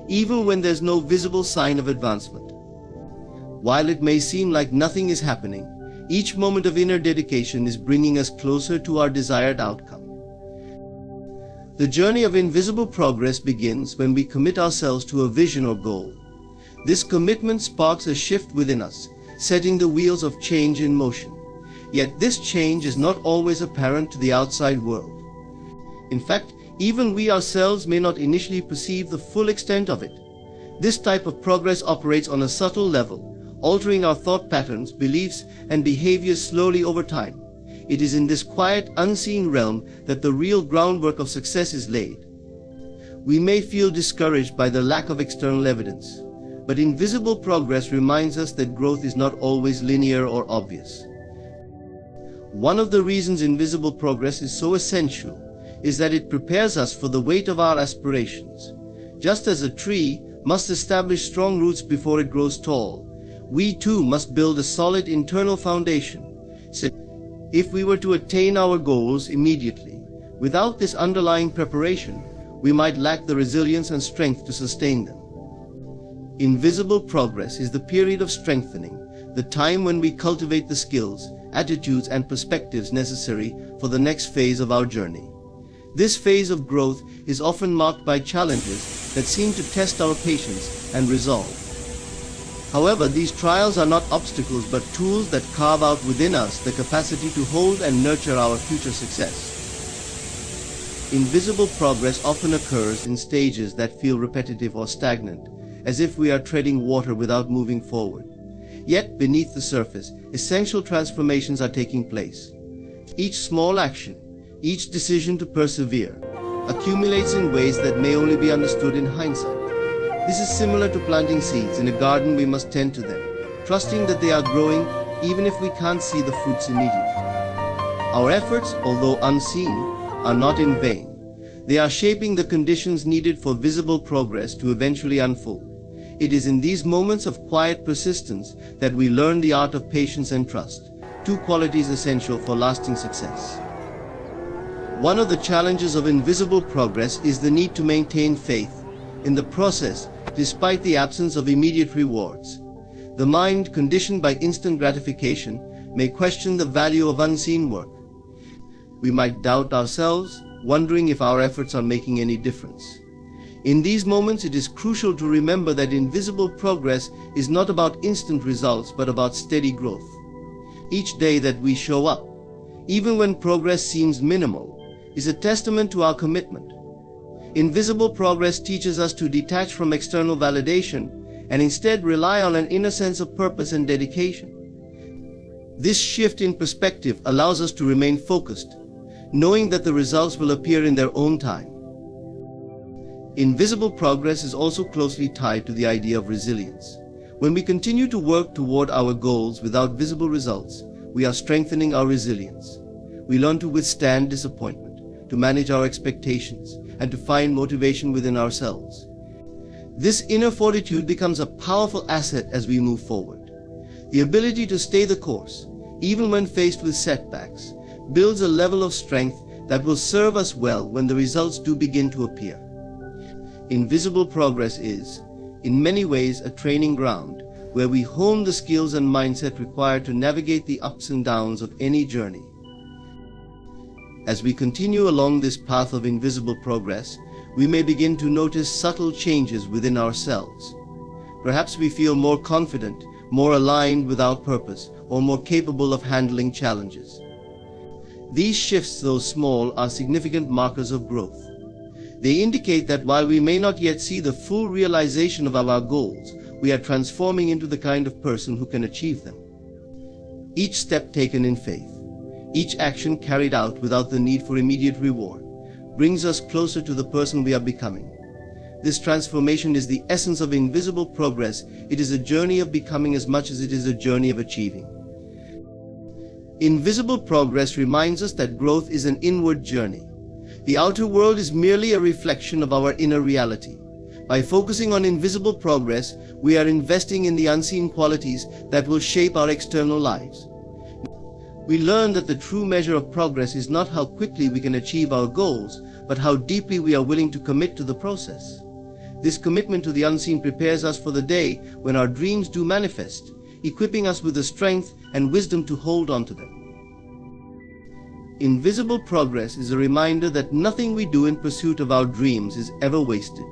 even when there's no visible sign of advancement. While it may seem like nothing is happening, each moment of inner dedication is bringing us closer to our desired outcome. The journey of invisible progress begins when we commit ourselves to a vision or goal. This commitment sparks a shift within us, setting the wheels of change in motion. Yet this change is not always apparent to the outside world. In fact, even we ourselves may not initially perceive the full extent of it. This type of progress operates on a subtle level, altering our thought patterns, beliefs, and behaviors slowly over time. It is in this quiet, unseen realm that the real groundwork of success is laid. We may feel discouraged by the lack of external evidence, but invisible progress reminds us that growth is not always linear or obvious. One of the reasons invisible progress is so essential is that it prepares us for the weight of our aspirations. Just as a tree must establish strong roots before it grows tall, we too must build a solid internal foundation. If we were to attain our goals immediately, without this underlying preparation, we might lack the resilience and strength to sustain them. Invisible progress is the period of strengthening, the time when we cultivate the skills, attitudes, and perspectives necessary for the next phase of our journey. This phase of growth is often marked by challenges that seem to test our patience and resolve. However, these trials are not obstacles but tools that carve out within us the capacity to hold and nurture our future success. Invisible progress often occurs in stages that feel repetitive or stagnant, as if we are treading water without moving forward. Yet, beneath the surface, essential transformations are taking place. Each small action, each decision to persevere, accumulates in ways that may only be understood in hindsight. This is similar to planting seeds in a garden. We must tend to them, trusting that they are growing even if we can't see the fruits immediately. Our efforts, although unseen, are not in vain. They are shaping the conditions needed for visible progress to eventually unfold. It is in these moments of quiet persistence that we learn the art of patience and trust, two qualities essential for lasting success. One of the challenges of invisible progress is the need to maintain faith in the process, despite the absence of immediate rewards. The mind, conditioned by instant gratification, may question the value of unseen work. We might doubt ourselves, wondering if our efforts are making any difference. In these moments, it is crucial to remember that invisible progress is not about instant results, but about steady growth. Each day that we show up, even when progress seems minimal, is a testament to our commitment. Invisible progress teaches us to detach from external validation and instead rely on an inner sense of purpose and dedication. This shift in perspective allows us to remain focused, knowing that the results will appear in their own time. Invisible progress is also closely tied to the idea of resilience. When we continue to work toward our goals without visible results, we are strengthening our resilience. We learn to withstand disappointment, to manage our expectations, and to find motivation within ourselves. This inner fortitude becomes a powerful asset as we move forward. The ability to stay the course, even when faced with setbacks, builds a level of strength that will serve us well when the results do begin to appear. Invisible progress is, in many ways, a training ground where we hone the skills and mindset required to navigate the ups and downs of any journey. As we continue along this path of invisible progress, we may begin to notice subtle changes within ourselves. Perhaps we feel more confident, more aligned with our purpose, or more capable of handling challenges. These shifts, though small, are significant markers of growth. They indicate that while we may not yet see the full realization of our goals, we are transforming into the kind of person who can achieve them. Each step taken in faith, each action carried out without the need for immediate reward, brings us closer to the person we are becoming. This transformation is the essence of invisible progress. It is a journey of becoming as much as it is a journey of achieving. Invisible progress reminds us that growth is an inward journey. The outer world is merely a reflection of our inner reality. By focusing on invisible progress, we are investing in the unseen qualities that will shape our external lives. We learn that the true measure of progress is not how quickly we can achieve our goals, but how deeply we are willing to commit to the process. This commitment to the unseen prepares us for the day when our dreams do manifest, equipping us with the strength and wisdom to hold on to them. Invisible progress is a reminder that nothing we do in pursuit of our dreams is ever wasted.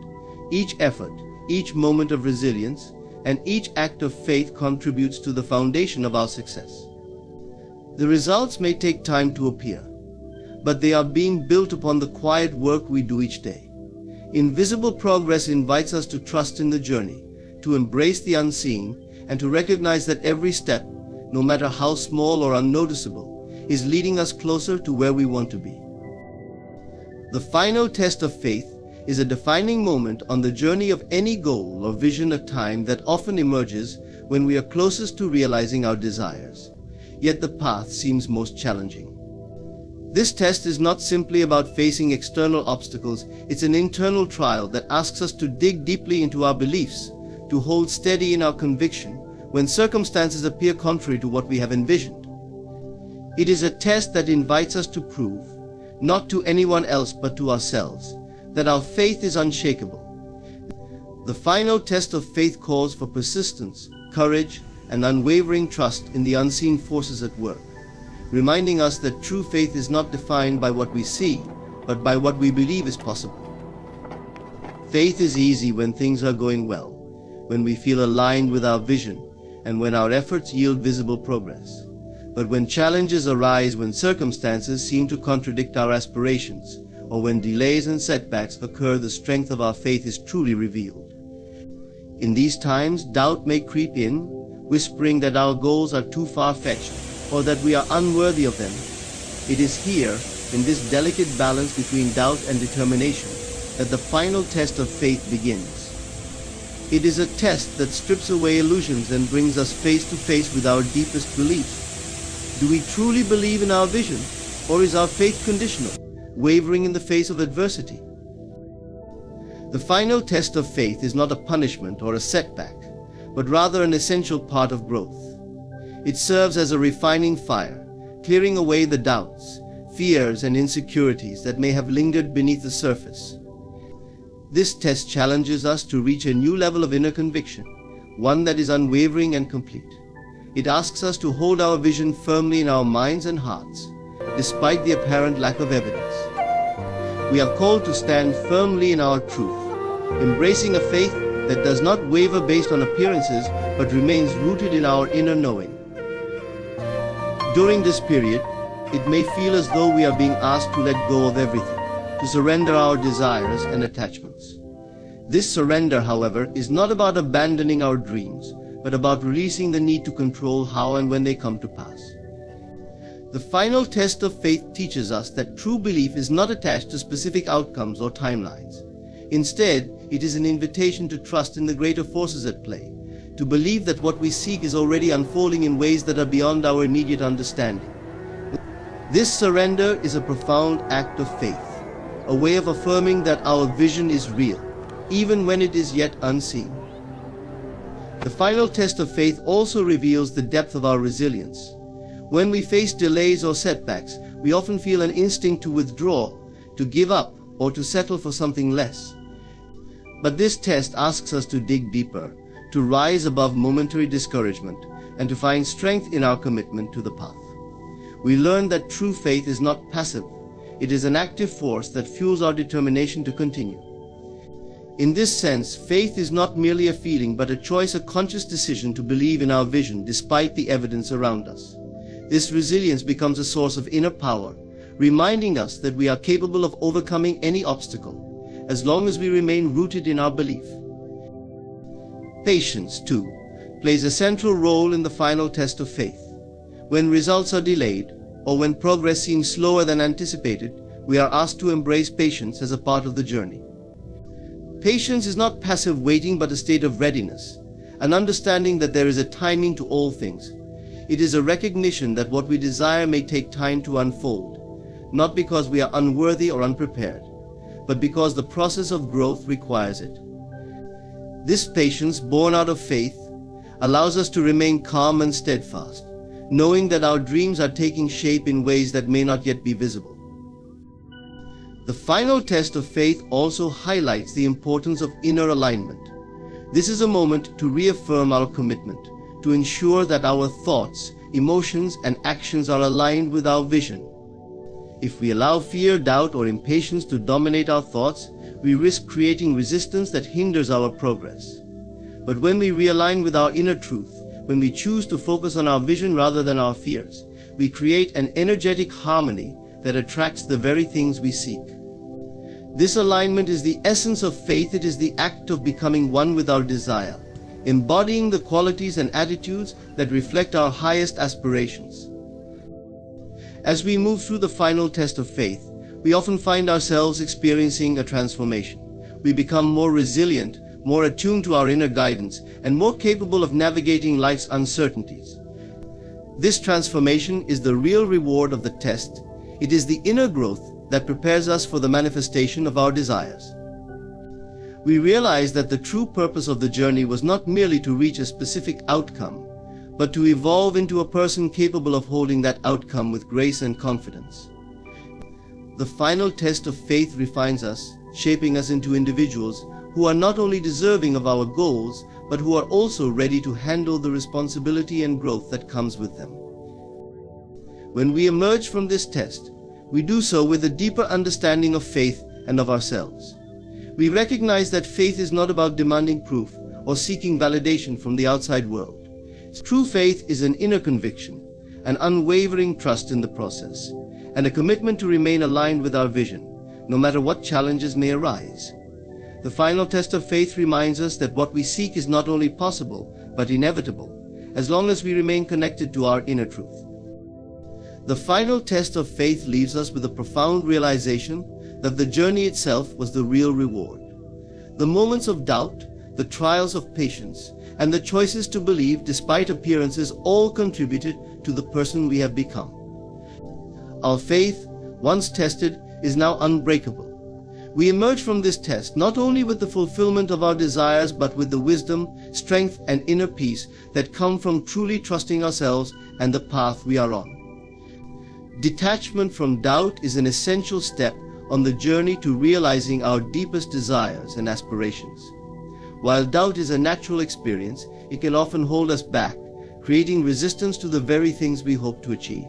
Each effort, each moment of resilience, and each act of faith contributes to the foundation of our success. The results may take time to appear, but they are being built upon the quiet work we do each day. Invisible progress invites us to trust in the journey, to embrace the unseen, and to recognize that every step, no matter how small or unnoticeable, is leading us closer to where we want to be. The final test of faith is a defining moment on the journey of any goal or vision, a time that often emerges when we are closest to realizing our desires, yet the path seems most challenging. This test is not simply about facing external obstacles, it's an internal trial that asks us to dig deeply into our beliefs, to hold steady in our conviction when circumstances appear contrary to what we have envisioned. It is a test that invites us to prove, not to anyone else but to ourselves, that our faith is unshakable. The final test of faith calls for persistence, courage, and unwavering trust in the unseen forces at work, reminding us that true faith is not defined by what we see, but by what we believe is possible. Faith is easy when things are going well, when we feel aligned with our vision, and when our efforts yield visible progress. But when challenges arise, when circumstances seem to contradict our aspirations, or when delays and setbacks occur, the strength of our faith is truly revealed. In these times, doubt may creep in, whispering that our goals are too far-fetched, or that we are unworthy of them. It is here, in this delicate balance between doubt and determination, that the final test of faith begins. It is a test that strips away illusions and brings us face to face with our deepest beliefs. Do we truly believe in our vision, or is our faith conditional, wavering in the face of adversity? The final test of faith is not a punishment or a setback, but rather an essential part of growth. It serves as a refining fire, clearing away the doubts, fears, and insecurities that may have lingered beneath the surface. This test challenges us to reach a new level of inner conviction, one that is unwavering and complete. It asks us to hold our vision firmly in our minds and hearts, despite the apparent lack of evidence. We are called to stand firmly in our truth, embracing a faith that does not waver based on appearances, but remains rooted in our inner knowing. During this period, it may feel as though we are being asked to let go of everything, to surrender our desires and attachments. This surrender, however, is not about abandoning our dreams, but about releasing the need to control how and when they come to pass. The final test of faith teaches us that true belief is not attached to specific outcomes or timelines. Instead, it is an invitation to trust in the greater forces at play, to believe that what we seek is already unfolding in ways that are beyond our immediate understanding. This surrender is a profound act of faith, a way of affirming that our vision is real, even when it is yet unseen. The final test of faith also reveals the depth of our resilience. When we face delays or setbacks, we often feel an instinct to withdraw, to give up, or to settle for something less. But this test asks us to dig deeper, to rise above momentary discouragement, and to find strength in our commitment to the path. We learn that true faith is not passive. It is an active force that fuels our determination to continue. In this sense, faith is not merely a feeling, but a choice, a conscious decision to believe in our vision despite the evidence around us. This resilience becomes a source of inner power, reminding us that we are capable of overcoming any obstacle, as long as we remain rooted in our belief. Patience, too, plays a central role in the final test of faith. When results are delayed, or when progress seems slower than anticipated, we are asked to embrace patience as a part of the journey. Patience is not passive waiting, but a state of readiness, an understanding that there is a timing to all things. It is a recognition that what we desire may take time to unfold, not because we are unworthy or unprepared, but because the process of growth requires it. This patience, born out of faith, allows us to remain calm and steadfast, knowing that our dreams are taking shape in ways that may not yet be visible. The final test of faith also highlights the importance of inner alignment. This is a moment to reaffirm our commitment, to ensure that our thoughts, emotions, and actions are aligned with our vision. If we allow fear, doubt, or impatience to dominate our thoughts, we risk creating resistance that hinders our progress. But when we realign with our inner truth, when we choose to focus on our vision rather than our fears, we create an energetic harmony that attracts the very things we seek. This alignment is the essence of faith. It is the act of becoming one with our desire, embodying the qualities and attitudes that reflect our highest aspirations. As we move through the final test of faith, we often find ourselves experiencing a transformation. we become more resilient, more attuned to our inner guidance, and more capable of navigating life's uncertainties. This transformation is the real reward of the test. It is the inner growth that prepares us for the manifestation of our desires. We realize that the true purpose of the journey was not merely to reach a specific outcome, but to evolve into a person capable of holding that outcome with grace and confidence. The final test of faith refines us, shaping us into individuals who are not only deserving of our goals, but who are also ready to handle the responsibility and growth that comes with them. When we emerge from this test, we do so with a deeper understanding of faith and of ourselves. We recognize that faith is not about demanding proof or seeking validation from the outside world. True faith is an inner conviction, an unwavering trust in the process, and a commitment to remain aligned with our vision, no matter what challenges may arise. The final test of faith reminds us that what we seek is not only possible, but inevitable, as long as we remain connected to our inner truth. The final test of faith leaves us with a profound realization that the journey itself was the real reward. The moments of doubt, the trials of patience, and the choices to believe despite appearances all contributed to the person we have become. Our faith, once tested, is now unbreakable. We emerge from this test not only with the fulfillment of our desires, but with the wisdom, strength, and inner peace that come from truly trusting ourselves and the path we are on. Detachment from doubt is an essential step on the journey to realizing our deepest desires and aspirations. While doubt is a natural experience, it can often hold us back, creating resistance to the very things we hope to achieve.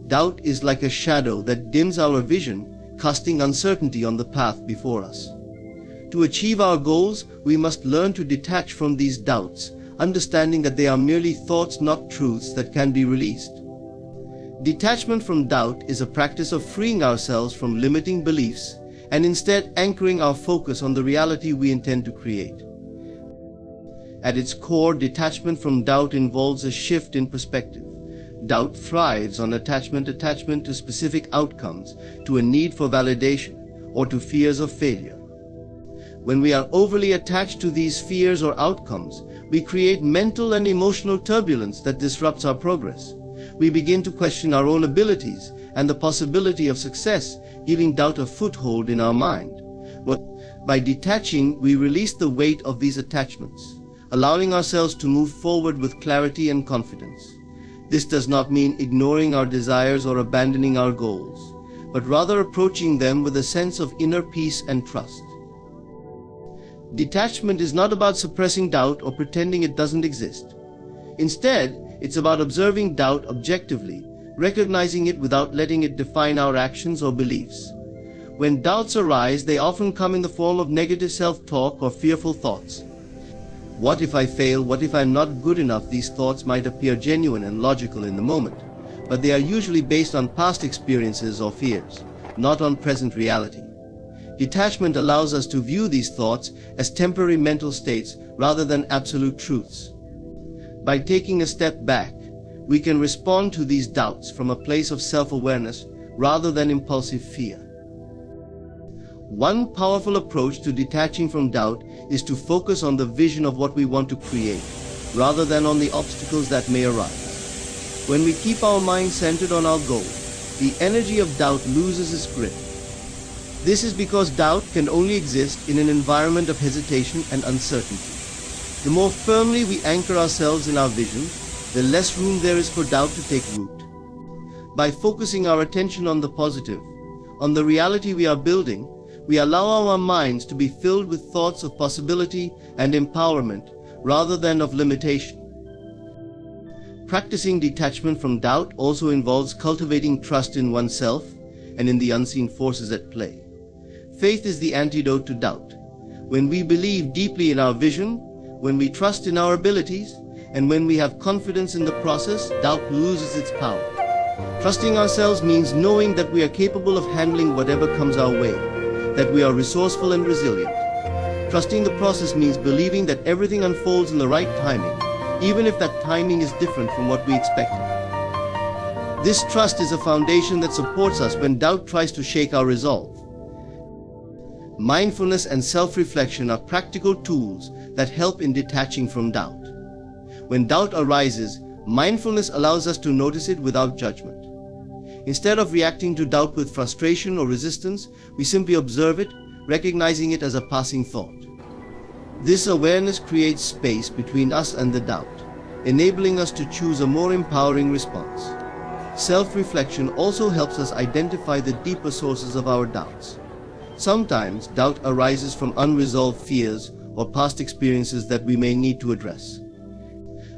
Doubt is like a shadow that dims our vision, casting uncertainty on the path before us. To achieve our goals, we must learn to detach from these doubts, understanding that they are merely thoughts, not truths that can be released. Detachment from doubt is a practice of freeing ourselves from limiting beliefs and instead anchoring our focus on the reality we intend to create. At its core, detachment from doubt involves a shift in perspective. Doubt thrives on attachment to specific outcomes, to a need for validation, or to fears of failure. When we are overly attached to these fears or outcomes, we create mental and emotional turbulence that disrupts our progress. We begin to question our own abilities and the possibility of success, giving doubt a foothold in our mind. But by detaching, we release the weight of these attachments, allowing ourselves to move forward with clarity and confidence. This does not mean ignoring our desires or abandoning our goals, but rather approaching them with a sense of inner peace and trust. Detachment is not about suppressing doubt or pretending it doesn't exist. Instead, it's about observing doubt objectively, recognizing it without letting it define our actions or beliefs. When doubts arise, they often come in the form of negative self-talk or fearful thoughts. What if I fail? What if I'm not good enough? These thoughts might appear genuine and logical in the moment, but they are usually based on past experiences or fears, not on present reality. Detachment allows us to view these thoughts as temporary mental states rather than absolute truths. By taking a step back, we can respond to these doubts from a place of self-awareness rather than impulsive fear. One powerful approach to detaching from doubt is to focus on the vision of what we want to create, rather than on the obstacles that may arise. When we keep our mind centered on our goal, the energy of doubt loses its grip. This is because doubt can only exist in an environment of hesitation and uncertainty. The more firmly we anchor ourselves in our vision, the less room there is for doubt to take root. By focusing our attention on the positive, on the reality we are building, we allow our minds to be filled with thoughts of possibility and empowerment rather than of limitation. Practicing detachment from doubt also involves cultivating trust in oneself and in the unseen forces at play. Faith is the antidote to doubt. When we believe deeply in our vision, when we trust in our abilities, and when we have confidence in the process, doubt loses its power. Trusting ourselves means knowing that we are capable of handling whatever comes our way, that we are resourceful and resilient. Trusting the process means believing that everything unfolds in the right timing, even if that timing is different from what we expected. This trust is a foundation that supports us when doubt tries to shake our resolve. Mindfulness and self-reflection are practical tools that help in detaching from doubt. When doubt arises, mindfulness allows us to notice it without judgment. Instead of reacting to doubt with frustration or resistance, we simply observe it, recognizing it as a passing thought. This awareness creates space between us and the doubt, enabling us to choose a more empowering response. Self-reflection also helps us identify the deeper sources of our doubts. Sometimes doubt arises from unresolved fears or past experiences that we may need to address.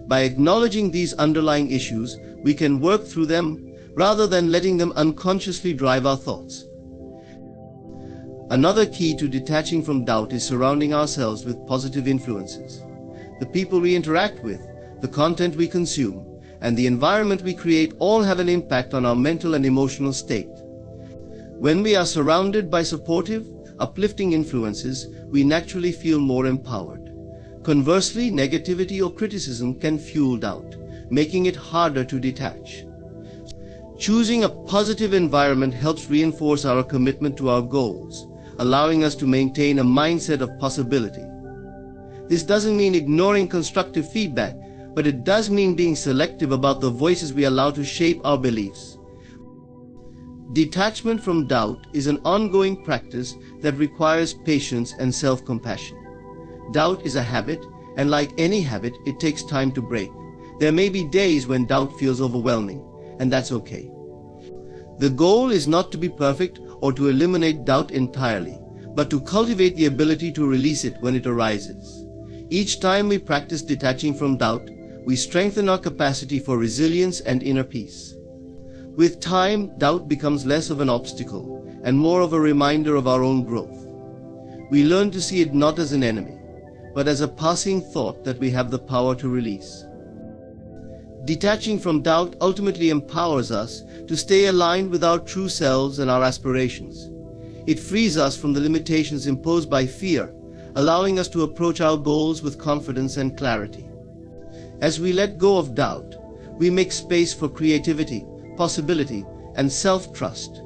By acknowledging these underlying issues, we can work through them rather than letting them unconsciously drive our thoughts. Another key to detaching from doubt is surrounding ourselves with positive influences. The people we interact with, the content we consume, and the environment we create all have an impact on our mental and emotional state. When we are surrounded by supportive, uplifting influences, we naturally feel more empowered. Conversely, negativity or criticism can fuel doubt, making it harder to detach. Choosing a positive environment helps reinforce our commitment to our goals, allowing us to maintain a mindset of possibility. This doesn't mean ignoring constructive feedback, but it does mean being selective about the voices we allow to shape our beliefs. Detachment from doubt is an ongoing practice that requires patience and self-compassion. Doubt is a habit, and like any habit, it takes time to break. There may be days when doubt feels overwhelming, and that's okay. The goal is not to be perfect or to eliminate doubt entirely, but to cultivate the ability to release it when it arises. Each time we practice detaching from doubt, we strengthen our capacity for resilience and inner peace. With time, doubt becomes less of an obstacle and more of a reminder of our own growth. We learn to see it not as an enemy, but as a passing thought that we have the power to release. Detaching from doubt ultimately empowers us to stay aligned with our true selves and our aspirations. It frees us from the limitations imposed by fear, allowing us to approach our goals with confidence and clarity. As we let go of doubt, we make space for creativity, possibility, and self-trust.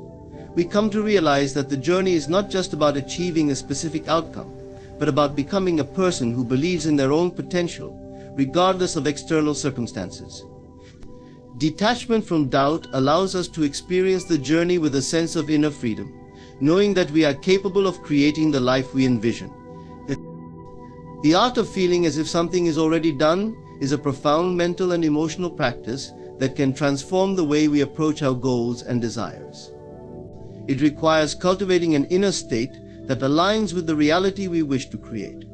We come to realize that the journey is not just about achieving a specific outcome, but about becoming a person who believes in their own potential, regardless of external circumstances. Detachment from doubt allows us to experience the journey with a sense of inner freedom, knowing that we are capable of creating the life we envision. The art of feeling as if something is already done is a profound mental and emotional practice that can transform the way we approach our goals and desires. It requires cultivating an inner state that aligns with the reality we wish to create,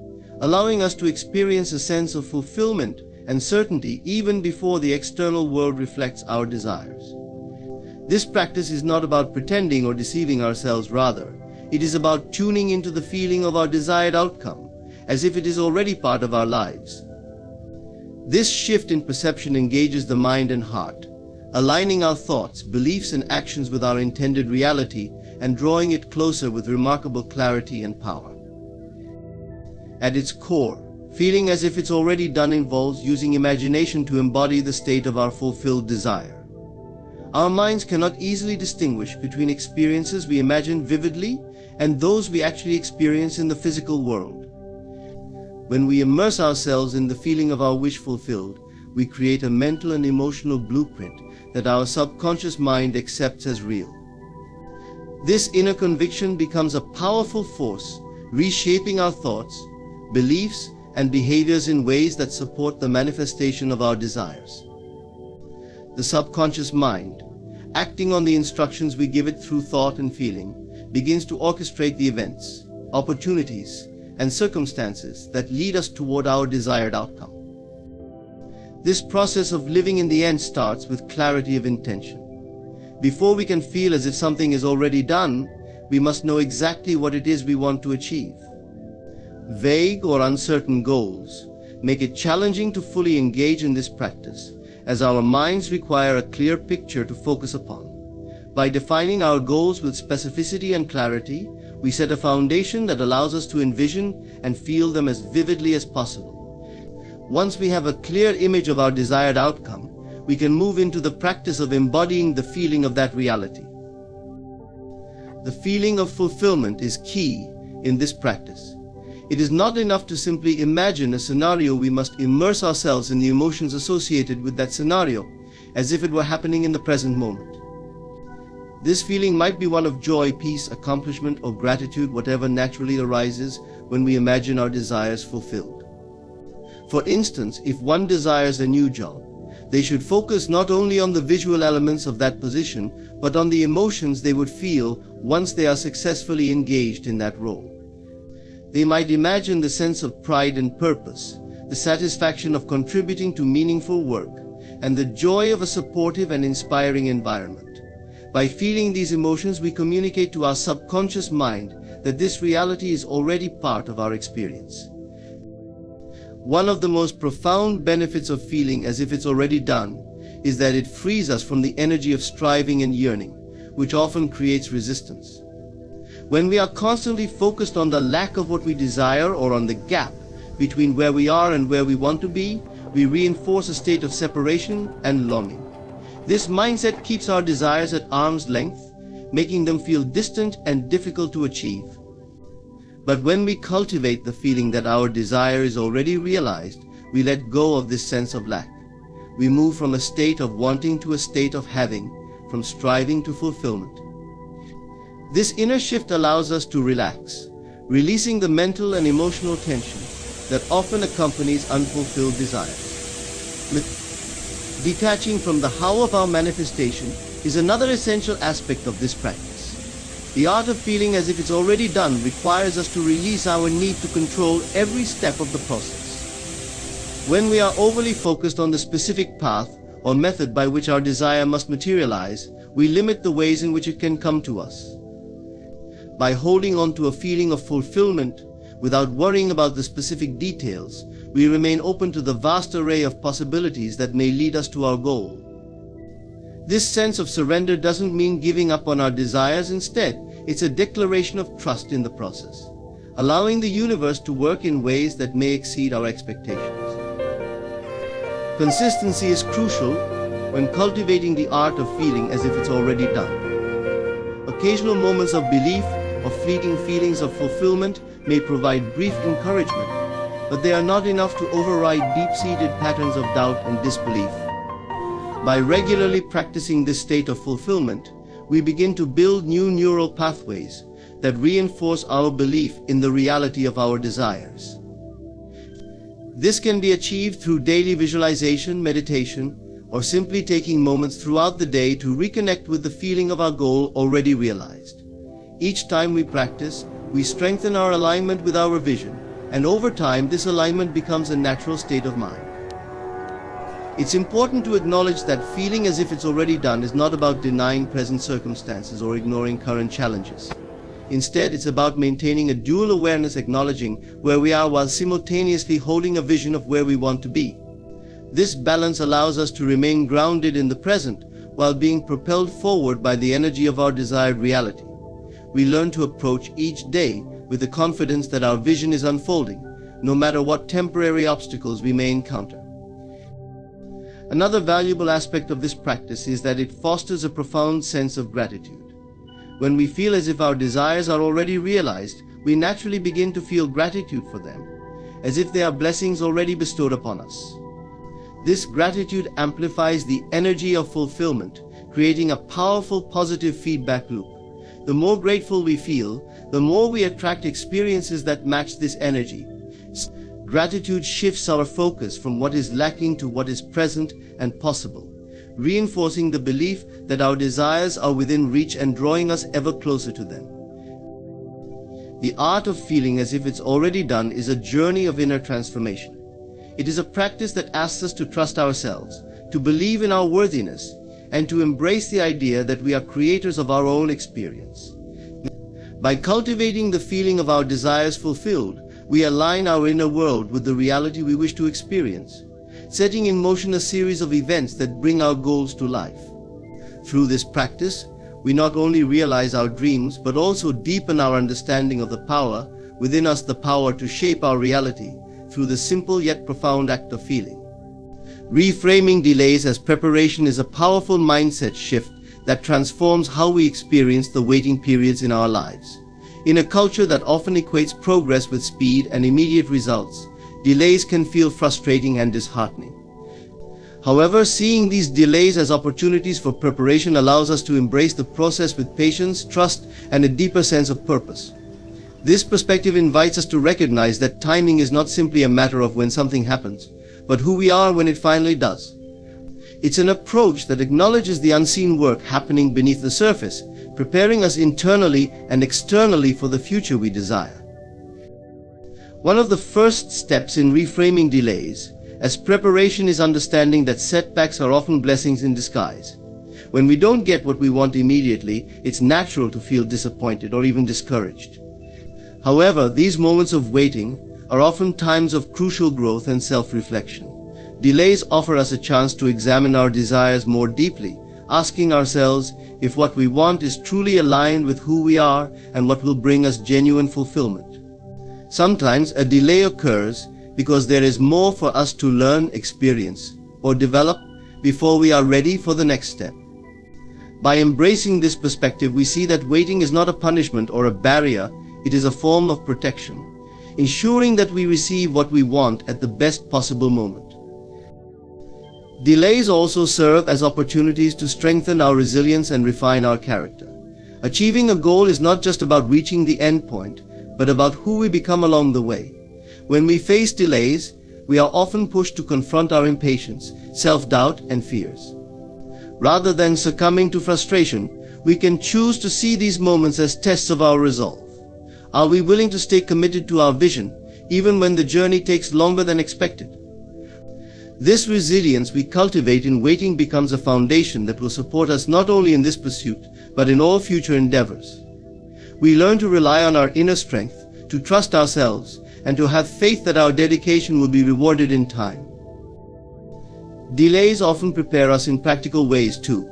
allowing us to experience a sense of fulfillment and certainty even before the external world reflects our desires. This practice is not about pretending or deceiving ourselves, rather, it is about tuning into the feeling of our desired outcome, as if it is already part of our lives. This shift in perception engages the mind and heart, aligning our thoughts, beliefs, and actions with our intended reality and drawing it closer with remarkable clarity and power. At its core, feeling as if it's already done involves using imagination to embody the state of our fulfilled desire. Our minds cannot easily distinguish between experiences we imagine vividly and those we actually experience in the physical world. When we immerse ourselves in the feeling of our wish fulfilled, we create a mental and emotional blueprint that our subconscious mind accepts as real. This inner conviction becomes a powerful force, reshaping our thoughts, beliefs, and behaviors in ways that support the manifestation of our desires. The subconscious mind, acting on the instructions we give it through thought and feeling, begins to orchestrate the events, opportunities, and circumstances that lead us toward our desired outcome. This process of living in the end starts with clarity of intention. Before we can feel as if something is already done, we must know exactly what it is we want to achieve. Vague or uncertain goals make it challenging to fully engage in this practice, as our minds require a clear picture to focus upon. By defining our goals with specificity and clarity, we set a foundation that allows us to envision and feel them as vividly as possible. Once we have a clear image of our desired outcome, we can move into the practice of embodying the feeling of that reality. The feeling of fulfillment is key in this practice. It is not enough to simply imagine a scenario. We must immerse ourselves in the emotions associated with that scenario, as if it were happening in the present moment. This feeling might be one of joy, peace, accomplishment, or gratitude, whatever naturally arises when we imagine our desires fulfilled. For instance, if one desires a new job, they should focus not only on the visual elements of that position, but on the emotions they would feel once they are successfully engaged in that role. They might imagine the sense of pride and purpose, the satisfaction of contributing to meaningful work, and the joy of a supportive and inspiring environment. By feeling these emotions, we communicate to our subconscious mind that this reality is already part of our experience. One of the most profound benefits of feeling as if it's already done is that it frees us from the energy of striving and yearning, which often creates resistance. When we are constantly focused on the lack of what we desire or on the gap between where we are and where we want to be, we reinforce a state of separation and longing. This mindset keeps our desires at arm's length, making them feel distant and difficult to achieve. But when we cultivate the feeling that our desire is already realized, we let go of this sense of lack. We move from a state of wanting to a state of having, from striving to fulfillment. This inner shift allows us to relax, releasing the mental and emotional tension that often accompanies unfulfilled desires. Detaching from the how of our manifestation is another essential aspect of this practice. The art of feeling as if it's already done requires us to release our need to control every step of the process. When we are overly focused on the specific path or method by which our desire must materialize, we limit the ways in which it can come to us. By holding on to a feeling of fulfillment without worrying about the specific details, we remain open to the vast array of possibilities that may lead us to our goal. This sense of surrender doesn't mean giving up on our desires. Instead, it's a declaration of trust in the process, allowing the universe to work in ways that may exceed our expectations. Consistency is crucial when cultivating the art of feeling as if it's already done. Occasional moments of belief or fleeting feelings of fulfillment may provide brief encouragement, but they are not enough to override deep-seated patterns of doubt and disbelief. By regularly practicing this state of fulfillment, we begin to build new neural pathways that reinforce our belief in the reality of our desires. This can be achieved through daily visualization, meditation, or simply taking moments throughout the day to reconnect with the feeling of our goal already realized. Each time we practice, we strengthen our alignment with our vision, and over time this alignment becomes a natural state of mind. It's important to acknowledge that feeling as if it's already done is not about denying present circumstances or ignoring current challenges. Instead, it's about maintaining a dual awareness, acknowledging where we are while simultaneously holding a vision of where we want to be. This balance allows us to remain grounded in the present while being propelled forward by the energy of our desired reality. We learn to approach each day with the confidence that our vision is unfolding, no matter what temporary obstacles we may encounter. Another valuable aspect of this practice is that it fosters a profound sense of gratitude. When we feel as if our desires are already realized, we naturally begin to feel gratitude for them, as if they are blessings already bestowed upon us. This gratitude amplifies the energy of fulfillment, creating a powerful positive feedback loop. The more grateful we feel, the more we attract experiences that match this energy. Gratitude shifts our focus from what is lacking to what is present and possible, reinforcing the belief that our desires are within reach and drawing us ever closer to them. The art of feeling as if it's already done is a journey of inner transformation. It is a practice that asks us to trust ourselves, to believe in our worthiness, and to embrace the idea that we are creators of our own experience. By cultivating the feeling of our desires fulfilled, we align our inner world with the reality we wish to experience, setting in motion a series of events that bring our goals to life. Through this practice, we not only realize our dreams, but also deepen our understanding of the power within us, the power to shape our reality through the simple yet profound act of feeling. Reframing delays as preparation is a powerful mindset shift that transforms how we experience the waiting periods in our lives. In a culture that often equates progress with speed and immediate results, delays can feel frustrating and disheartening. However, seeing these delays as opportunities for preparation allows us to embrace the process with patience, trust, and a deeper sense of purpose. This perspective invites us to recognize that timing is not simply a matter of when something happens, but who we are when it finally does. It's an approach that acknowledges the unseen work happening beneath the surface, preparing us internally and externally for the future we desire. One of the first steps in reframing delays as preparation is understanding that setbacks are often blessings in disguise. When we don't get what we want immediately, it's natural to feel disappointed or even discouraged. However, these moments of waiting are often times of crucial growth and self-reflection. Delays offer us a chance to examine our desires more deeply, asking ourselves if what we want is truly aligned with who we are and what will bring us genuine fulfillment. Sometimes a delay occurs because there is more for us to learn, experience, or develop before we are ready for the next step. By embracing this perspective, we see that waiting is not a punishment or a barrier, it is a form of protection, ensuring that we receive what we want at the best possible moment. Delays also serve as opportunities to strengthen our resilience and refine our character. Achieving a goal is not just about reaching the end point, but about who we become along the way. When we face delays, we are often pushed to confront our impatience, self-doubt, and fears. Rather than succumbing to frustration, we can choose to see these moments as tests of our resolve. Are we willing to stay committed to our vision, even when the journey takes longer than expected? This resilience we cultivate in waiting becomes a foundation that will support us not only in this pursuit, but in all future endeavors. We learn to rely on our inner strength, to trust ourselves, and to have faith that our dedication will be rewarded in time. Delays often prepare us in practical ways too.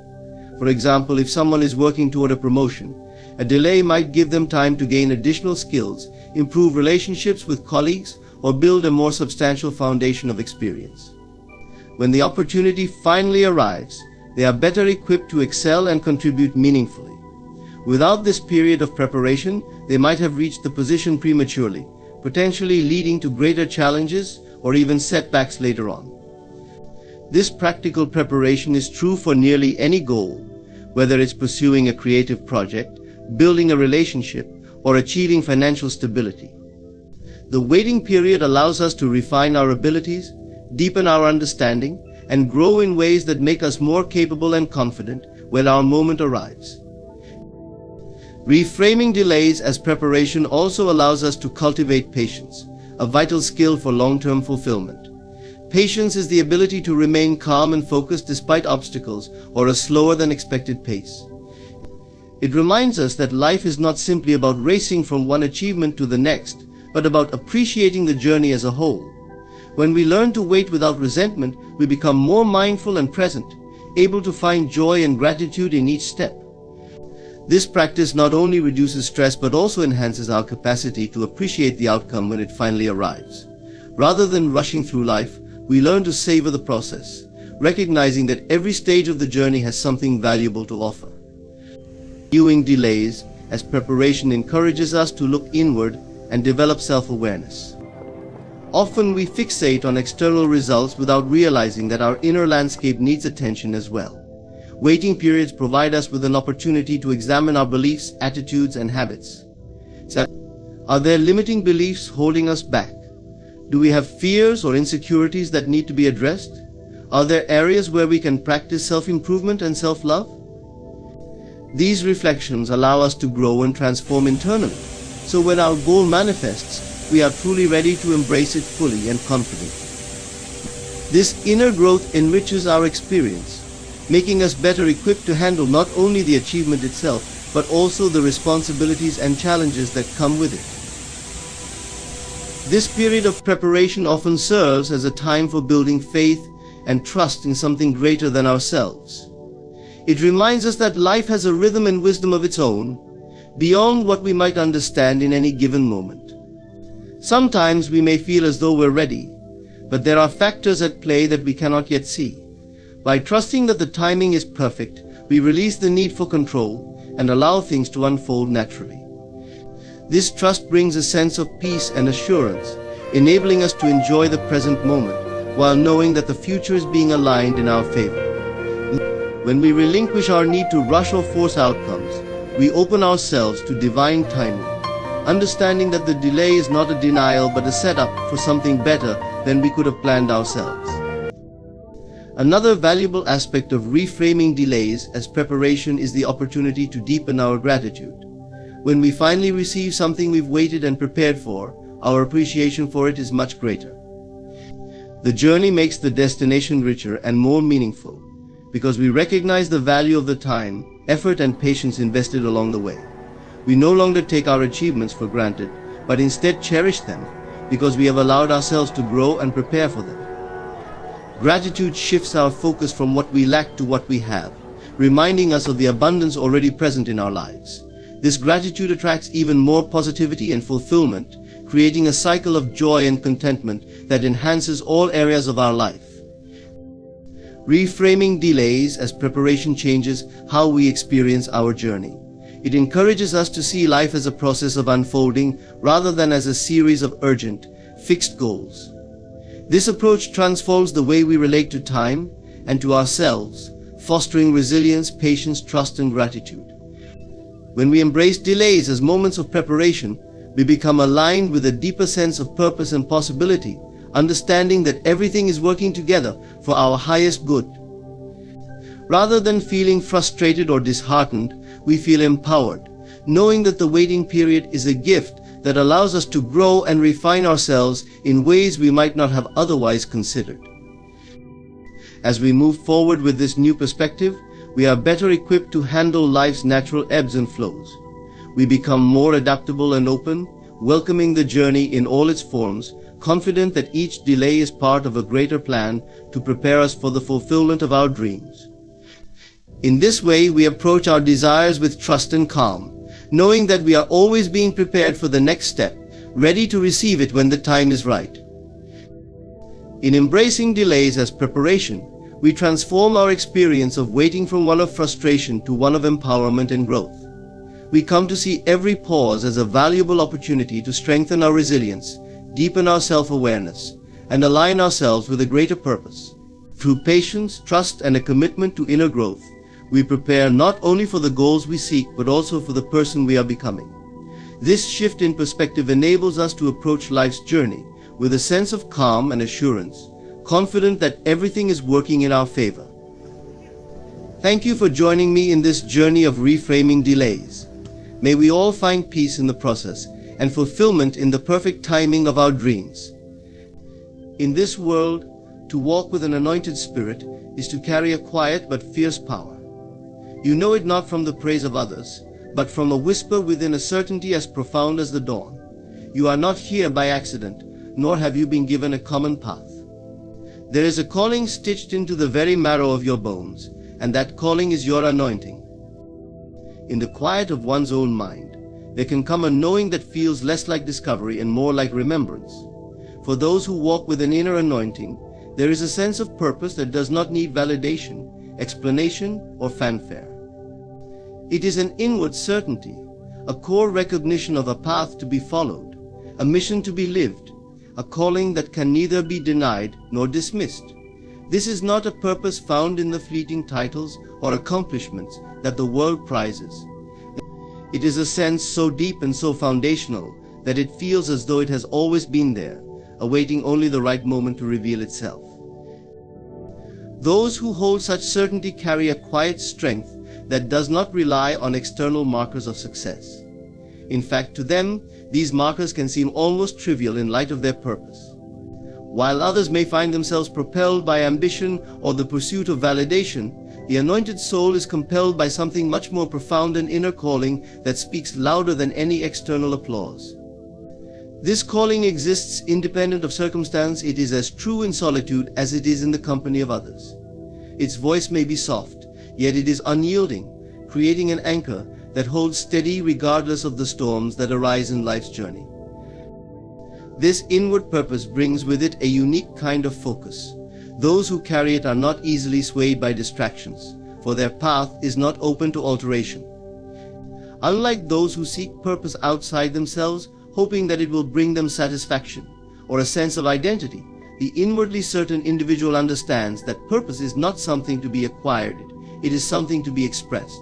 For example, if someone is working toward a promotion, a delay might give them time to gain additional skills, improve relationships with colleagues, or build a more substantial foundation of experience. When the opportunity finally arrives, they are better equipped to excel and contribute meaningfully. Without this period of preparation, they might have reached the position prematurely, potentially leading to greater challenges or even setbacks later on. This practical preparation is true for nearly any goal, whether it's pursuing a creative project, building a relationship, or achieving financial stability. The waiting period allows us to refine our abilities, deepen our understanding, and grow in ways that make us more capable and confident when our moment arrives. Reframing delays as preparation also allows us to cultivate patience, a vital skill for long-term fulfillment. Patience is the ability to remain calm and focused despite obstacles or a slower than expected pace. It reminds us that life is not simply about racing from one achievement to the next, but about appreciating the journey as a whole. When we learn to wait without resentment, we become more mindful and present, able to find joy and gratitude in each step. This practice not only reduces stress but also enhances our capacity to appreciate the outcome when it finally arrives. Rather than rushing through life, we learn to savor the process, recognizing that every stage of the journey has something valuable to offer. Viewing delays as preparation encourages us to look inward and develop self-awareness. Often we fixate on external results without realizing that our inner landscape needs attention as well. Waiting periods provide us with an opportunity to examine our beliefs, attitudes, and habits. Are there limiting beliefs holding us back? Do we have fears or insecurities that need to be addressed? Are there areas where we can practice self-improvement and self-love? These reflections allow us to grow and transform internally, so when our goal manifests, we are truly ready to embrace it fully and confidently. This inner growth enriches our experience, making us better equipped to handle not only the achievement itself, but also the responsibilities and challenges that come with it. This period of preparation often serves as a time for building faith and trust in something greater than ourselves. It reminds us that life has a rhythm and wisdom of its own, beyond what we might understand in any given moment. Sometimes we may feel as though we're ready, but there are factors at play that we cannot yet see. By trusting that the timing is perfect, we release the need for control and allow things to unfold naturally. This trust brings a sense of peace and assurance, enabling us to enjoy the present moment while knowing that the future is being aligned in our favor. When we relinquish our need to rush or force outcomes, we open ourselves to divine timing, understanding that the delay is not a denial but a setup for something better than we could have planned ourselves. Another valuable aspect of reframing delays as preparation is the opportunity to deepen our gratitude. When we finally receive something we've waited and prepared for, our appreciation for it is much greater. The journey makes the destination richer and more meaningful because we recognize the value of the time, effort, and patience invested along the way. We no longer take our achievements for granted, but instead cherish them because we have allowed ourselves to grow and prepare for them. Gratitude shifts our focus from what we lack to what we have, reminding us of the abundance already present in our lives. This gratitude attracts even more positivity and fulfillment, creating a cycle of joy and contentment that enhances all areas of our life. Reframing delays as preparation changes how we experience our journey. It encourages us to see life as a process of unfolding rather than as a series of urgent, fixed goals. This approach transforms the way we relate to time and to ourselves, fostering resilience, patience, trust, and gratitude. When we embrace delays as moments of preparation, we become aligned with a deeper sense of purpose and possibility, understanding that everything is working together for our highest good. Rather than feeling frustrated or disheartened, we feel empowered, knowing that the waiting period is a gift that allows us to grow and refine ourselves in ways we might not have otherwise considered. As we move forward with this new perspective, we are better equipped to handle life's natural ebbs and flows. We become more adaptable and open, welcoming the journey in all its forms, confident that each delay is part of a greater plan to prepare us for the fulfillment of our dreams. In this way, we approach our desires with trust and calm, knowing that we are always being prepared for the next step, ready to receive it when the time is right. In embracing delays as preparation, we transform our experience of waiting from one of frustration to one of empowerment and growth. We come to see every pause as a valuable opportunity to strengthen our resilience, deepen our self-awareness, and align ourselves with a greater purpose. Through patience, trust, and a commitment to inner growth, we prepare not only for the goals we seek, but also for the person we are becoming. This shift in perspective enables us to approach life's journey with a sense of calm and assurance, confident that everything is working in our favor. Thank you for joining me in this journey of reframing delays. May we all find peace in the process and fulfillment in the perfect timing of our dreams. In this world, to walk with an anointed spirit is to carry a quiet but fierce power. You know it not from the praise of others, but from a whisper within, a certainty as profound as the dawn. You are not here by accident, nor have you been given a common path. There is a calling stitched into the very marrow of your bones, and that calling is your anointing. In the quiet of one's own mind, there can come a knowing that feels less like discovery and more like remembrance. For those who walk with an inner anointing, there is a sense of purpose that does not need validation, explanation, or fanfare. It is an inward certainty, a core recognition of a path to be followed, a mission to be lived, a calling that can neither be denied nor dismissed. This is not a purpose found in the fleeting titles or accomplishments that the world prizes. It is a sense so deep and so foundational that it feels as though it has always been there, awaiting only the right moment to reveal itself. Those who hold such certainty carry a quiet strength that does not rely on external markers of success. In fact, to them, these markers can seem almost trivial in light of their purpose. While others may find themselves propelled by ambition or the pursuit of validation, the anointed soul is compelled by something much more profound, an inner calling that speaks louder than any external applause. This calling exists independent of circumstance. It is as true in solitude as it is in the company of others. Its voice may be soft, yet it is unyielding, creating an anchor that holds steady regardless of the storms that arise in life's journey. This inward purpose brings with it a unique kind of focus. Those who carry it are not easily swayed by distractions, for their path is not open to alteration. Unlike those who seek purpose outside themselves, hoping that it will bring them satisfaction or a sense of identity, the inwardly certain individual understands that purpose is not something to be acquired, it is something to be expressed.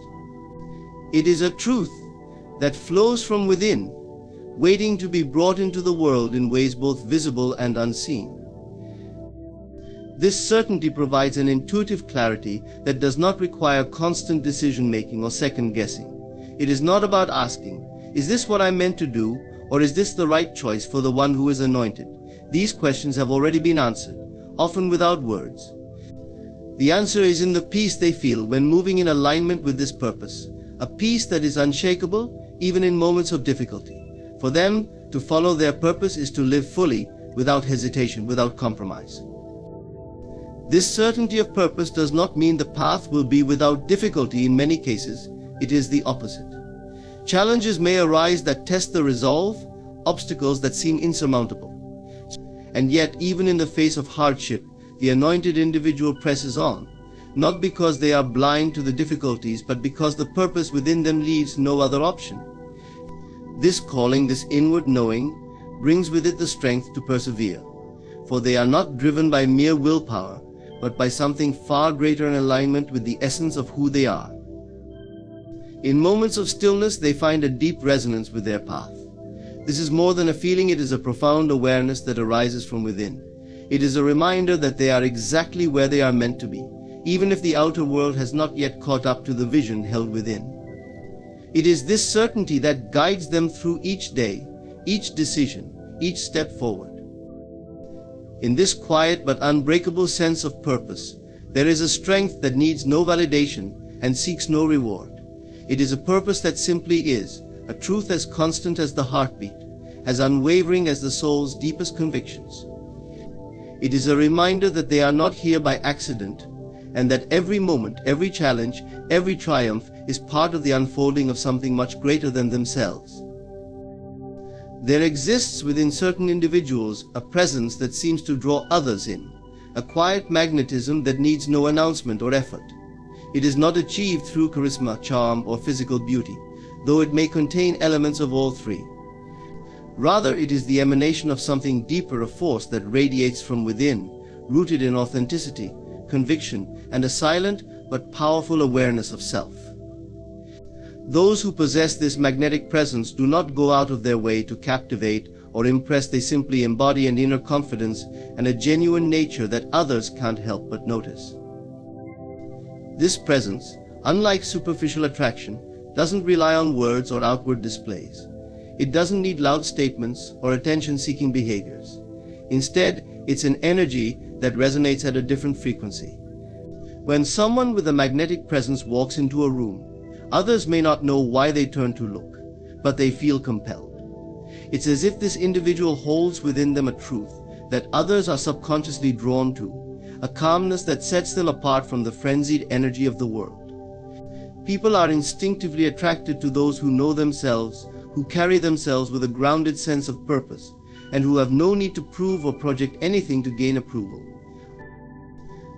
It is a truth that flows from within, waiting to be brought into the world in ways both visible and unseen. This certainty provides an intuitive clarity that does not require constant decision-making or second-guessing. It is not about asking, is this what I'm meant to do, or is this the right choice for the one who is anointed? These questions have already been answered, often without words. The answer is in the peace they feel when moving in alignment with this purpose, a peace that is unshakable even in moments of difficulty. For them, to follow their purpose is to live fully, without hesitation, without compromise. This certainty of purpose does not mean the path will be without difficulty. In many cases, it is the opposite. Challenges may arise that test the resolve, obstacles that seem insurmountable. And yet, even in the face of hardship, the anointed individual presses on, not because they are blind to the difficulties, but because the purpose within them leaves no other option. This calling, this inward knowing, brings with it the strength to persevere, for they are not driven by mere willpower, but by something far greater in alignment with the essence of who they are. In moments of stillness, they find a deep resonance with their path. This is more than a feeling, it is a profound awareness that arises from within. It is a reminder that they are exactly where they are meant to be, even if the outer world has not yet caught up to the vision held within. It is this certainty that guides them through each day, each decision, each step forward. In this quiet but unbreakable sense of purpose, there is a strength that needs no validation and seeks no reward. It is a purpose that simply is, a truth as constant as the heartbeat, as unwavering as the soul's deepest convictions. It is a reminder that they are not here by accident, and that every moment, every challenge, every triumph is part of the unfolding of something much greater than themselves. There exists within certain individuals a presence that seems to draw others in, a quiet magnetism that needs no announcement or effort. It is not achieved through charisma, charm, or physical beauty, though it may contain elements of all three. Rather, it is the emanation of something deeper, a force that radiates from within, rooted in authenticity, conviction, and a silent but powerful awareness of self. Those who possess this magnetic presence do not go out of their way to captivate or impress. They simply embody an inner confidence and a genuine nature that others can't help but notice. This presence, unlike superficial attraction, doesn't rely on words or outward displays. It doesn't need loud statements or attention-seeking behaviors. Instead, it's an energy that resonates at a different frequency. When someone with a magnetic presence walks into a room, others may not know why they turn to look, but they feel compelled. It's as if this individual holds within them a truth that others are subconsciously drawn to, a calmness that sets them apart from the frenzied energy of the world. People are instinctively attracted to those who know themselves, who carry themselves with a grounded sense of purpose, and who have no need to prove or project anything to gain approval.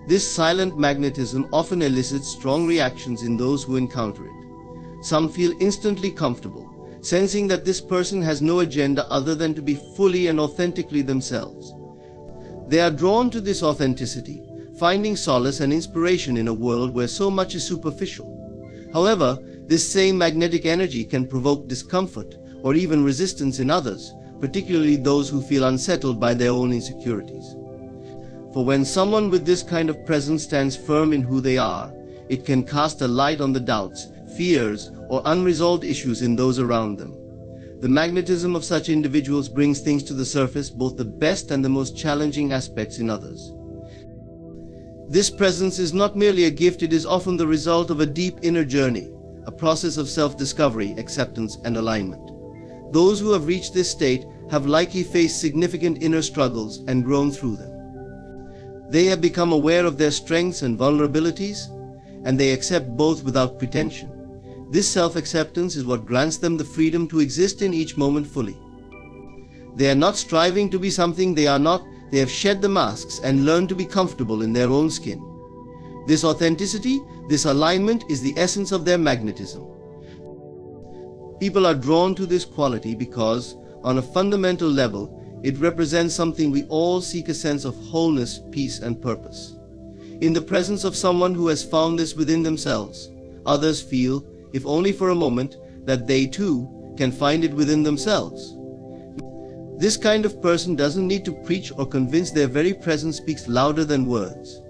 This silent magnetism often elicits strong reactions in those who encounter it. Some feel instantly comfortable, sensing that this person has no agenda other than to be fully and authentically themselves. They are drawn to this authenticity, finding solace and inspiration in a world where so much is superficial. However, this same magnetic energy can provoke discomfort or even resistance in others, particularly those who feel unsettled by their own insecurities. For when someone with this kind of presence stands firm in who they are, it can cast a light on the doubts, fears, or unresolved issues in those around them. The magnetism of such individuals brings things to the surface, both the best and the most challenging aspects in others. This presence is not merely a gift, it is often the result of a deep inner journey, a process of self-discovery, acceptance, and alignment. Those who have reached this state have likely faced significant inner struggles and grown through them. They have become aware of their strengths and vulnerabilities, and they accept both without pretension. This self-acceptance is what grants them the freedom to exist in each moment fully. They are not striving to be something they are not. They have shed the masks and learned to be comfortable in their own skin. This authenticity, this alignment is the essence of their magnetism. People are drawn to this quality because, on a fundamental level, it represents something we all seek: a sense of wholeness, peace, and purpose. In the presence of someone who has found this within themselves, others feel, if only for a moment, that they too can find it within themselves. This kind of person doesn't need to preach or convince. Their very presence speaks louder than words.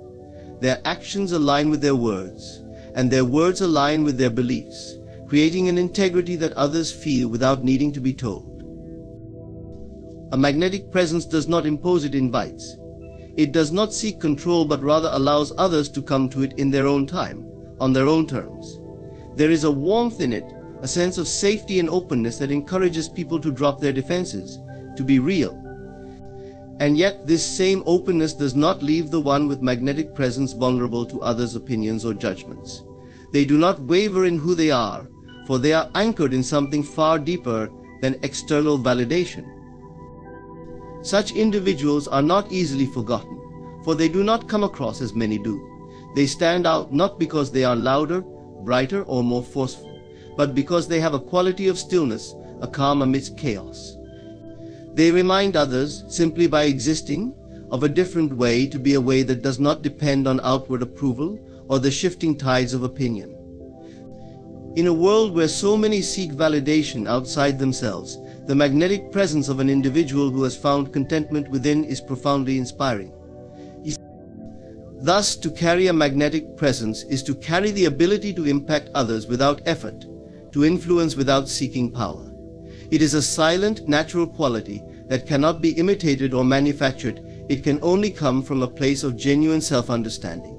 Their actions align with their words, and their words align with their beliefs, creating an integrity that others feel without needing to be told. A magnetic presence does not impose, it invites. It does not seek control, but rather allows others to come to it in their own time, on their own terms. There is a warmth in it, a sense of safety and openness that encourages people to drop their defenses, to be real. And yet this same openness does not leave the one with magnetic presence vulnerable to others' opinions or judgments. They do not waver in who they are, for they are anchored in something far deeper than external validation. Such individuals are not easily forgotten, for they do not come across as many do. They stand out not because they are louder, brighter, or more forceful, but because they have a quality of stillness, a calm amidst chaos. They remind others, simply by existing, of a different way, to be a way that does not depend on outward approval or the shifting tides of opinion. In a world where so many seek validation outside themselves, the magnetic presence of an individual who has found contentment within is profoundly inspiring. Thus, to carry a magnetic presence is to carry the ability to impact others without effort, to influence without seeking power. It is a silent, natural quality that cannot be imitated or manufactured. It can only come from a place of genuine self-understanding.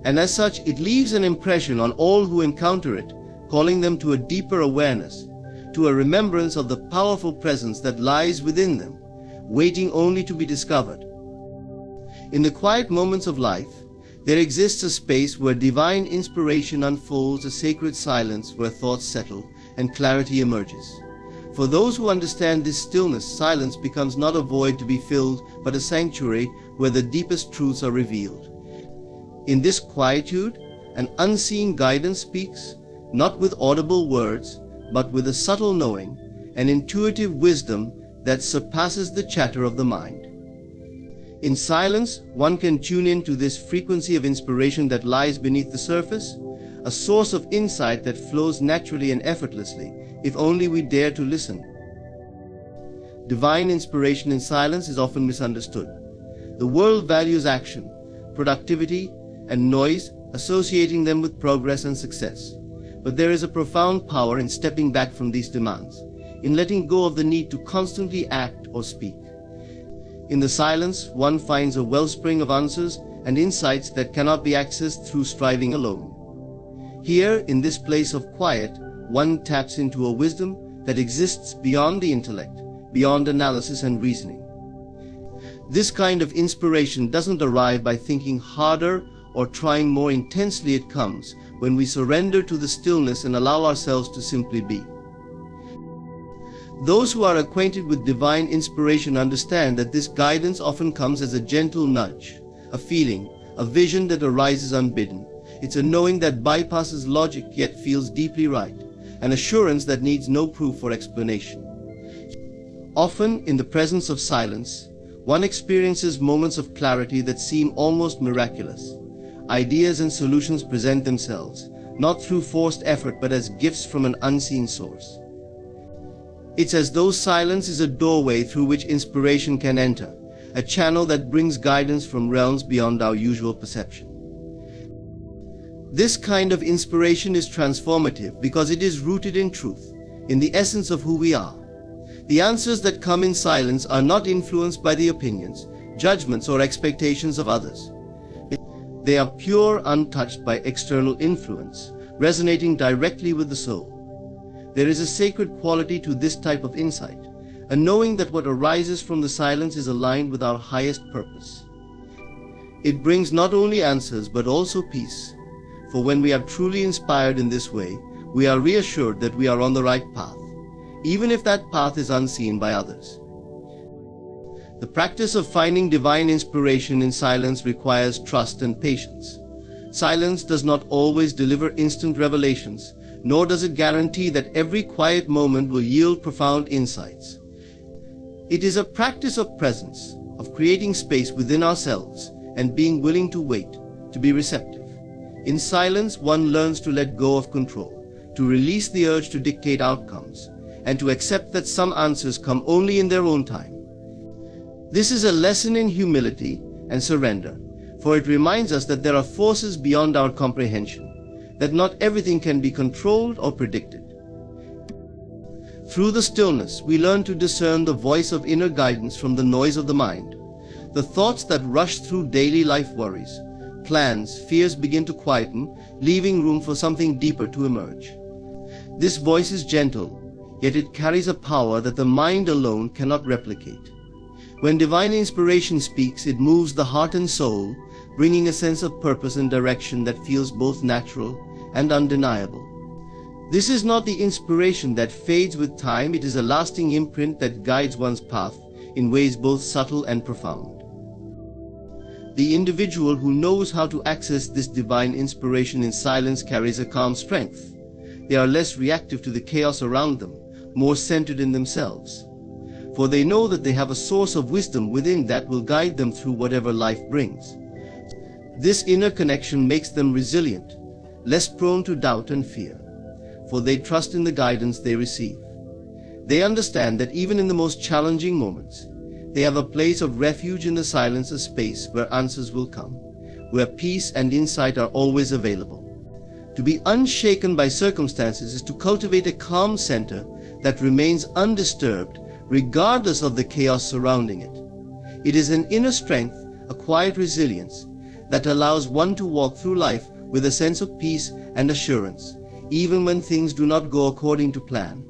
And as such, it leaves an impression on all who encounter it, calling them to a deeper awareness, to a remembrance of the powerful presence that lies within them, waiting only to be discovered. In the quiet moments of life, there exists a space where divine inspiration unfolds, a sacred silence where thoughts settle and clarity emerges. For those who understand this stillness, silence becomes not a void to be filled, but a sanctuary where the deepest truths are revealed. In this quietude, an unseen guidance speaks, not with audible words, but with a subtle knowing, an intuitive wisdom that surpasses the chatter of the mind. In silence, one can tune in to this frequency of inspiration that lies beneath the surface, a source of insight that flows naturally and effortlessly, if only we dare to listen. Divine inspiration in silence is often misunderstood. The world values action, productivity, and noise, associating them with progress and success. But there is a profound power in stepping back from these demands, in letting go of the need to constantly act or speak. In the silence, one finds a wellspring of answers and insights that cannot be accessed through striving alone. Here, in this place of quiet, one taps into a wisdom that exists beyond the intellect, beyond analysis and reasoning. This kind of inspiration doesn't arrive by thinking harder or trying more intensely. It comes when we surrender to the stillness and allow ourselves to simply be. Those who are acquainted with divine inspiration understand that this guidance often comes as a gentle nudge, a feeling, a vision that arises unbidden. It's a knowing that bypasses logic yet feels deeply right, an assurance that needs no proof or explanation. Often, in the presence of silence, one experiences moments of clarity that seem almost miraculous. Ideas and solutions present themselves, not through forced effort but as gifts from an unseen source. It's as though silence is a doorway through which inspiration can enter, a channel that brings guidance from realms beyond our usual perception. This kind of inspiration is transformative because it is rooted in truth, in the essence of who we are. The answers that come in silence are not influenced by the opinions, judgments, or expectations of others. They are pure, untouched by external influence, resonating directly with the soul. There is a sacred quality to this type of insight, a knowing that what arises from the silence is aligned with our highest purpose. It brings not only answers but also peace, for when we are truly inspired in this way, we are reassured that we are on the right path, even if that path is unseen by others. The practice of finding divine inspiration in silence requires trust and patience. Silence does not always deliver instant revelations, nor does it guarantee that every quiet moment will yield profound insights. It is a practice of presence, of creating space within ourselves and being willing to wait, to be receptive. In silence, one learns to let go of control, to release the urge to dictate outcomes, and to accept that some answers come only in their own time. This is a lesson in humility and surrender, for it reminds us that there are forces beyond our comprehension, that not everything can be controlled or predicted. Through the stillness, we learn to discern the voice of inner guidance from the noise of the mind. The thoughts that rush through daily life worries, plans, fears begin to quieten, leaving room for something deeper to emerge. This voice is gentle, yet it carries a power that the mind alone cannot replicate. When divine inspiration speaks, it moves the heart and soul, bringing a sense of purpose and direction that feels both natural and undeniable. This is not the inspiration that fades with time, it is a lasting imprint that guides one's path in ways both subtle and profound. The individual who knows how to access this divine inspiration in silence carries a calm strength. They are less reactive to the chaos around them, more centered in themselves. For they know that they have a source of wisdom within that will guide them through whatever life brings. This inner connection makes them resilient, less prone to doubt and fear, for they trust in the guidance they receive. They understand that even in the most challenging moments, they have a place of refuge in the silence, a space where answers will come, where peace and insight are always available. To be unshaken by circumstances is to cultivate a calm center that remains undisturbed regardless of the chaos surrounding it. It is an inner strength, a quiet resilience, that allows one to walk through life with a sense of peace and assurance, even when things do not go according to plan.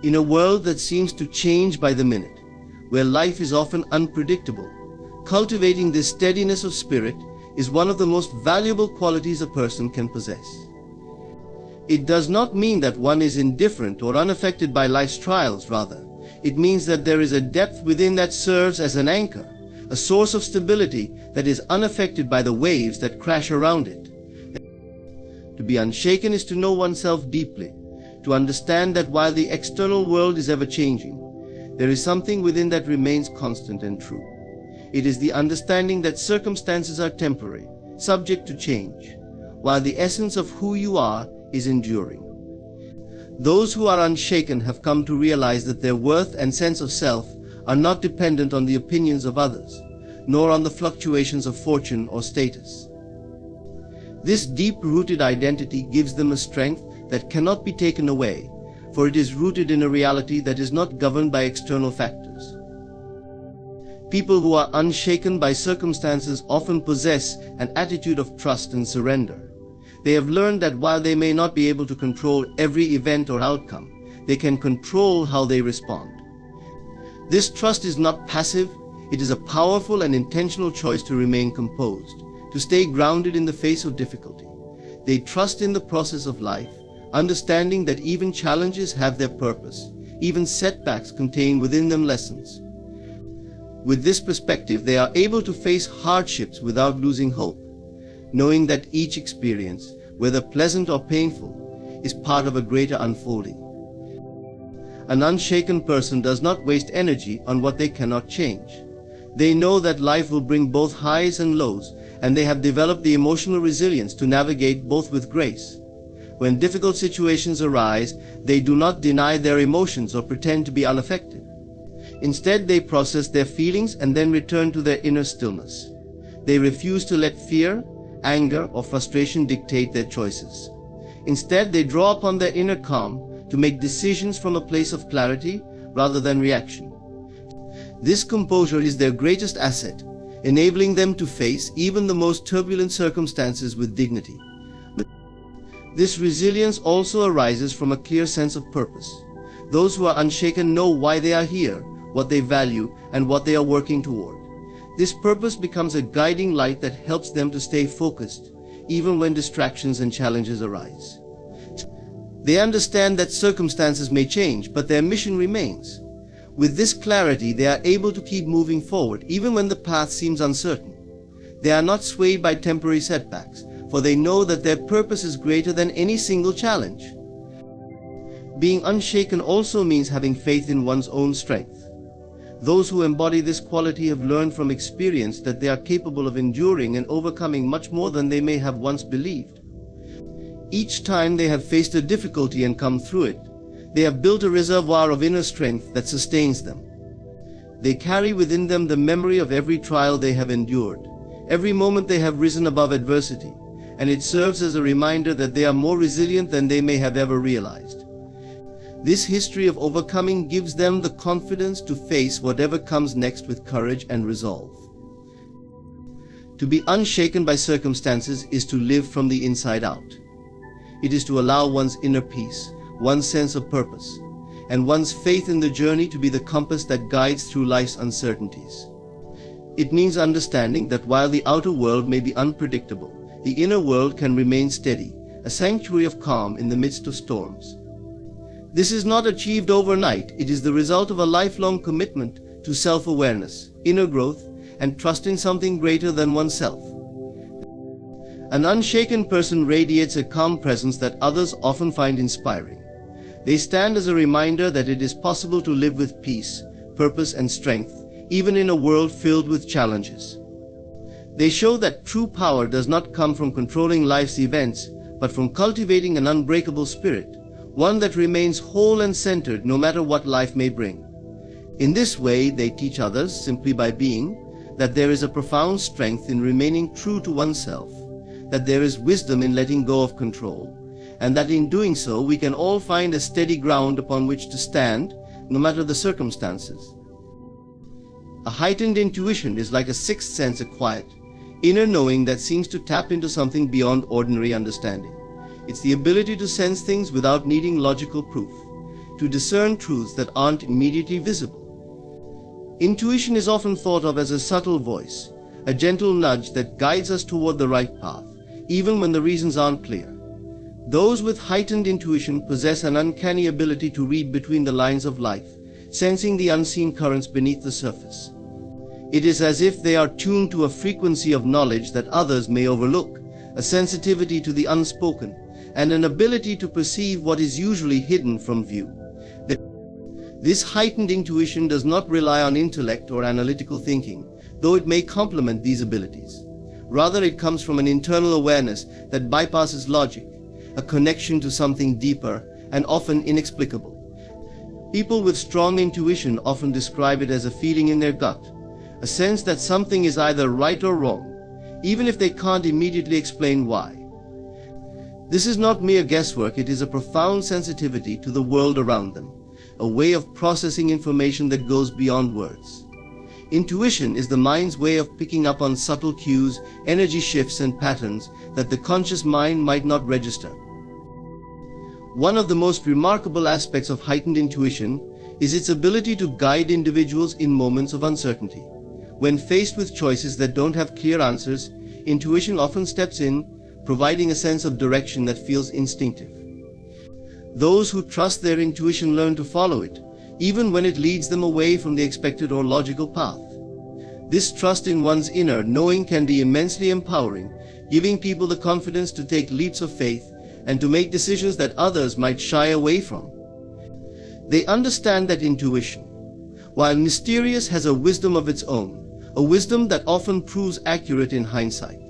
In a world that seems to change by the minute, where life is often unpredictable, cultivating this steadiness of spirit is one of the most valuable qualities a person can possess. It does not mean that one is indifferent or unaffected by life's trials, rather. It means that there is a depth within that serves as an anchor, a source of stability that is unaffected by the waves that crash around it. To be unshaken is to know oneself deeply, to understand that while the external world is ever changing, there is something within that remains constant and true. It is the understanding that circumstances are temporary, subject to change, while the essence of who you are is enduring. Those who are unshaken have come to realize that their worth and sense of self are not dependent on the opinions of others, nor on the fluctuations of fortune or status. This deep-rooted identity gives them a strength that cannot be taken away, for it is rooted in a reality that is not governed by external factors. People who are unshaken by circumstances often possess an attitude of trust and surrender. They have learned that while they may not be able to control every event or outcome, they can control how they respond. This trust is not passive, it is a powerful and intentional choice to remain composed, to stay grounded in the face of difficulty. They trust in the process of life, understanding that even challenges have their purpose, even setbacks contain within them lessons. With this perspective, they are able to face hardships without losing hope, knowing that each experience, whether pleasant or painful, is part of a greater unfolding. An unshaken person does not waste energy on what they cannot change. They know that life will bring both highs and lows, and they have developed the emotional resilience to navigate both with grace. When difficult situations arise, they do not deny their emotions or pretend to be unaffected. Instead, they process their feelings and then return to their inner stillness. They refuse to let fear, anger, or frustration dictate their choices. Instead, they draw upon their inner calm to make decisions from a place of clarity rather than reaction. This composure is their greatest asset, enabling them to face even the most turbulent circumstances with dignity. This resilience also arises from a clear sense of purpose. Those who are unshaken know why they are here, what they value, and what they are working toward. This purpose becomes a guiding light that helps them to stay focused, even when distractions and challenges arise. They understand that circumstances may change, but their mission remains. With this clarity, they are able to keep moving forward, even when the path seems uncertain. They are not swayed by temporary setbacks, for for they know that their purpose is greater than any single challenge. Being unshaken also means having faith in one's own strength. Those who embody this quality have learned from experience that they are capable of enduring and overcoming much more than they may have once believed. Each time they have faced a difficulty and come through it, they have built a reservoir of inner strength that sustains them. They carry within them the memory of every trial they have endured, every moment they have risen above adversity, and it serves as a reminder that they are more resilient than they may have ever realized. This history of overcoming gives them the confidence to face whatever comes next with courage and resolve. To be unshaken by circumstances is to live from the inside out. It is to allow one's inner peace, one's sense of purpose, and one's faith in the journey to be the compass that guides through life's uncertainties. It means understanding that while the outer world may be unpredictable, the inner world can remain steady, a sanctuary of calm in the midst of storms. This is not achieved overnight. It is the result of a lifelong commitment to self-awareness, inner growth, and trust in something greater than oneself. An unshaken person radiates a calm presence that others often find inspiring. They stand as a reminder that it is possible to live with peace, purpose, and strength, even in a world filled with challenges. They show that true power does not come from controlling life's events, but from cultivating an unbreakable spirit, one that remains whole and centered no matter what life may bring. In this way, they teach others, simply by being, that there is a profound strength in remaining true to oneself, that there is wisdom in letting go of control, and that in doing so we can all find a steady ground upon which to stand, no matter the circumstances. A heightened intuition is like a sixth sense, a quiet, inner knowing that seems to tap into something beyond ordinary understanding. It's the ability to sense things without needing logical proof, to discern truths that aren't immediately visible. Intuition is often thought of as a subtle voice, a gentle nudge that guides us toward the right path, even when the reasons aren't clear. Those with heightened intuition possess an uncanny ability to read between the lines of life, sensing the unseen currents beneath the surface. It is as if they are tuned to a frequency of knowledge that others may overlook, a sensitivity to the unspoken, and an ability to perceive what is usually hidden from view. This heightened intuition does not rely on intellect or analytical thinking, though it may complement these abilities. Rather, it comes from an internal awareness that bypasses logic, a connection to something deeper and often inexplicable. People with strong intuition often describe it as a feeling in their gut, a sense that something is either right or wrong, even if they can't immediately explain why. This is not mere guesswork, it is a profound sensitivity to the world around them, a way of processing information that goes beyond words. Intuition is the mind's way of picking up on subtle cues, energy shifts, and patterns that the conscious mind might not register. One of the most remarkable aspects of heightened intuition is its ability to guide individuals in moments of uncertainty. When faced with choices that don't have clear answers, intuition often steps in, providing a sense of direction that feels instinctive. Those who trust their intuition learn to follow it, even when it leads them away from the expected or logical path. This trust in one's inner knowing can be immensely empowering, giving people the confidence to take leaps of faith and to make decisions that others might shy away from. They understand that intuition, while mysterious, has a wisdom of its own, a wisdom that often proves accurate in hindsight.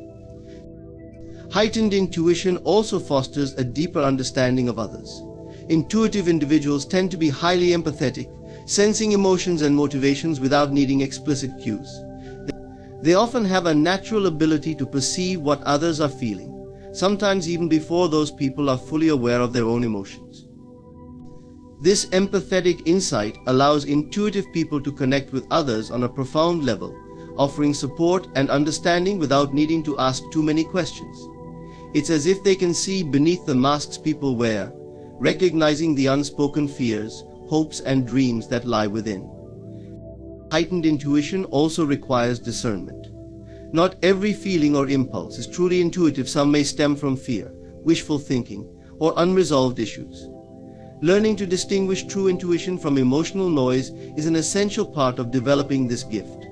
Heightened intuition also fosters a deeper understanding of others. Intuitive individuals tend to be highly empathetic, sensing emotions and motivations without needing explicit cues. They often have a natural ability to perceive what others are feeling, sometimes even before those people are fully aware of their own emotions. This empathetic insight allows intuitive people to connect with others on a profound level, offering support and understanding without needing to ask too many questions. It's as if they can see beneath the masks people wear, recognizing the unspoken fears, hopes, and dreams that lie within. Heightened intuition also requires discernment. Not every feeling or impulse is truly intuitive. Some may stem from fear, wishful thinking, or unresolved issues. Learning to distinguish true intuition from emotional noise is an essential part of developing this gift.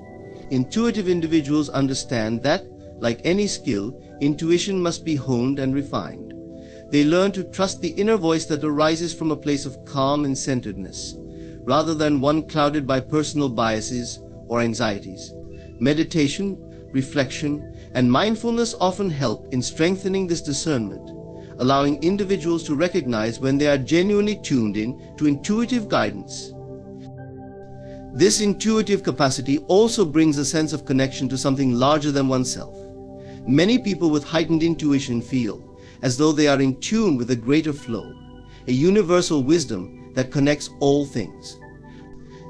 Intuitive individuals understand that, Like any skill, intuition must be honed and refined. They learn to trust the inner voice that arises from a place of calm and centeredness, rather than one clouded by personal biases or anxieties. Meditation, reflection, and mindfulness often help in strengthening this discernment, allowing individuals to recognize when they are genuinely tuned in to intuitive guidance. This intuitive capacity also brings a sense of connection to something larger than oneself. Many people with heightened intuition feel as though they are in tune with a greater flow, a universal wisdom that connects all things.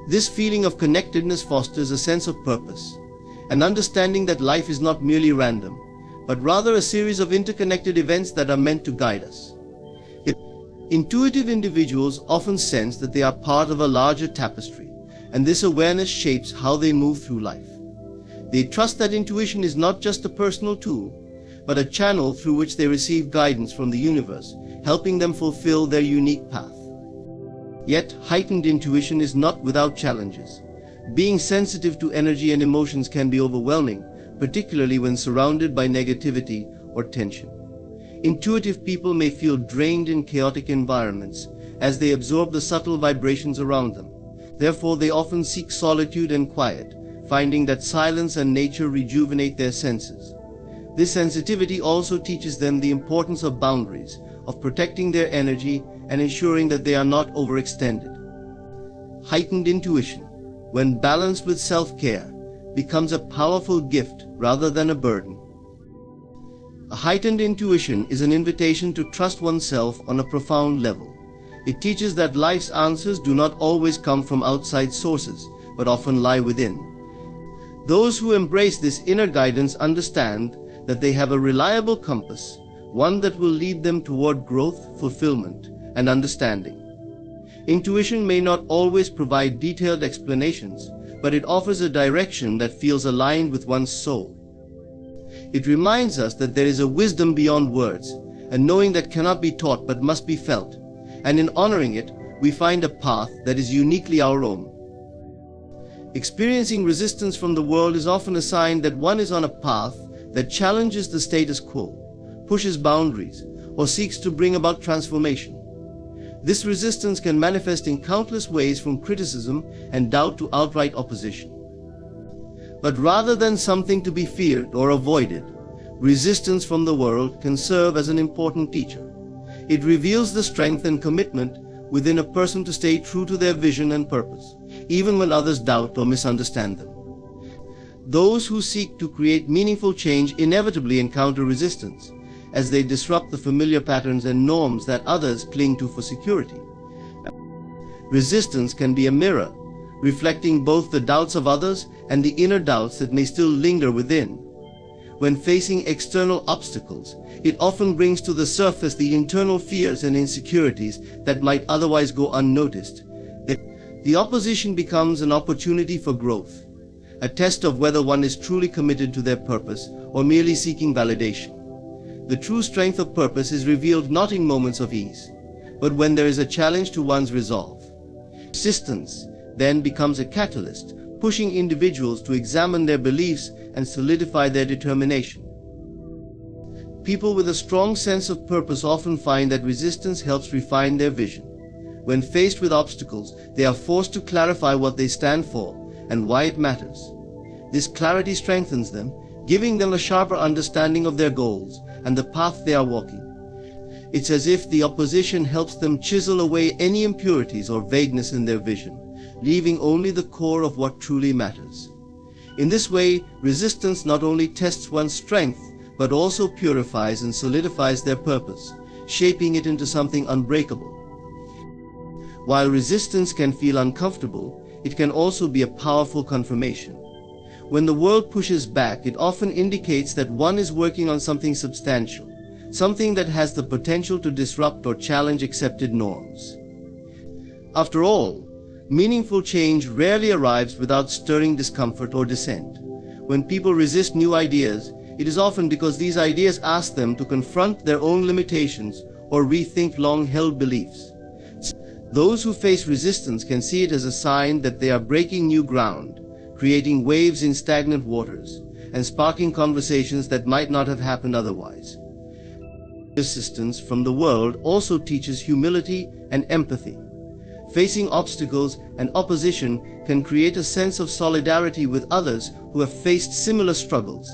This feeling of connectedness fosters a sense of purpose, an understanding that life is not merely random, but rather a series of interconnected events that are meant to guide us. Intuitive individuals often sense that they are part of a larger tapestry, and this awareness shapes how they move through life. They trust that intuition is not just a personal tool, but a channel through which they receive guidance from the universe, helping them fulfill their unique path. Yet, heightened intuition is not without challenges. Being sensitive to energy and emotions can be overwhelming, particularly when surrounded by negativity or tension. Intuitive people may feel drained in chaotic environments as they absorb the subtle vibrations around them. Therefore, they often seek solitude and quiet, finding that silence and nature rejuvenate their senses. This sensitivity also teaches them the importance of boundaries, of protecting their energy and ensuring that they are not overextended. Heightened intuition, when balanced with self-care, becomes a powerful gift rather than a burden. A heightened intuition is an invitation to trust oneself on a profound level. It teaches that life's answers do not always come from outside sources, but often lie within. Those who embrace this inner guidance understand that they have a reliable compass, one that will lead them toward growth, fulfillment, and understanding. Intuition may not always provide detailed explanations, but it offers a direction that feels aligned with one's soul. It reminds us that there is a wisdom beyond words, a knowing that cannot be taught but must be felt, and in honoring it, we find a path that is uniquely our own. Experiencing resistance from the world is often a sign that one is on a path that challenges the status quo, pushes boundaries, or seeks to bring about transformation. This resistance can manifest in countless ways, from criticism and doubt to outright opposition. But rather than something to be feared or avoided, resistance from the world can serve as an important teacher. It reveals the strength and commitment within a person to stay true to their vision and purpose, even when others doubt or misunderstand them. Those who seek to create meaningful change inevitably encounter resistance, as they disrupt the familiar patterns and norms that others cling to for security. Resistance can be a mirror, reflecting both the doubts of others and the inner doubts that may still linger within. When facing external obstacles, it often brings to the surface the internal fears and insecurities that might otherwise go unnoticed. The opposition becomes an opportunity for growth, a test of whether one is truly committed to their purpose or merely seeking validation. The true strength of purpose is revealed not in moments of ease, but when there is a challenge to one's resolve. Persistence then becomes a catalyst, pushing individuals to examine their beliefs and solidify their determination. People with a strong sense of purpose often find that resistance helps refine their vision. When faced with obstacles, they are forced to clarify what they stand for and why it matters. This clarity strengthens them, giving them a sharper understanding of their goals and the path they are walking. It's as if the opposition helps them chisel away any impurities or vagueness in their vision, leaving only the core of what truly matters. In this way, resistance not only tests one's strength, but also purifies and solidifies their purpose, shaping it into something unbreakable. While resistance can feel uncomfortable, it can also be a powerful confirmation. When the world pushes back, it often indicates that one is working on something substantial, something that has the potential to disrupt or challenge accepted norms. After all, meaningful change rarely arrives without stirring discomfort or dissent. When people resist new ideas, it is often because these ideas ask them to confront their own limitations or rethink long-held beliefs. Those who face resistance can see it as a sign that they are breaking new ground, creating waves in stagnant waters, and sparking conversations that might not have happened otherwise. Resistance from the world also teaches humility and empathy. Facing obstacles and opposition can create a sense of solidarity with others who have faced similar struggles.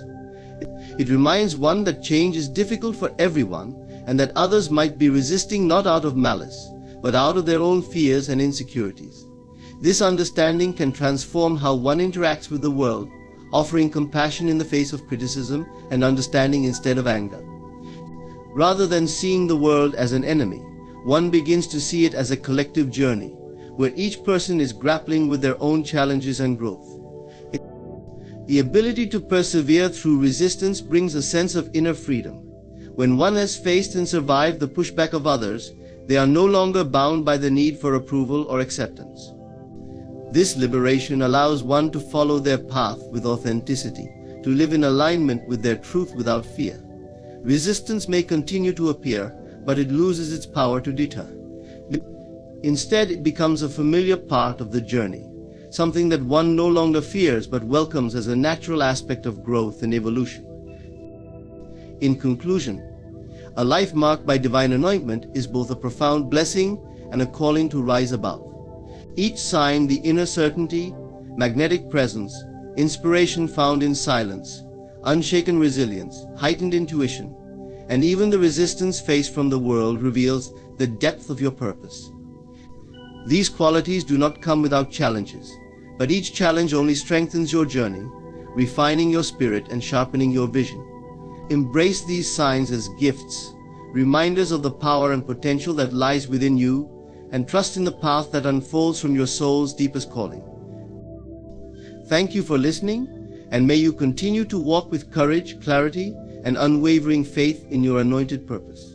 It reminds one that change is difficult for everyone and that others might be resisting not out of malice, but out of their own fears and insecurities. This understanding can transform how one interacts with the world, offering compassion in the face of criticism and understanding instead of anger. Rather than seeing the world as an enemy, one begins to see it as a collective journey, where each person is grappling with their own challenges and growth. The ability to persevere through resistance brings a sense of inner freedom. When one has faced and survived the pushback of others, they are no longer bound by the need for approval or acceptance. This liberation allows one to follow their path with authenticity, to live in alignment with their truth without fear. Resistance may continue to appear, but it loses its power to deter. Instead, it becomes a familiar part of the journey, something that one no longer fears but welcomes as a natural aspect of growth and evolution. In conclusion, a life marked by divine anointment is both a profound blessing and a calling to rise above. Each sign, the inner certainty, magnetic presence, inspiration found in silence, unshaken resilience, heightened intuition, and even the resistance faced from the world reveals the depth of your purpose. These qualities do not come without challenges, but each challenge only strengthens your journey, refining your spirit and sharpening your vision. Embrace these signs as gifts, reminders of the power and potential that lies within you, and trust in the path that unfolds from your soul's deepest calling. Thank you for listening, and may you continue to walk with courage, clarity, and unwavering faith in your anointed purpose.